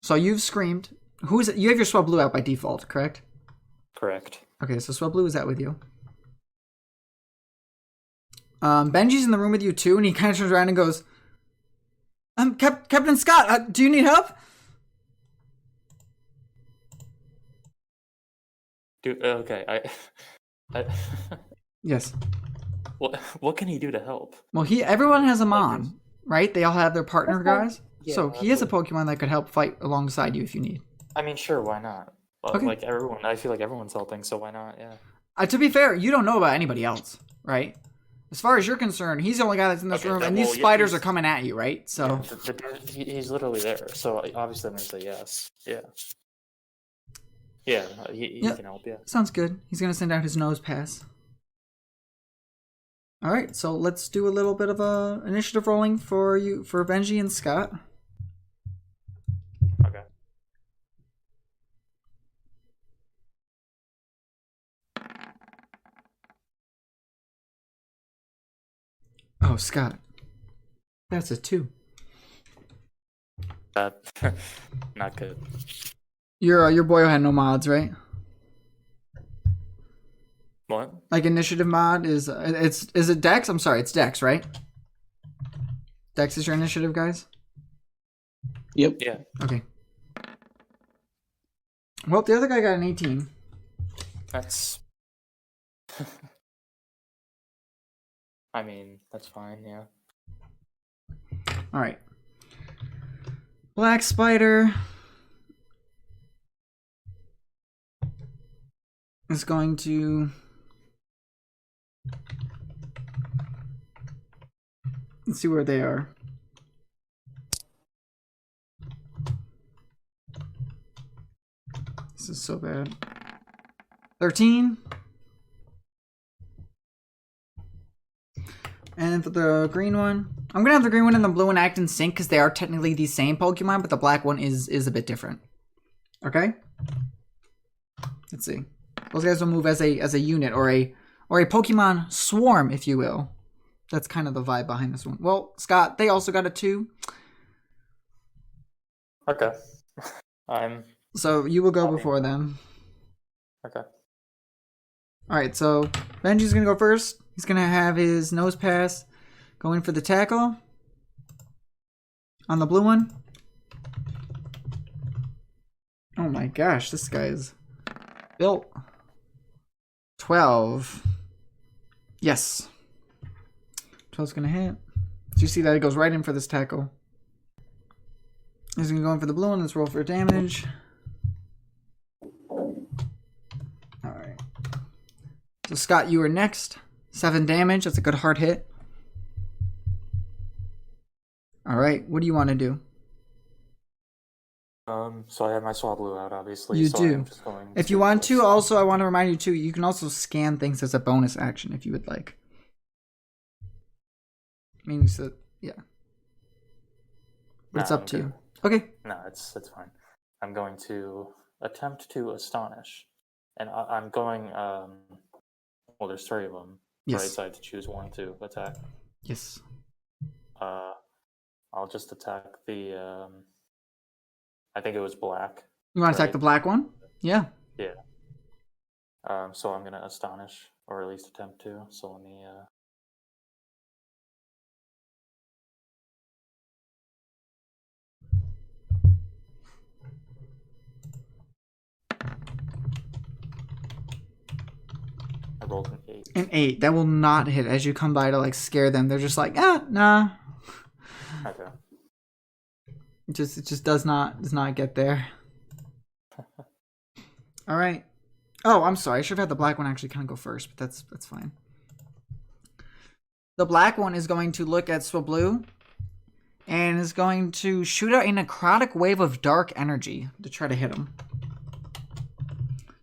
So you've screamed. Who's it? You have your Swablu out by default, correct?
Correct.
Okay, so Swablu is out with you. Benji's in the room with you too, and he kind of turns around and goes, Captain Scott, do you need help?
Okay, I
Yes.
what can he do to help?
Well, everyone has a Mon, right? They all have their partner guys.
Yeah,
So he is a
but-
Pokemon that could help fight alongside you if you need.
I mean, sure, why not?
Okay.
Like everyone, I feel like everyone's helping, so why not? Yeah.
To be fair, you don't know about anybody else, right? As far as you're concerned, he's the only guy that's in this
Okay,
room,
then,
and these
well, yeah,
spiders
he's-
are coming at you, right? So,
Yeah, the dude, he's literally there, so obviously I'm gonna say yes. Yeah. Yeah, he
Yeah.
can help. Yeah.
sounds good. He's gonna send out his nose pass. All right, so let's do a little bit of a initiative rolling for Benji and Scott.
Okay.
Oh, Scott, that's a 2.
That not good.
Your boyo had no mods, right?
What?
Like initiative mod is it Dex? I'm sorry, it's Dex, right? Dex is your initiative, guys.
Yep.
Yeah.
Okay. Well, the other guy got an 18.
That's. I mean, that's fine. Yeah.
All right. Black Spider is going to. Let's see where they are. This is so bad. 13. And for the green one, I'm gonna have the green one and the blue one act in sync because they are technically the same Pokemon, but the black one is a bit different. Okay. Let's see. Those guys will move as a unit or a Pokemon swarm, if you will. That's kind of the vibe behind this one. Well, Scott, they also got a 2.
Okay. I'm
So you will go before them.
okay.
Alright, so Benji's gonna go first. He's gonna have his nose pass going for the tackle on the blue one. Oh my gosh, this guy is built. 12. Yes. 12's gonna hit. So you see that it goes right in for this tackle. He's gonna go in for the blue one. Let's roll for damage. Alright. So Scott, you are next. 7 damage. That's a good hard hit. Alright, what do you want to do?
So I have my Swablu out, obviously.
You
so
do.
I'm just going
If you want to, also, I want to remind you too, you can also scan things as a bonus action if you would like. Meaning, so, yeah. But it's
Nah,
up
I'm
to
good.
you. Okay.
No, it's fine. I'm going to attempt to astonish, and I'm going. Well, there's 3 of them.
Yes.
Right side to choose 1 to attack.
Yes.
I'll just attack the. I think it was black.
You want to attack
Right.
the black one? Yeah.
Yeah. So I'm gonna astonish, or at least attempt to. So let me. I rolled an 8.
An 8. That will not hit as you come by to like scare them. They're just like, nah.
Okay.
It just does not get there. All right. Oh, I'm sorry. I should have had the black one actually kind of go first, but that's fine. The black one is going to look at Swablu and is going to shoot out a necrotic wave of dark energy to try to hit him.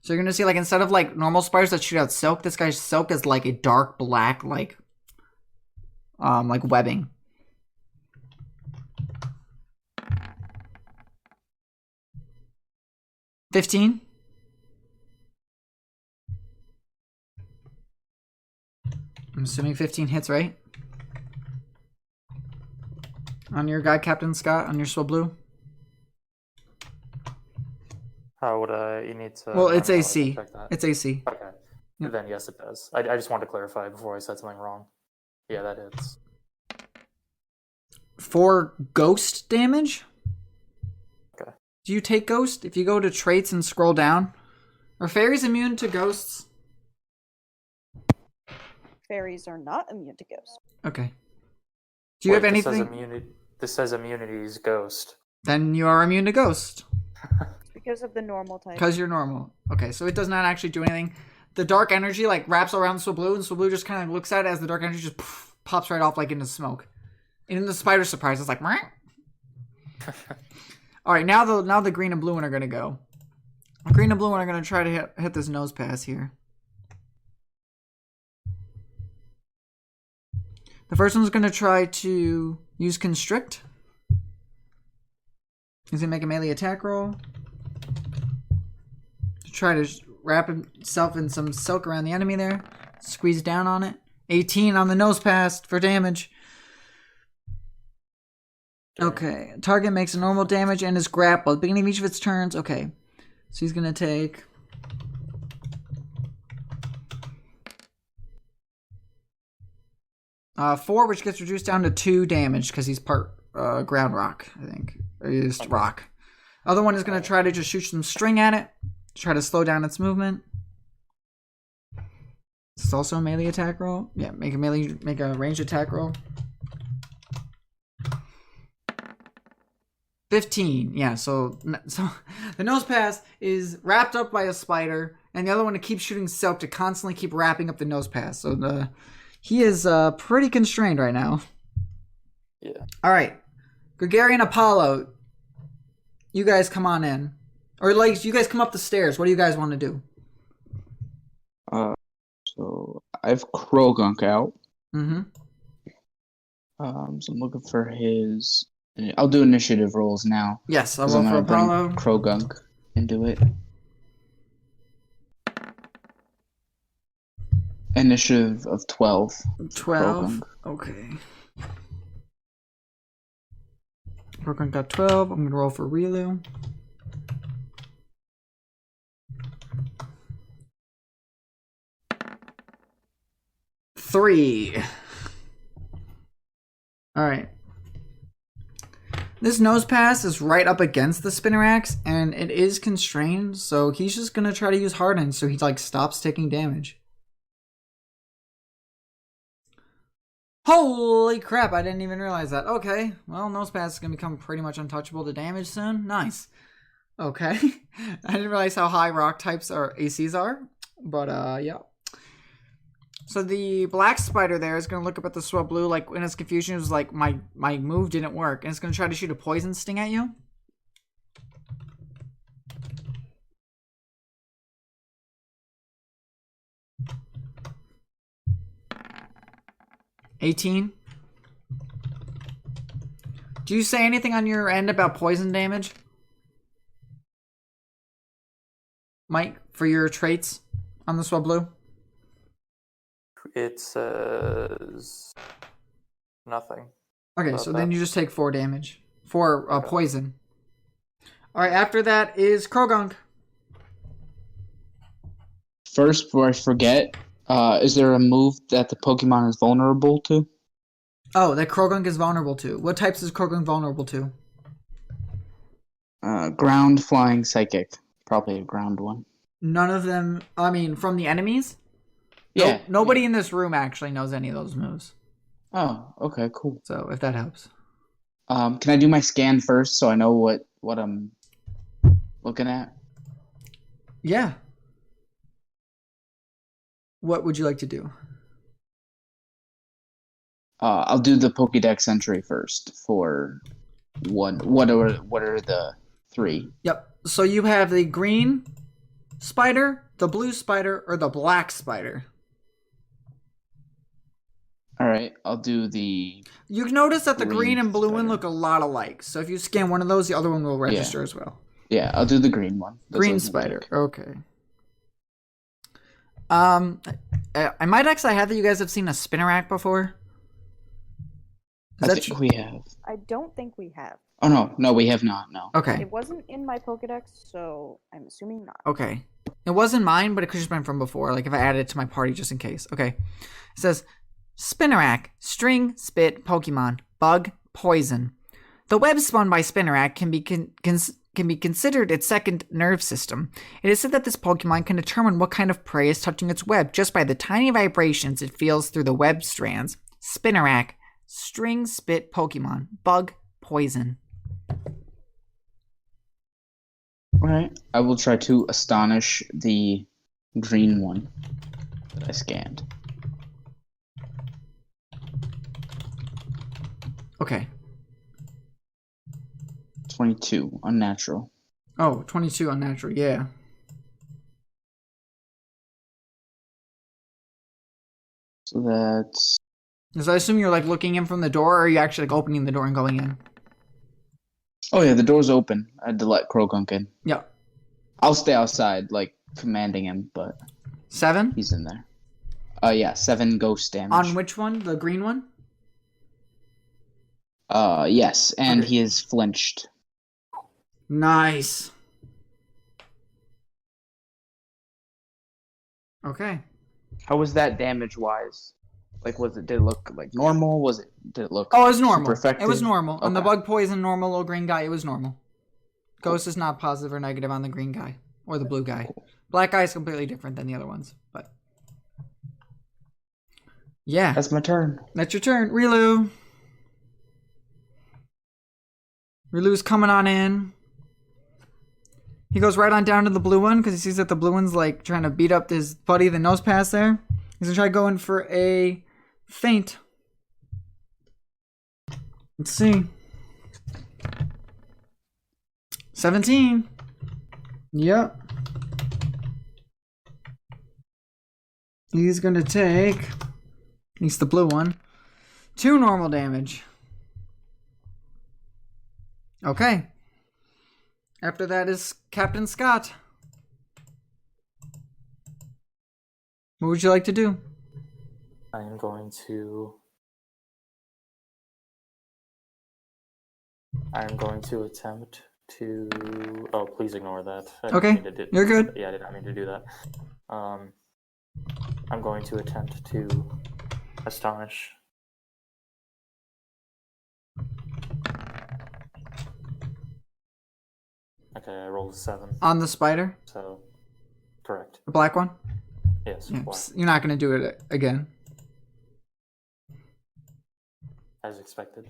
So you're going to see, like, instead of like normal spiders that shoot out silk, this guy's silk is like a dark black, like webbing. $15. I'm assuming 15 hits, right? On your guy, Captain Scott, on your Swablu.
How would I? You need to.
Well, it's
I don't know, I
AC.
can check that.
It's AC.
Okay.
Yep.
Then yes, it does. I just wanted to clarify before I said something wrong. Yeah, that hits.
4 ghost damage.
Okay.
Do you take ghost? If you go to traits and scroll down. Are fairies immune to ghosts?
Fairies are not immune to ghosts.
Okay. Do you have anything?
This says immunities ghost.
Then you are immune to ghost.
Because of the normal type.
Because you're normal. Okay, so it does not actually do anything. The dark energy like wraps around Swablu, and Swablu just kind of looks at it as the dark energy just pops right off like into smoke. And then the spider surprise is like, Meh. All right, now the green and blue one are gonna go. Green and blue one are gonna try to hit this nose pass here. The first one's gonna try to use constrict. He's gonna make a melee attack roll to try to wrap himself in some silk around the enemy there. Squeeze down on it. 18 on the nose pass for damage. Okay, target makes a normal damage and is grappled at the beginning of each of its turns. Okay, so he's gonna take 4, which gets reduced down to 2 damage because he's part ground rock, I think. Or he's rock. Other one is gonna try to just shoot some string at it, try to slow down its movement. It's also a melee attack roll. Yeah, make a ranged attack roll. 15. Yeah, so the nose pass is wrapped up by a spider, and the other one to keep shooting silk to constantly keep wrapping up the nose pass. So he is pretty constrained right now.
Yeah.
All right, Gregarian Apollo, you guys come on in, or like you guys come up the stairs. What do you guys want to do?
So I have Krogunk out.
Mm-hmm.
So I'm looking for his. I'll do initiative rolls now.
Yes, I'll
'cause
roll
I'm
for
gonna bring
Apollo.
Krogunk into it. Initiative of 12.
12.
Krogunk.
Okay. Krogunk got 12. I'm gonna roll for Rilu. Three. All right. This nose pass is right up against the Spinnerax, and it is constrained, so he's just gonna try to use Harden, so he like stops taking damage. Holy crap! I didn't even realize that. Okay, well, nose pass is gonna become pretty much untouchable to damage soon. Nice. Okay, I didn't realize how high rock types or ACs are, but yeah. So the black spider there is going to look up at the Swablu, like in its confusion, it was like, my move didn't work. And it's going to try to shoot a poison sting at you. $18. Do you say anything on your end about poison damage, Mike, for your traits on the Swablu?
It says nothing.
Okay, so then you just take 4 damage. 4 poison. Alright, after that is Krogunk.
First, before I forget, is there a move that the Pokemon is vulnerable to?
Oh, that Krogunk is vulnerable to. What types is Krogunk vulnerable to?
Ground, flying, psychic. Probably a ground one.
None of them, I mean, from the enemies?
Yeah.
Nobody in this room actually knows any of those moves.
Oh, okay, cool.
So, if that helps.
Can I do my scan first so I know what I'm looking at?
Yeah. What would you like to do?
I'll do the Pokédex entry first for one. What are the 3?
Yep. So you have the green spider, the blue spider, or the black spider.
All right, I'll do the.
You notice that the
Green
green and blue one
spider.
look a lot alike. So if you scan one of those, the other one will register as well.
Yeah, I'll do the green one. That's what I
Green
was gonna
spider.
pick.
Okay. I might actually have that you guys have seen a Spinnerack before. Is
I
that
think we have.
I don't think we have.
Oh no, we have not. No.
okay?
It wasn't in my Pokedex, so I'm assuming not.
Okay. It wasn't mine, but it could just been from before. Like if I added it to my party just in case. Okay. It says Spinarak, string, spit, Pokemon, bug, poison. The web spun by Spinarak can be considered its second nerve system. It is said that this Pokemon can determine what kind of prey is touching its web just by the tiny vibrations it feels through the web strands. Spinarak, string, spit, Pokemon, bug, poison.
Alright. I will try to astonish the green one that I scanned.
Okay.
22, unnatural.
Oh, 22 unnatural, yeah.
So that's...
So I assume you're like looking in from the door, or are you actually like opening the door and going in?
Oh yeah, the door's open. I had to let Krogunk in.
Yeah.
I'll stay outside, like, commanding him, but
7?
he's in there. Yeah, 7 ghost damage.
On which one? The green one?
Yes, and
Okay.
he is flinched.
Nice. Okay.
How was that damage-wise? Like, did it look, like, normal? Did it look
Oh, it was normal.
super effective?
It was normal. On the
Okay.
bug poison, normal little green guy, it was normal. Ghost is not positive or negative on the green guy. Or the blue guy. Black guy is completely different than the other ones. But yeah.
That's my turn.
That's your turn. Rilu. Rilu's coming on in. He goes right on down to the blue one because he sees that the blue one's like trying to beat up his buddy, the nose pass there. He's gonna try going for a feint. Let's see. 17. Yep. He's gonna take, at least the blue one, 2 normal damage. Okay. After that is Captain Scott. What would you like to do?
I am going to attempt to. Oh, please ignore that. I didn't
Okay,
mean to do-
you're good.
Yeah, I did not mean to do that. I'm going to attempt to astonish. Okay, I rolled a 7.
On the spider?
So, correct.
The black one?
Yes,
Yeah,
black,
you're not going to do it again.
as expected.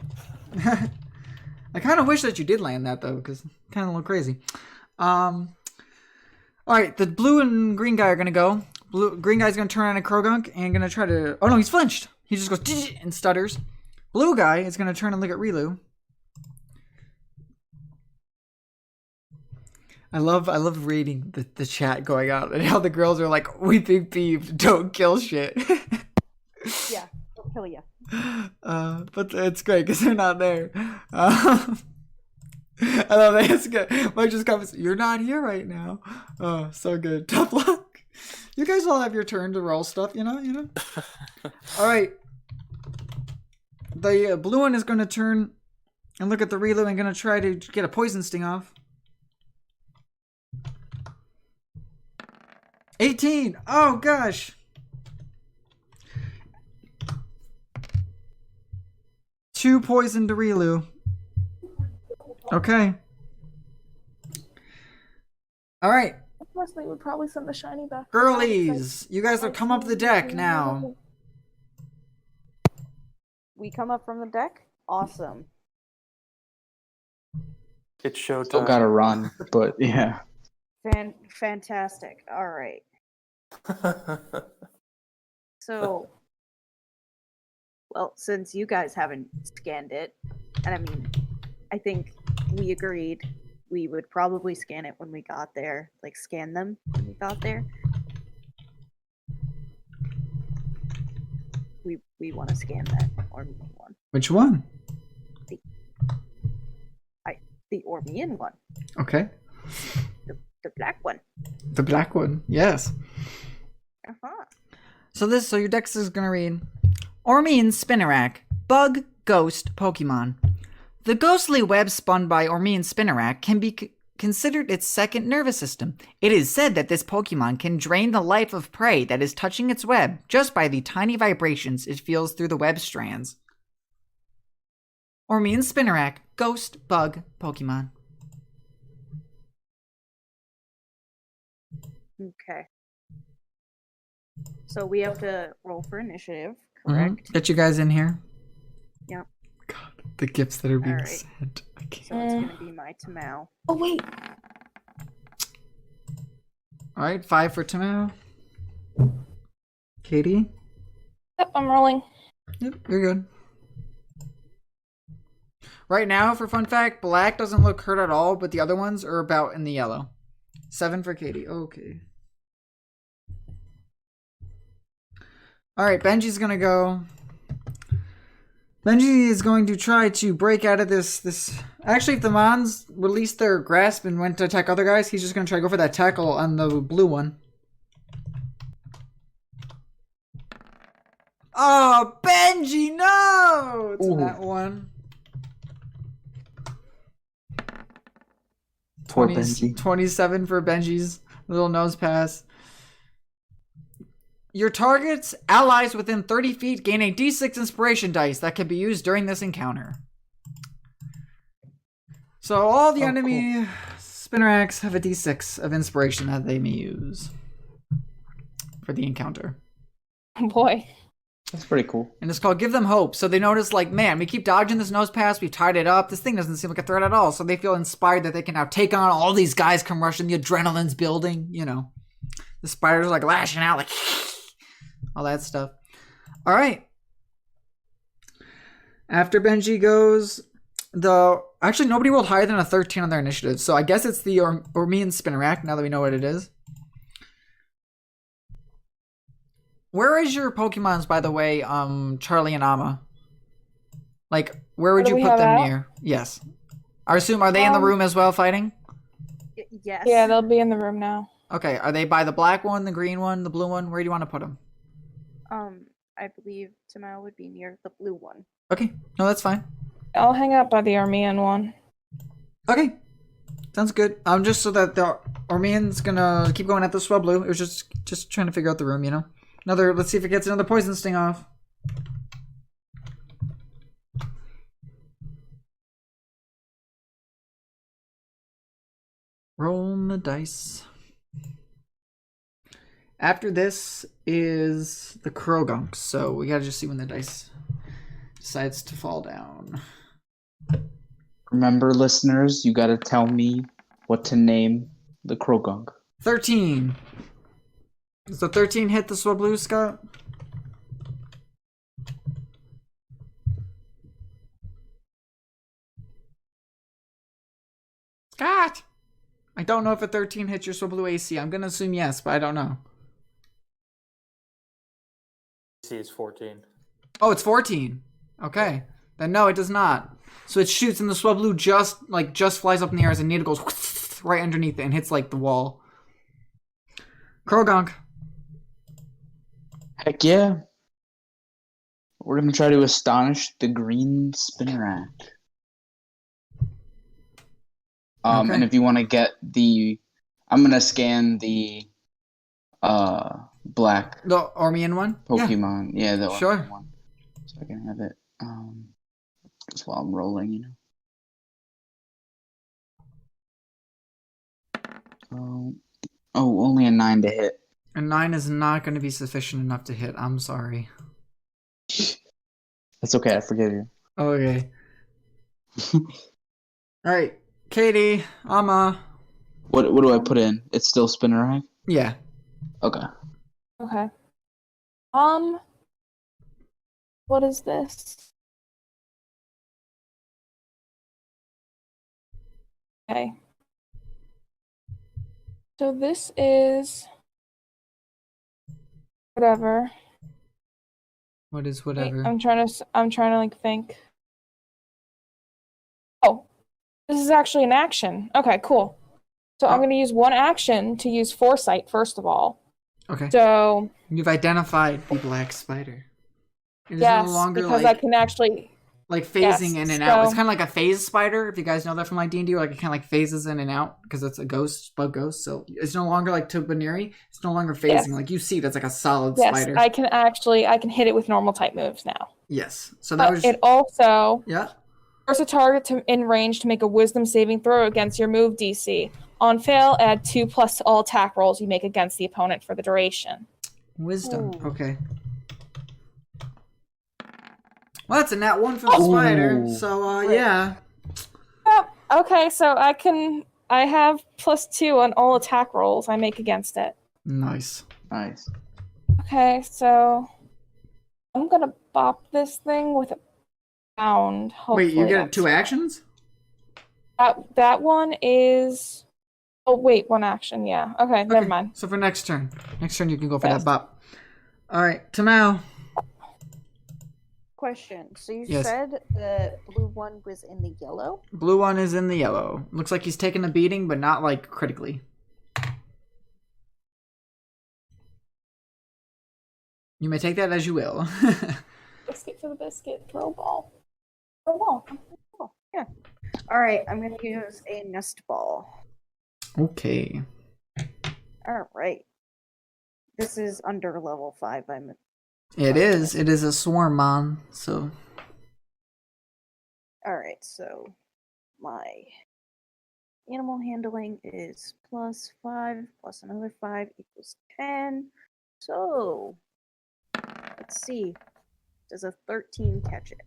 I kind of wish that you did land that, though, because kind of look crazy. Alright, the blue and green guy are going to go. Green guy's going to turn on a Krogunk and going to try to... Oh, no, he's flinched. He just goes and stutters. Blue guy is going to turn and look at Rilu. I love reading the chat going on and how the girls are like, we think beef, don't kill shit.
Yeah, they'll kill you.
But it's great because they're not there. I love that. It's good. Mike just comes, you're not here right now. Oh, so good. Tough luck. You guys all have your turn to roll stuff, you know? All right. The blue one is going to turn and look at the Rilu and going to try to get a poison sting off. 18. Oh, gosh. Two poison to Rilu. Okay. All right.
Of course, they would probably send the shiny back.
Girlies, you guys have come up the deck now.
We come up from the deck? Awesome.
It's showtime.
Still gotta run, but yeah.
Fantastic. All right. So, well, since you guys haven't scanned it, and I mean, I think we agreed we would probably scan it when we got there, like scan them when we got there. We want to scan that Ormian one.
Which one?
The Ormian one.
Okay.
The black one.
The black one. Yes.
Uh-huh.
So your dex is gonna read Ormian Spinarak, Bug, Ghost Pokemon. The ghostly web spun by Ormean Spinarak can be considered its second nervous system. It is said that this Pokemon can drain the life of prey that is touching its web just by the tiny vibrations it feels through the web strands. Ormean Spinarak, Ghost Bug Pokemon.
Okay. So we have to roll for initiative, correct?
Get you guys in here.
Yep.
God, the gifts that are being
Alright.
sent. I can't.
So it's gonna be my Tamao.
Oh wait.
Alright, 5 for Tamao. Katie?
Yep, I'm rolling.
Yep, you're good. Right now, for fun fact, Black doesn't look hurt at all, but the other ones are about in the yellow. 7 for Katie. Okay. Alright, Benji's gonna go. Benji is going to try to break out of this. Actually, if the Mons released their grasp and went to attack other guys, he's just gonna try to go for that tackle on the blue one. Oh, Benji, no! It's that one.
Poor Benji.
27 for Benji's little nose pass. Your target's allies within 30 feet gain a d6 inspiration dice that can be used during this encounter. So all the enemy Spinneracks have a d6 of inspiration that they may use for the encounter.
Oh boy.
That's pretty cool.
And it's called Give Them Hope. So they notice, like, man, we keep dodging this nose pass. We've tied it up. This thing doesn't seem like a threat at all. So they feel inspired that they can now take on all these guys come rushing. The adrenaline's building, you know. The spiders are, like, lashing out, like, all that stuff. All right. After Benji goes, actually, nobody rolled higher than a 13 on their initiative. So I guess it's the Ormean Spinnerack, now that we know what it is. Where is your Pokemons, by the way, Charlie and Amma? Like, where would you put them near? Yes. I assume, are they in the room as well fighting?
Yes.
Yeah, they'll be in the room now.
Okay, are they by the black one, the green one, the blue one? Where do you want to put them?
I believe Tamao would be near the blue one.
Okay, no, that's fine.
I'll hang out by the Armean one.
Okay, sounds good. Just so that the Ormean's gonna keep going at the Swablu. It was just trying to figure out the room, you know? Let's see if it gets another poison sting off. Roll the dice. After this is the Krogunk, so we gotta just see when the dice decides to fall down.
Remember, listeners, you gotta tell me what to name the Krogunk.
13. Does the 13 hit the Swablu, Scott? Scott! I don't know if a 13 hits your Swablu AC. I'm gonna assume yes, but I don't know.
AC is 14.
Oh, it's 14. Okay. Then no, it does not. So it shoots and the Swablu just flies up in the air as a needle goes right underneath it and hits like the wall. Krogunk.
Heck yeah. We're gonna try to astonish the green Spinnerack.
Okay.
And if you want to get I'm gonna scan the black
The Ormean one?
Pokemon. Yeah, the
Sure.
Ormean one. So I can have it just while I'm rolling, you know. Only a 9 to hit.
And 9 is not going to be sufficient enough to hit. I'm sorry.
That's okay, I forgive you.
Okay. Alright. Katie, Amma.
What do I put in? It's still Spinnerack?
Yeah.
Okay.
Okay. What is this? Okay. So this is whatever.
What is
Wait,
whatever?
I'm trying to like think. Oh, this is actually an action. Okay, cool. So I'm going to use one action to use foresight first of all.
Okay.
So
You've identified the black spider. It is
yes,
no longer
because
like,
I can actually
like phasing
Yes,
in and out. It's
so-
kind of like a phase spider, if you guys know that from like D&D, like it kind of like phases in and out because it's a ghost, bug ghost. So it's no longer like Tobineri. It's no longer phasing.
Yes.
Like you see it as like a solid
Yes,
spider.
I can hit it with normal type moves now.
Yes. So that
But
was
it also
yeah.
force a target in range to make a Wisdom saving throw against your move DC. On fail, add 2+ to all attack rolls you make against the opponent for the duration.
Wisdom.
Ooh.
Okay. Well, that's a nat 1 for the spider.
Ooh.
So
Great.
yeah.
Yep. Okay, so I have +2 on all attack rolls I make against it.
Nice.
Nice.
Okay, so I'm gonna bop this thing with a pound.
Wait, you
Hopefully
get
that's-
2 actions?
That one is. Oh wait, 1 action. Yeah. Okay, never mind.
So for next turn you can go for
Yes.
that bop. All right, Tamao.
Question. So you
Yes.
said the blue one was in the yellow?
Blue one is in the yellow. Looks like he's taking a beating, but not like critically. You may take that as you will.
Biscuit for the biscuit. Throw ball. Throw ball.
Oh, yeah. All right, I'm going to use a nest ball.
Okay.
All right. This is under level 5.
It is. It is a swarm mon. So
All right, so my animal handling is +5 plus another 5 equals 10. So let's see. Does a 13 catch it?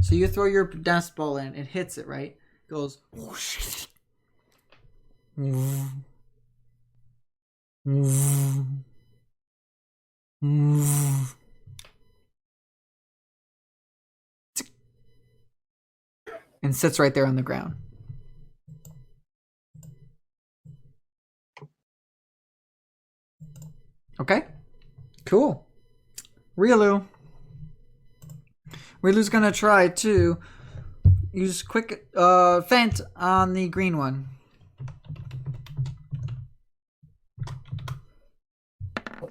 so you throw your nest ball in. It hits it right. Goes. Whoosh. And sits right there on the ground. Okay. Cool. Riolu. Rielu's gonna try to use quick feint on the green one.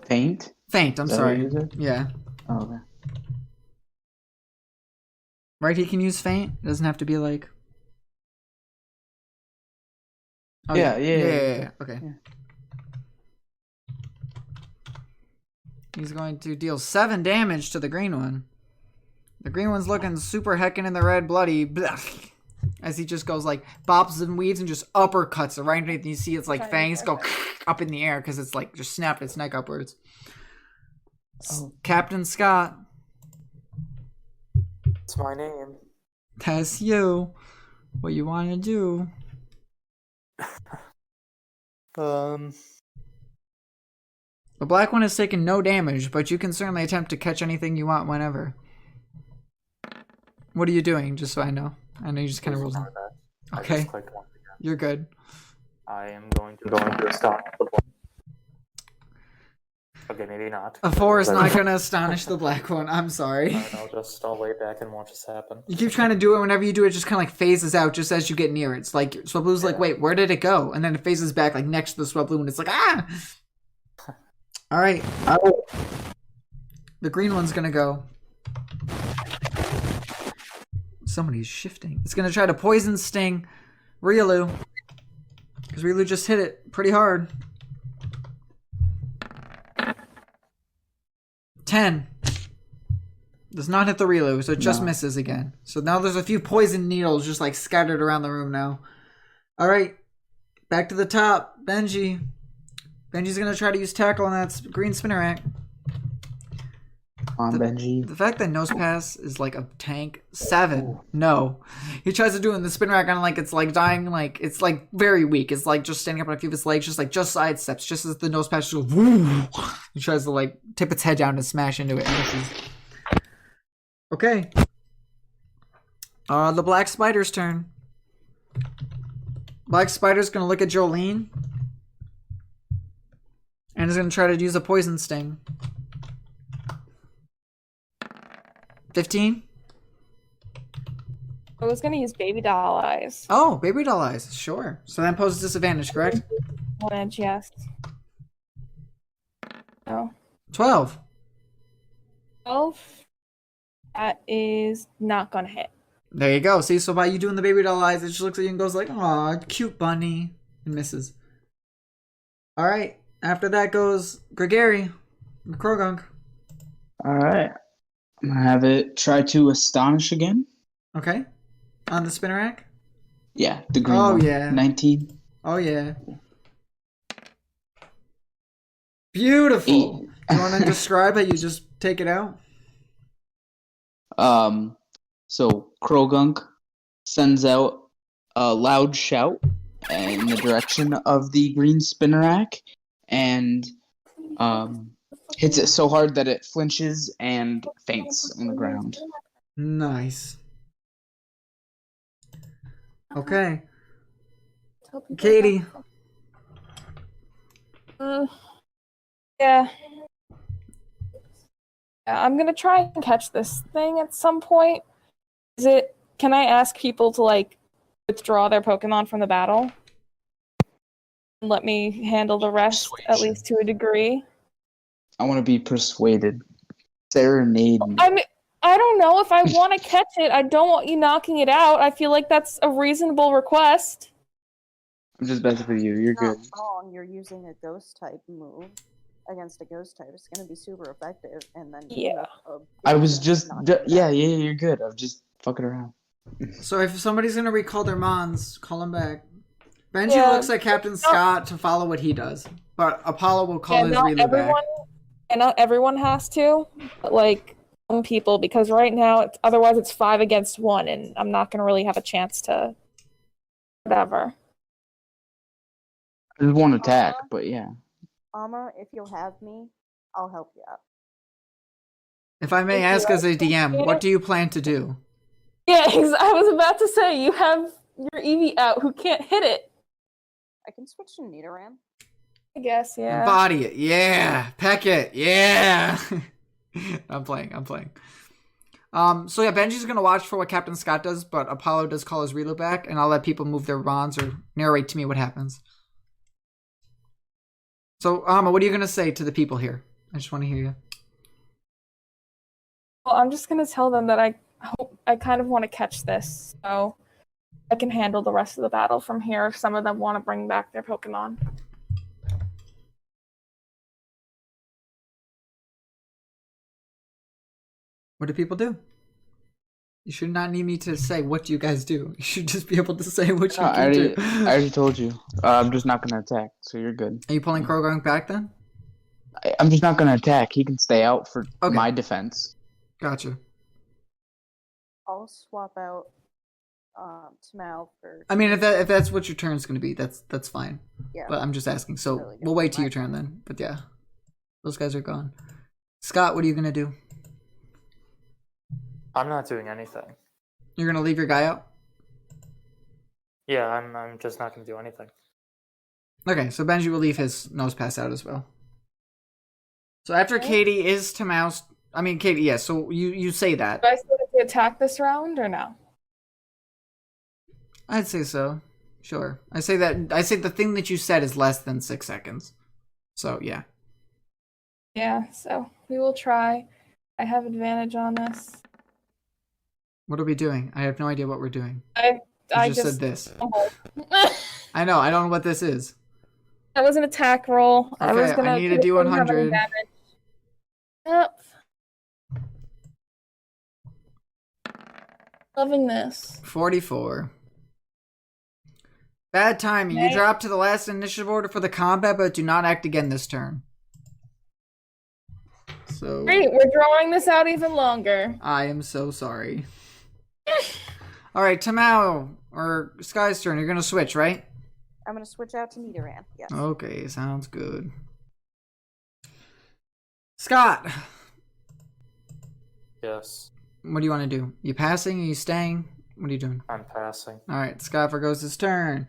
Faint?
Feint, I'm
Is that what
sorry.
you said?
Yeah.
Oh, okay.
Right, he can use feint. It doesn't have to be like. Oh,
Yeah.
Okay.
Yeah.
He's going to deal 7 damage to the green one. The green one's looking super heckin' in the red, bloody. Blech, as he just goes like bops and weaves and just uppercuts it right underneath. And you see its like fangs go up in the air because it's like just snapped its neck upwards.
Oh.
Captain Scott,
That's my name.
that's you. What you want to do? The black one has taken no damage, but you can certainly attempt to catch anything you want whenever. What are you doing? Just so I know. I know you just kind of rolled in.
I
Okay.
just clicked once again.
You're good.
I am going to astonish the black. Okay, maybe not.
A 4 is
But-
not going to astonish the black one. I'm sorry.
Fine, I'll lay back and watch this happen.
You keep trying to do it. Whenever you do it, just kind of like phases out just as you get near it. It's like Swablu's like, wait, where did it go? And then it phases back like next to the Swablu, and it's like, ah! All right. The green one's going to go. Somebody's shifting. It's going to try to poison sting Riolu. Because Riolu just hit it pretty hard. 10. Does not hit the Riolu, so it just
No.
misses again. So now there's a few poison needles just like scattered around the room now. Alright. Back to the top. Benji. Benji's going to try to use tackle on that green Spinnerack.
Come on, Benji.
The fact that Nose Pass is like a tank 7. No. He tries to do it in the spin rack on like it's like dying, like it's like very weak. It's like just standing up on a few of its legs, just sidesteps, just as the Nose Pass just goes, woo. He tries to like tip its head down and smash into it. And misses. Okay. The Black Spider's turn. Black Spider's gonna look at Jolene. And is gonna try to use a poison sting. 15?
I was gonna use baby doll eyes.
Oh, baby doll eyes. Sure. So that poses disadvantage, correct?
1 inch, yes. Oh.
12.
12. That is not gonna hit.
There you go. See, so by you doing the baby doll eyes, it just looks at you and goes like, "Aw, cute bunny," and misses. All right. After that goes Gregory, Krogunk.
All right. I'm gonna have it try to astonish again.
Okay. On the spinner rack.
Yeah, the green
Oh,
one.
yeah.
19.
Oh yeah. Beautiful.
Eight.
Do you want to describe how you just take it out?
So Krogunk sends out a loud shout in the direction of the green spinnerack and hits it so hard that it flinches and faints on the ground.
Nice. Okay.
Tell people
Katie.
Yeah. I'm gonna try and catch this thing at some point. Can I ask people to, like, withdraw their Pokemon from the battle? And let me handle the rest, at
Persuasion.
least to a degree?
I want to be persuaded. Serenade me.
I mean, I don't know. If I want to catch it, I don't want you knocking it out. I feel like that's a reasonable request.
I'm just messing with you. You're
Not
good.
wrong. You're using a ghost type move against a ghost type. It's going to be super effective. And then
Yeah.
I was just,
not doing that.
yeah, you're good. I'm just fucking around.
So if somebody's gonna recall their mons, call them back. Benji
Yeah.
looks at Captain Scott to follow what he does, but Apollo will call
Yeah,
his
not
Relu
everyone,
back.
and not everyone has to, but, like, some people, because right now, otherwise it's 5 against 1, and I'm not gonna really have a chance to. Whatever.
There's one attack, but yeah.
Amma, if you'll have me, I'll help you out.
If I may ask as a DM, what do you plan to do?
Yeah, I was about to say, you have your Eevee out who can't hit it.
I can switch to Nidoran.
I guess, yeah.
Body it, yeah. Peck it, yeah. I'm playing. So yeah, Benji's gonna watch for what Captain Scott does, but Apollo does call his Relu back, and I'll let people move their bonds or narrate to me what happens. So, Amma, what are you gonna say to the people here? I just want to hear you.
Well, I'm just gonna tell them that I kind of want to catch this, so I can handle the rest of the battle from here if some of them want to bring back their Pokemon.
What do people do? You should not need me to say what you guys do. You should just be able to say what you
No,
can do.
I already told you. I'm just not gonna attack, so you're good.
Are you pulling Krogunk back then?
I'm just not gonna attack. He can stay out for
Okay.
my defense.
Gotcha.
I'll swap out Tamao for.
I mean, if that's what your turn's gonna be, that's fine.
Yeah.
But I'm just asking. So
Really good
we'll wait
for
till
my
your turn then. But yeah, those guys are gone. Scott, what are you gonna do?
I'm not doing anything.
You're gonna leave your guy out?
Yeah, I'm just not going to do anything.
Okay, so Benji will leave his nose pass out as well. So after Katie is to Mouse. I mean, Katie, yes. Yeah, so you say that.
Do I still get to attack this round or no?
I'd say so. Sure. I say the thing that you said is less than 6 seconds. So yeah.
Yeah, so we will try. I have advantage on this.
What are we doing? I have no idea what we're doing.
I
You just said this. I know. I don't know what this is.
That was an attack roll. I was
Okay,
gonna
I need a
see if it didn't have any
D100.
damage. Yep. Loving this.
44. Bad timing. You
Okay.
drop to the last initiative order for the combat, but do not act again this turn. So
Great, we're drawing this out even longer.
I am so sorry. All right, Tamao or Sky's turn. You're gonna switch, right?
I'm gonna switch out to Nidoran. Yes.
Okay, sounds good. Scott,
Yes,
what do you want to do? You passing? Are you staying? What are you doing?
I'm passing.
All right, Scott forgoes his turn.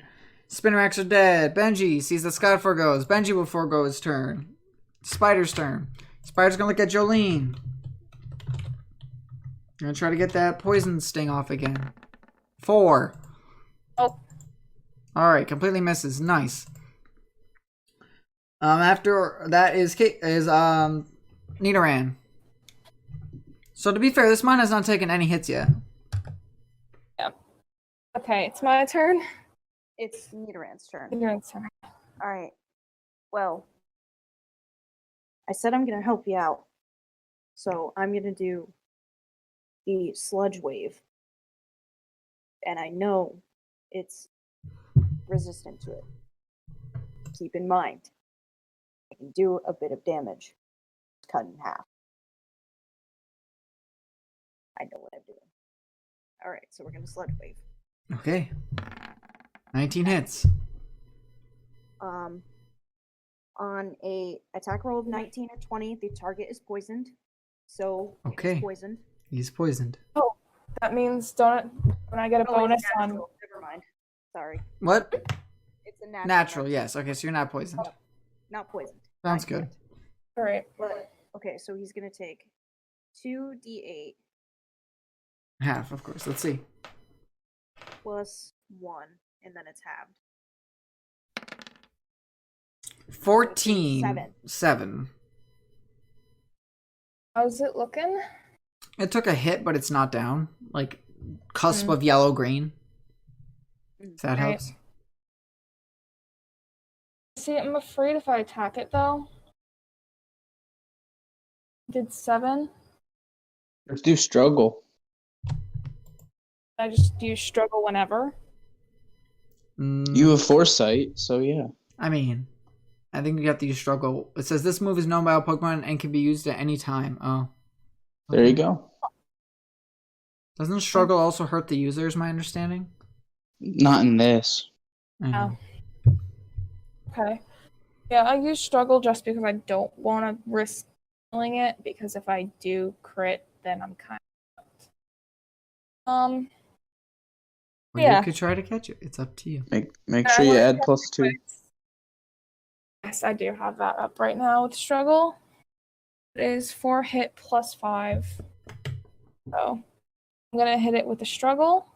Spinneracks are dead. Benji sees that Scott forgoes. Benji will forego his turn. Spider's turn. Spider's gonna look at Jolene. Gonna try to get that poison sting off again. 4.
Oh.
All right, completely misses. Nice. After that is Nidoran. So to be fair, this mine has not taken any hits yet.
Okay, it's my turn.
It's Nidoran's turn.
Your turn.
All right. Well, I said I'm gonna help you out, so I'm gonna do the sludge wave, and I know it's resistant to it. Keep in mind, I can do a bit of damage. It's cut in half. I know what I'm doing. All right, so we're gonna sludge wave.
Okay. 19 hits.
On a attack roll of 19 or 20, the target is poisoned. So
Okay.
it's poisoned.
He's poisoned.
That means don't when I get a
Oh, it's
bonus on.
natural. Never mind. Sorry.
What?
It's a natural.
Natural, yes. Okay, so you're not poisoned.
Not poisoned.
Sounds
Not
good.
yet.
All right.
But okay, so he's gonna take 2d8
Half, of course. Let's see.
plus 1, and then it's halved.
14.
Seven.
7.
How's it looking?
It took a hit, but it's not down. Like, cusp of yellow-green. If that
Right.
helps.
See, I'm afraid if I attack it though. Did 7.
Let's do struggle.
I just use struggle whenever.
You have foresight, so yeah.
I mean, I think you have to use struggle. It says this move is known by all Pokemon and can be used at any time. Oh.
There you go.
Doesn't struggle also hurt the user, is my understanding?
Not in this.
I know.
Okay. Yeah, I use struggle just because I don't want to risk killing it, because if I do crit, then I'm kind of
Or
yeah.
you could try to catch it. It's up to you.
Make sure you add +2.
Yes, I do have that up right now with struggle. It is 4 hit plus 5. So I'm gonna hit it with the struggle.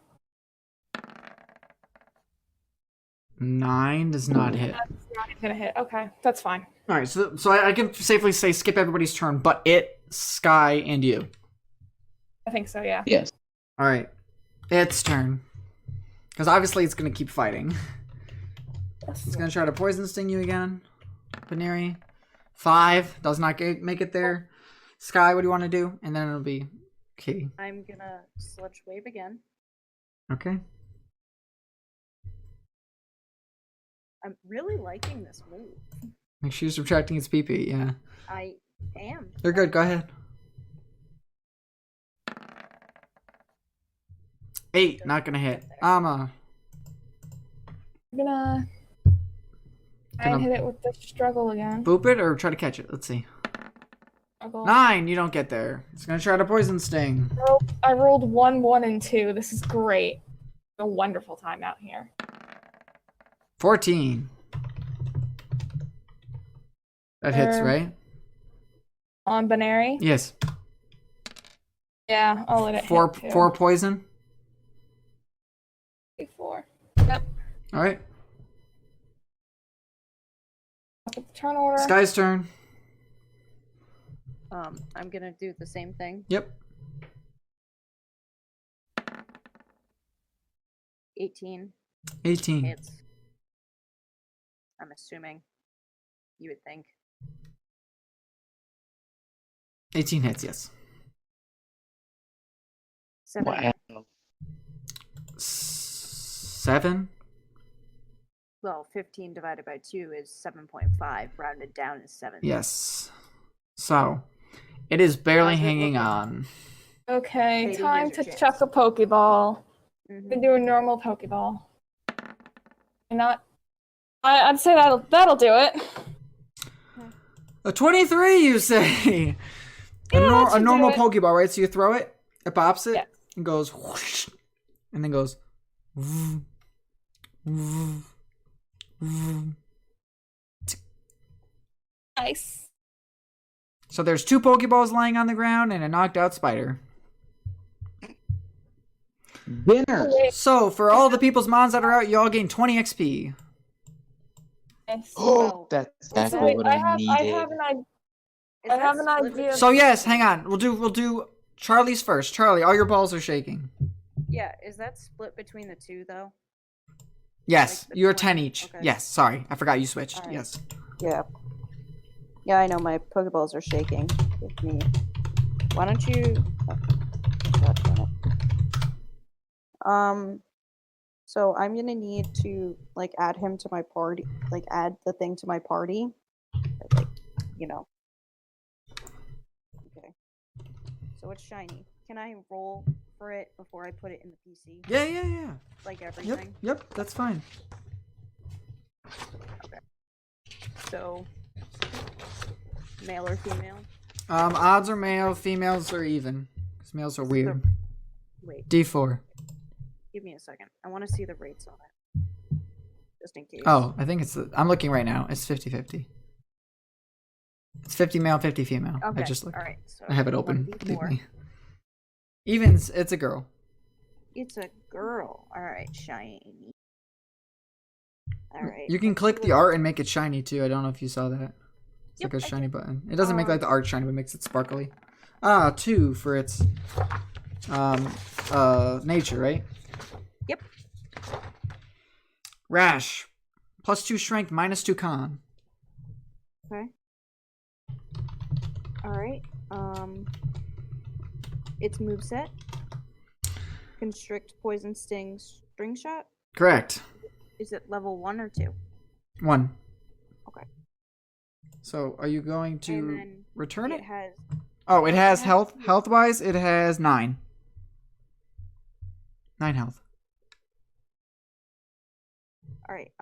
9 does not hit.
That's not even gonna hit. Okay, that's fine.
All right, so I can safely say skip everybody's turn, but it, Sky, and you.
I think so, yeah.
Yes.
All right, its turn. Because obviously it's going to keep fighting. It's going to try to poison sting you again. Paneri. 5 does not make it there. Sky, what do you want to do? And then it'll be Kitty.
I'm gonna sludge wave again.
Okay.
I'm really liking this move.
Make sure you're subtracting its PP, yeah.
I am.
You're good, go ahead. 8, not gonna hit.
I'm gonna try and hit it with the struggle again.
Boop it or try to catch it. Let's see.
Struggle.
9, you don't get there. It's gonna try to poison sting.
I rolled 1, 1, and 2. This is great. A wonderful time out here.
14. That hits, right?
On Binary?
Yes.
Yeah, I'll let it
Four
hit too.
4 poison.
4. Yep.
All right.
Up at the turn order.
Sky's turn.
I'm gonna do the same thing.
Yep.
18
18.
hits. I'm assuming. You would think.
18 hits, yes.
7.
Wow.
7.
Well, 15 divided by 2 is 7.5. Rounded down is 7.
Yes. So, it is barely
How's it
hanging
looking?
on.
Okay,
Katie,
time
here's your
to
chance.
chuck a Pokeball.
Mhm.
We do a normal Pokeball. And I'd say that'll do it.
A 23, you say?
Yeah, that
a
should
normal
do it.
Pokeball, right? So you throw it, it pops it,
Yeah.
and goes whoosh, and then goes. Vroom, vroom, vroom.
Nice.
So there's 2 Pokeballs lying on the ground and a knocked out spider.
Dinner.
So for all the people's mons that are out, you all gain 20 XP.
Nice.
Oh, that's
So
exactly what I
I
needed.
have an idea.
Is
I
that
have an
split
idea.
So yes, hang on. We'll do Charlie's first. Charlie, all your balls are shaking.
Yeah, is that split between the two though?
Yes,
Like the
you're
20?
10 each.
Okay.
Yes, sorry. I forgot you switched.
Alright.
Yes.
Yeah. Yeah, I know my Pokeballs are shaking with me. Why don't you? Oh, God damn it. So I'm gonna need to like add him to my party, like add the thing to my party, like you know. Okay. So it's shiny. Can I roll for it before I put it in the PC?
Yeah.
Like everything.
Yep, that's fine.
So male or female?
Odds are male, females are even. Because males are weird.
Wait,
D4.
give me a second. I want to see the rates on it, just in case.
Oh, I think it's. I'm looking right now. It's 50-50. It's 50 male, 50 female.
Okay.
I just looked.
All right. So
I have it open.
1d4.
Believe me. Evens, it's a girl.
It's a girl. All right, shiny. All right.
You can
let's
click
see
the
what-
art and make it shiny too. I don't know if you saw that. It's
Yep,
like a
I
shiny
did.
button. It doesn't make like the
Um,
art shiny, but makes it sparkly. 2 for its nature, right?
Yep.
Rash. +2 strength, -2 con.
Okay. All right. Its moveset: constrict, poison, sting, string shot.
Correct.
Is it level 1 or 2?
1.
Okay.
So are you going
And
to
then
return it?
It has.
Oh, it has
has-
health. Health-wise, it has 9. 9 health.
All right.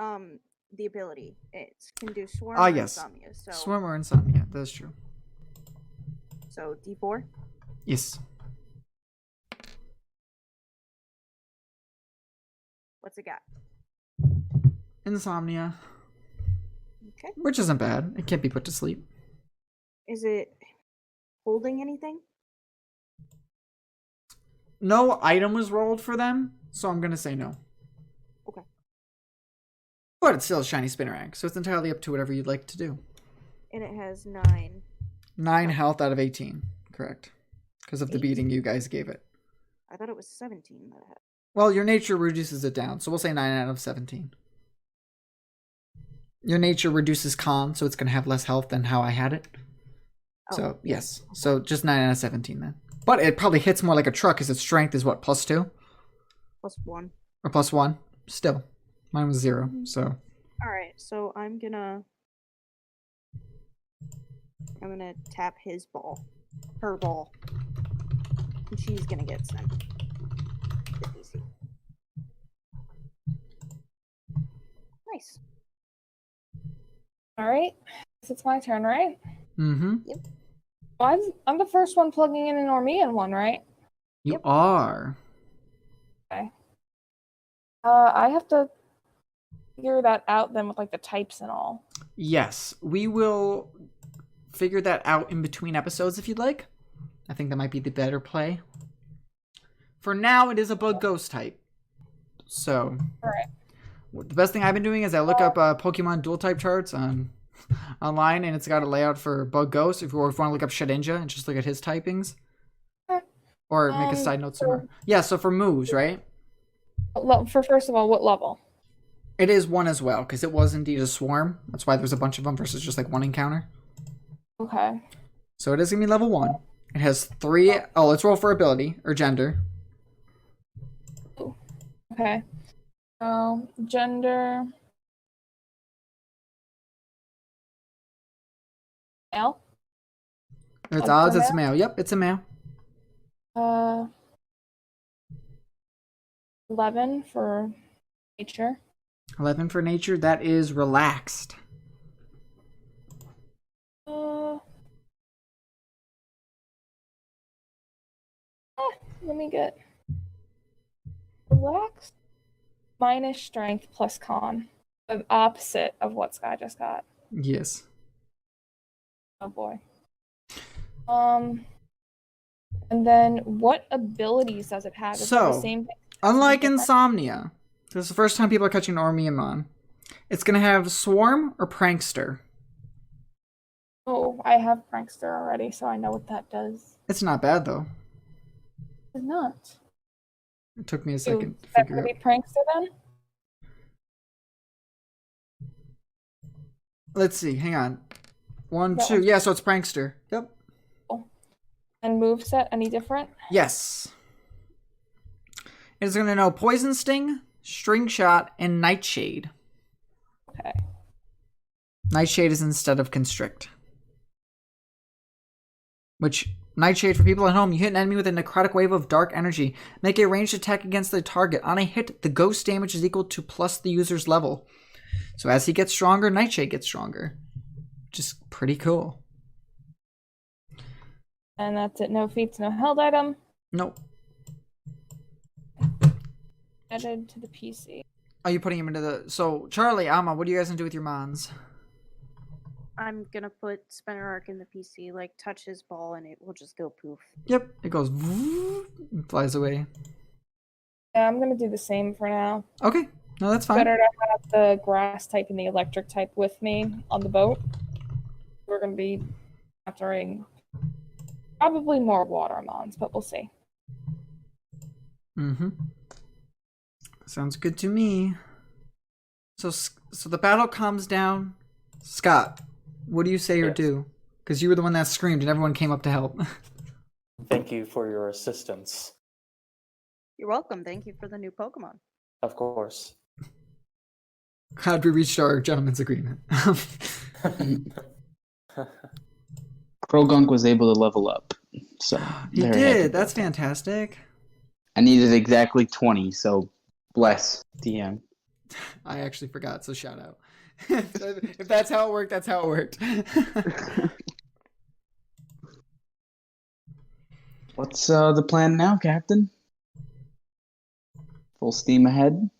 The ability it can do swarm.
Ah,
or
yes.
Insomnia. So
Swim or insomnia. That's true.
So D4.
Yes.
What's it got?
Insomnia.
Okay.
Which isn't bad. It can't be put to sleep.
Is it holding anything?
No item was rolled for them, so I'm gonna say no.
Okay.
But it's still a shiny Spinarak, so it's entirely up to whatever you'd like to do.
And it has 9.
9 health out of 18. Correct. Because of the
18?
beating you guys gave it.
I thought it was 17 that it had.
Well, your nature reduces it down, so we'll say 9 out of 17. Your nature reduces con, so it's gonna have less health than how I had it.
Oh,
So, yes. So just 9 out of 17 then. But it probably hits more like a truck because its strength is what, +2?
+1.
Or +1? Still. Mine was 0,
Mhm.
so.
Alright, so I'm gonna tap his ball. Her ball. And she's gonna get sent to DC. Nice.
All right. So it's my turn, right?
Mm-hmm.
Well, I'm the first one plugging in an Ormean one, right?
You
Yep.
are.
I have to figure that out then with like the types and all.
Yes. We will figure that out in between episodes if you'd like. I think that might be the better play. For now, it is a bug ghost type. So,
Alright.
the best thing I've been doing is I look up Pokemon dual type charts online, and it's got a layout for bug ghost. If you want to look up Shedinja and just look at his typings, or make a side note somewhere. Yeah. So for moves, right?
For first of all, what level?
It is 1 as well because it was indeed a swarm. That's why there's a bunch of them versus just like 1 encounter.
Okay.
So it is gonna be level 1. It has 3. Oh, let's roll for ability or gender.
Okay. So gender. Male.
Its
It's
odds,
a
it's a male. Yep, it's a male.
11 for nature.
11 for nature. That is relaxed.
Let me get relax. Minus strength plus con. The opposite of what Sky just got.
Yes.
Oh boy. And then what abilities does it have? Is it
So,
the same thing?
Unlike
Different?
Insomnia, this is the first time people are catching Ormeamon. It's gonna have Swarm or Prankster.
Oh, I have Prankster already, so I know what that does.
It's not bad though.
It's not.
It took me a
You
second to
that
figure
gonna
out.
be prankster then?
Let's see. Hang on. One,
That
two.
one's
Yeah, so it's prankster. Yep.
And moveset any different?
Yes. It's gonna know poison sting, string shot, and nightshade.
Okay.
Nightshade is instead of constrict. Which Nightshade, for people at home, you hit an enemy with a necrotic wave of dark energy. Make a ranged attack against the target. On a hit, the ghost damage is equal to plus the user's level. So as he gets stronger, Nightshade gets stronger. Which is pretty cool.
And that's it. No feats, no held item.
Nope.
Added to the PC.
Are you putting him into the... So, Charlie, Amma, what are you guys going to do with your mons?
I'm gonna put Spinner Arc in the PC, like touch his ball and it will just go poof.
Yep, it goes... and flies away.
Yeah, I'm gonna do the same for now.
Okay, no, that's fine.
Better to have the grass type and the electric type with me on the boat. We're gonna be entering probably more water mons, but we'll see.
Mm-hmm. Sounds good to me. So the battle calms down. Scott, what do you say or
Yes.
do? Because you were the one that screamed and everyone came up to help.
Thank you for your assistance.
You're welcome. Thank you for the new Pokemon.
Of course.
Glad we reached our gentleman's agreement.
Krogunk was able to level up. So
He
very happy
did.
about
That's
that.
fantastic.
I needed exactly 20, so bless DM.
I actually forgot, so shout out. If that's how it worked, that's how it worked.
What's the plan now, Captain? Full steam ahead?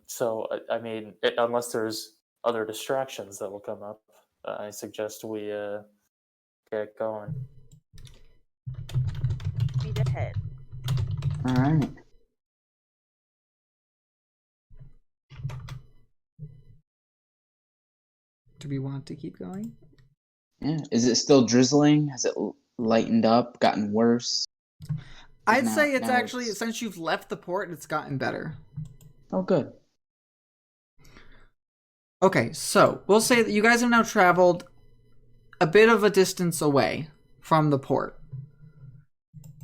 So, I mean, unless there's other distractions that will come up, I suggest we get going.
Speed ahead.
Alright.
Do we want to keep going?
Yeah. Is it still drizzling? Has it lightened up? Gotten worse?
I'd
Now-
say it's
now
actually,
it's-
since you've left the port, it's gotten better.
Oh, good.
Okay, so we'll say that you guys have now traveled a bit of a distance away from the port.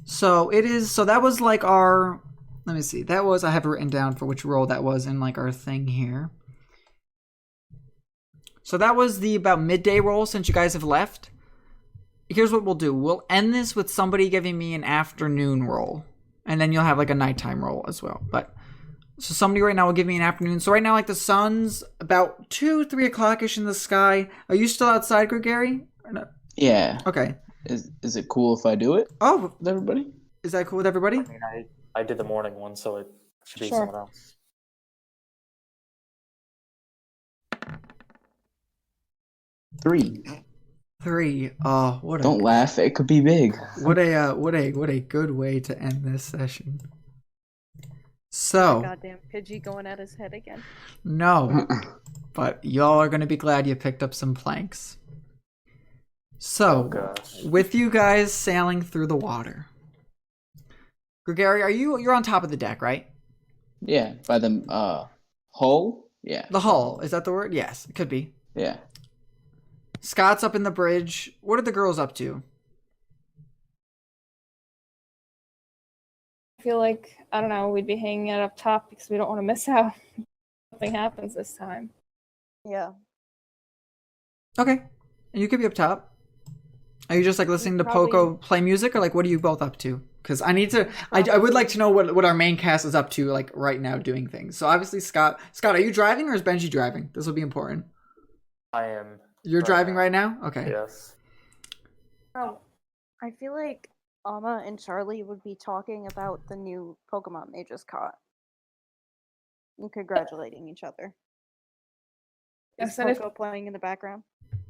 So it is, so that was like our, let me see, that was, I have it written down for which role that was in like our thing here. So that was the about midday roll since you guys have left. Here's what we'll do. We'll end this with somebody giving me an afternoon roll. And then you'll have like a nighttime roll as well. But so somebody right now will give me an afternoon. So right now, like the sun's about 2-3 o'clock-ish in the sky. Are you still outside, Gregory? Or no?
Yeah.
Okay.
Is it cool if I do it
Oh,
with everybody?
is that cool with everybody?
I mean, I did the morning one, so it should be
Sure.
someone else.
3.
3. Oh, what a
Don't laugh. It could be big.
what a good way to end this session. So
Goddamn Pidgey going at his head again.
no, but y'all are gonna be glad you picked up some planks. So,
Oh gosh.
with you guys sailing through the water, Gregory, you're on top of the deck, right?
Yeah. By the hull? Yeah.
The hull, is that the word? Yes, it could be.
Yeah.
Scott's up in the bridge. What are the girls up to?
I feel like, I don't know, we'd be hanging out up top because we don't want to miss out. Something happens this time.
Yeah.
Okay, and you could be up top. Are you just like listening to
Probably-
Poco play music, or like what are you both up to? Because I need to. I would like to know what our main cast is up to, like right now, doing things. So obviously, Scott, are you driving or is Benji driving? This will be important.
I am.
You're
Right
driving
now.
right now. Okay.
Yes.
Oh, I feel like Amma and Charlie would be talking about the new Pokemon they just caught. And congratulating each other. Is
Yes, and if
Poco playing in the background?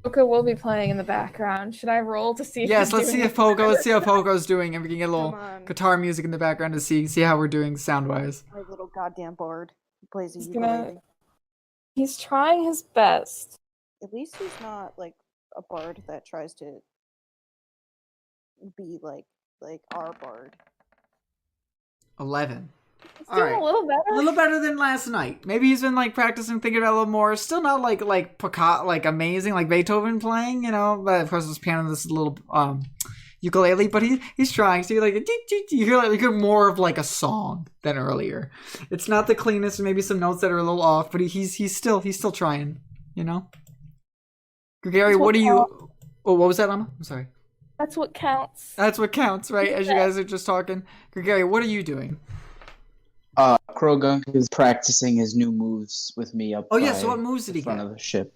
Poco will be playing in the background. Should I roll to see if
Yes.
he's
Let's see
doing
if Poco. Let's see how Poco's doing, and we can get a little
Come on.
guitar music in the background to see how we're doing sound wise.
My little goddamn bard who plays a
He's gonna-
ukulele.
He's trying his best.
At least he's not like a bard that tries to be like like our bard.
11.
It's
All
doing
right.
a little better.
A little better than last night. Maybe he's been like practicing, thinking about it a little more. Still not like amazing, like Beethoven playing, you know. But of course, this piano, this little ukulele. But he's trying. So you hear more of like a song than earlier. It's not the cleanest. Maybe some notes that are a little off. But he's still trying. You know. Gary,
That's
what
what
do you? Oh, what was that, Emma? I'm sorry.
That's what counts.
That's what counts, right? As you guys are just talking. Gary, what are you doing?
Krogunk is practicing his new moves with me up.
Oh yeah, so what moves did he
front
get?
of the ship?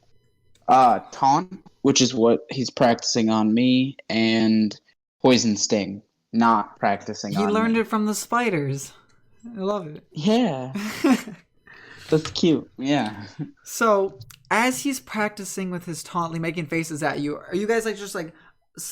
Taunt, which is what he's practicing on me, and Poison Sting, not practicing
He
on
learned
me.
it from the spiders. I love it.
Yeah, that's cute. Yeah.
So, as he's practicing with his tauntly making faces at you, are you guys like just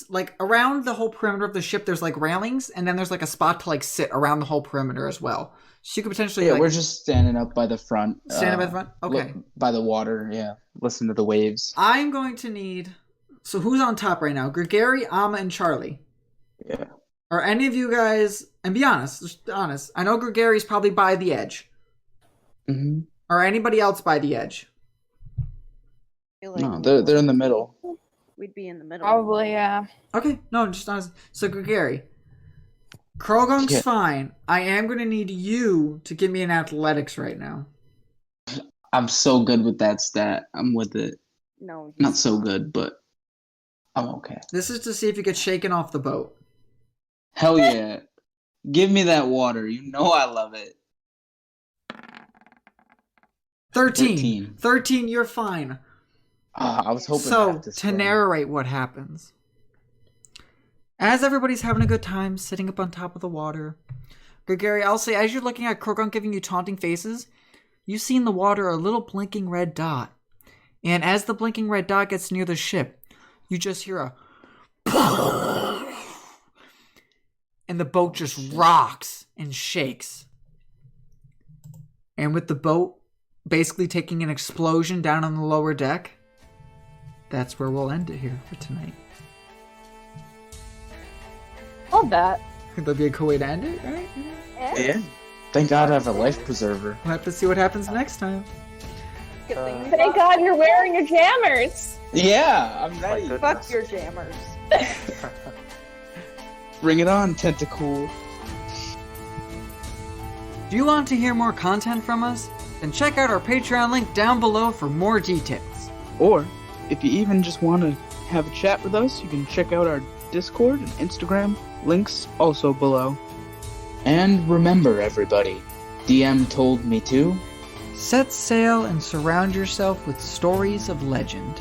like around the whole perimeter of the ship? There's like railings, and then there's like a spot to like sit around the whole perimeter as well. So you could potentially
Yeah,
like
we're just standing up by the front.
stand by the front. Okay,
Look by the water. Yeah, listen to the waves.
I'm going to need. So who's on top right now? Gregary, Amma, and Charlie.
Yeah.
Are any of you guys? And be honest, just be honest. I know Gregary's probably by the edge.
Mm-hmm.
Or anybody else by the edge?
I feel like
No, they're in the middle.
we'd be in the middle.
Probably, yeah.
Okay, no, just honest. So Gregary, Krogunk's
Yeah.
fine. I am going to need you to give me an athletics right now.
I'm so good with that stat. I'm with it.
No,
Not so good, but I'm okay.
This is to see if you get shaken off the boat.
Hell yeah. Give me that water. You know I love it.
13. 13, you're fine.
I was hoping
So,
that
to narrate what happens. As everybody's having a good time, sitting up on top of the water, Gregary, I'll say, as you're looking at Krogunk giving you taunting faces, you see in the water a little blinking red dot. And as the blinking red dot gets near the ship, you just hear a and the boat just rocks and shakes. And with the boat basically taking an explosion down on the lower deck, that's where we'll end it here for tonight.
Love that.
That'd be a cool way to end it, right?
Yeah. Thank God I have a life preserver.
We'll have to see what happens next time.
Good thing we
Thank God you're wearing your jammers.
Yeah, I'm
My
ready.
goodness.
fuck your jammers.
Bring it on, Tentacool.
Do you want to hear more content from us? Then check out our Patreon link down below for more details.
Or, if you even just want to have a chat with us, you can check out our Discord and Instagram, links also below.
And remember, everybody, DM told me to.
Set sail and surround yourself with stories of legend.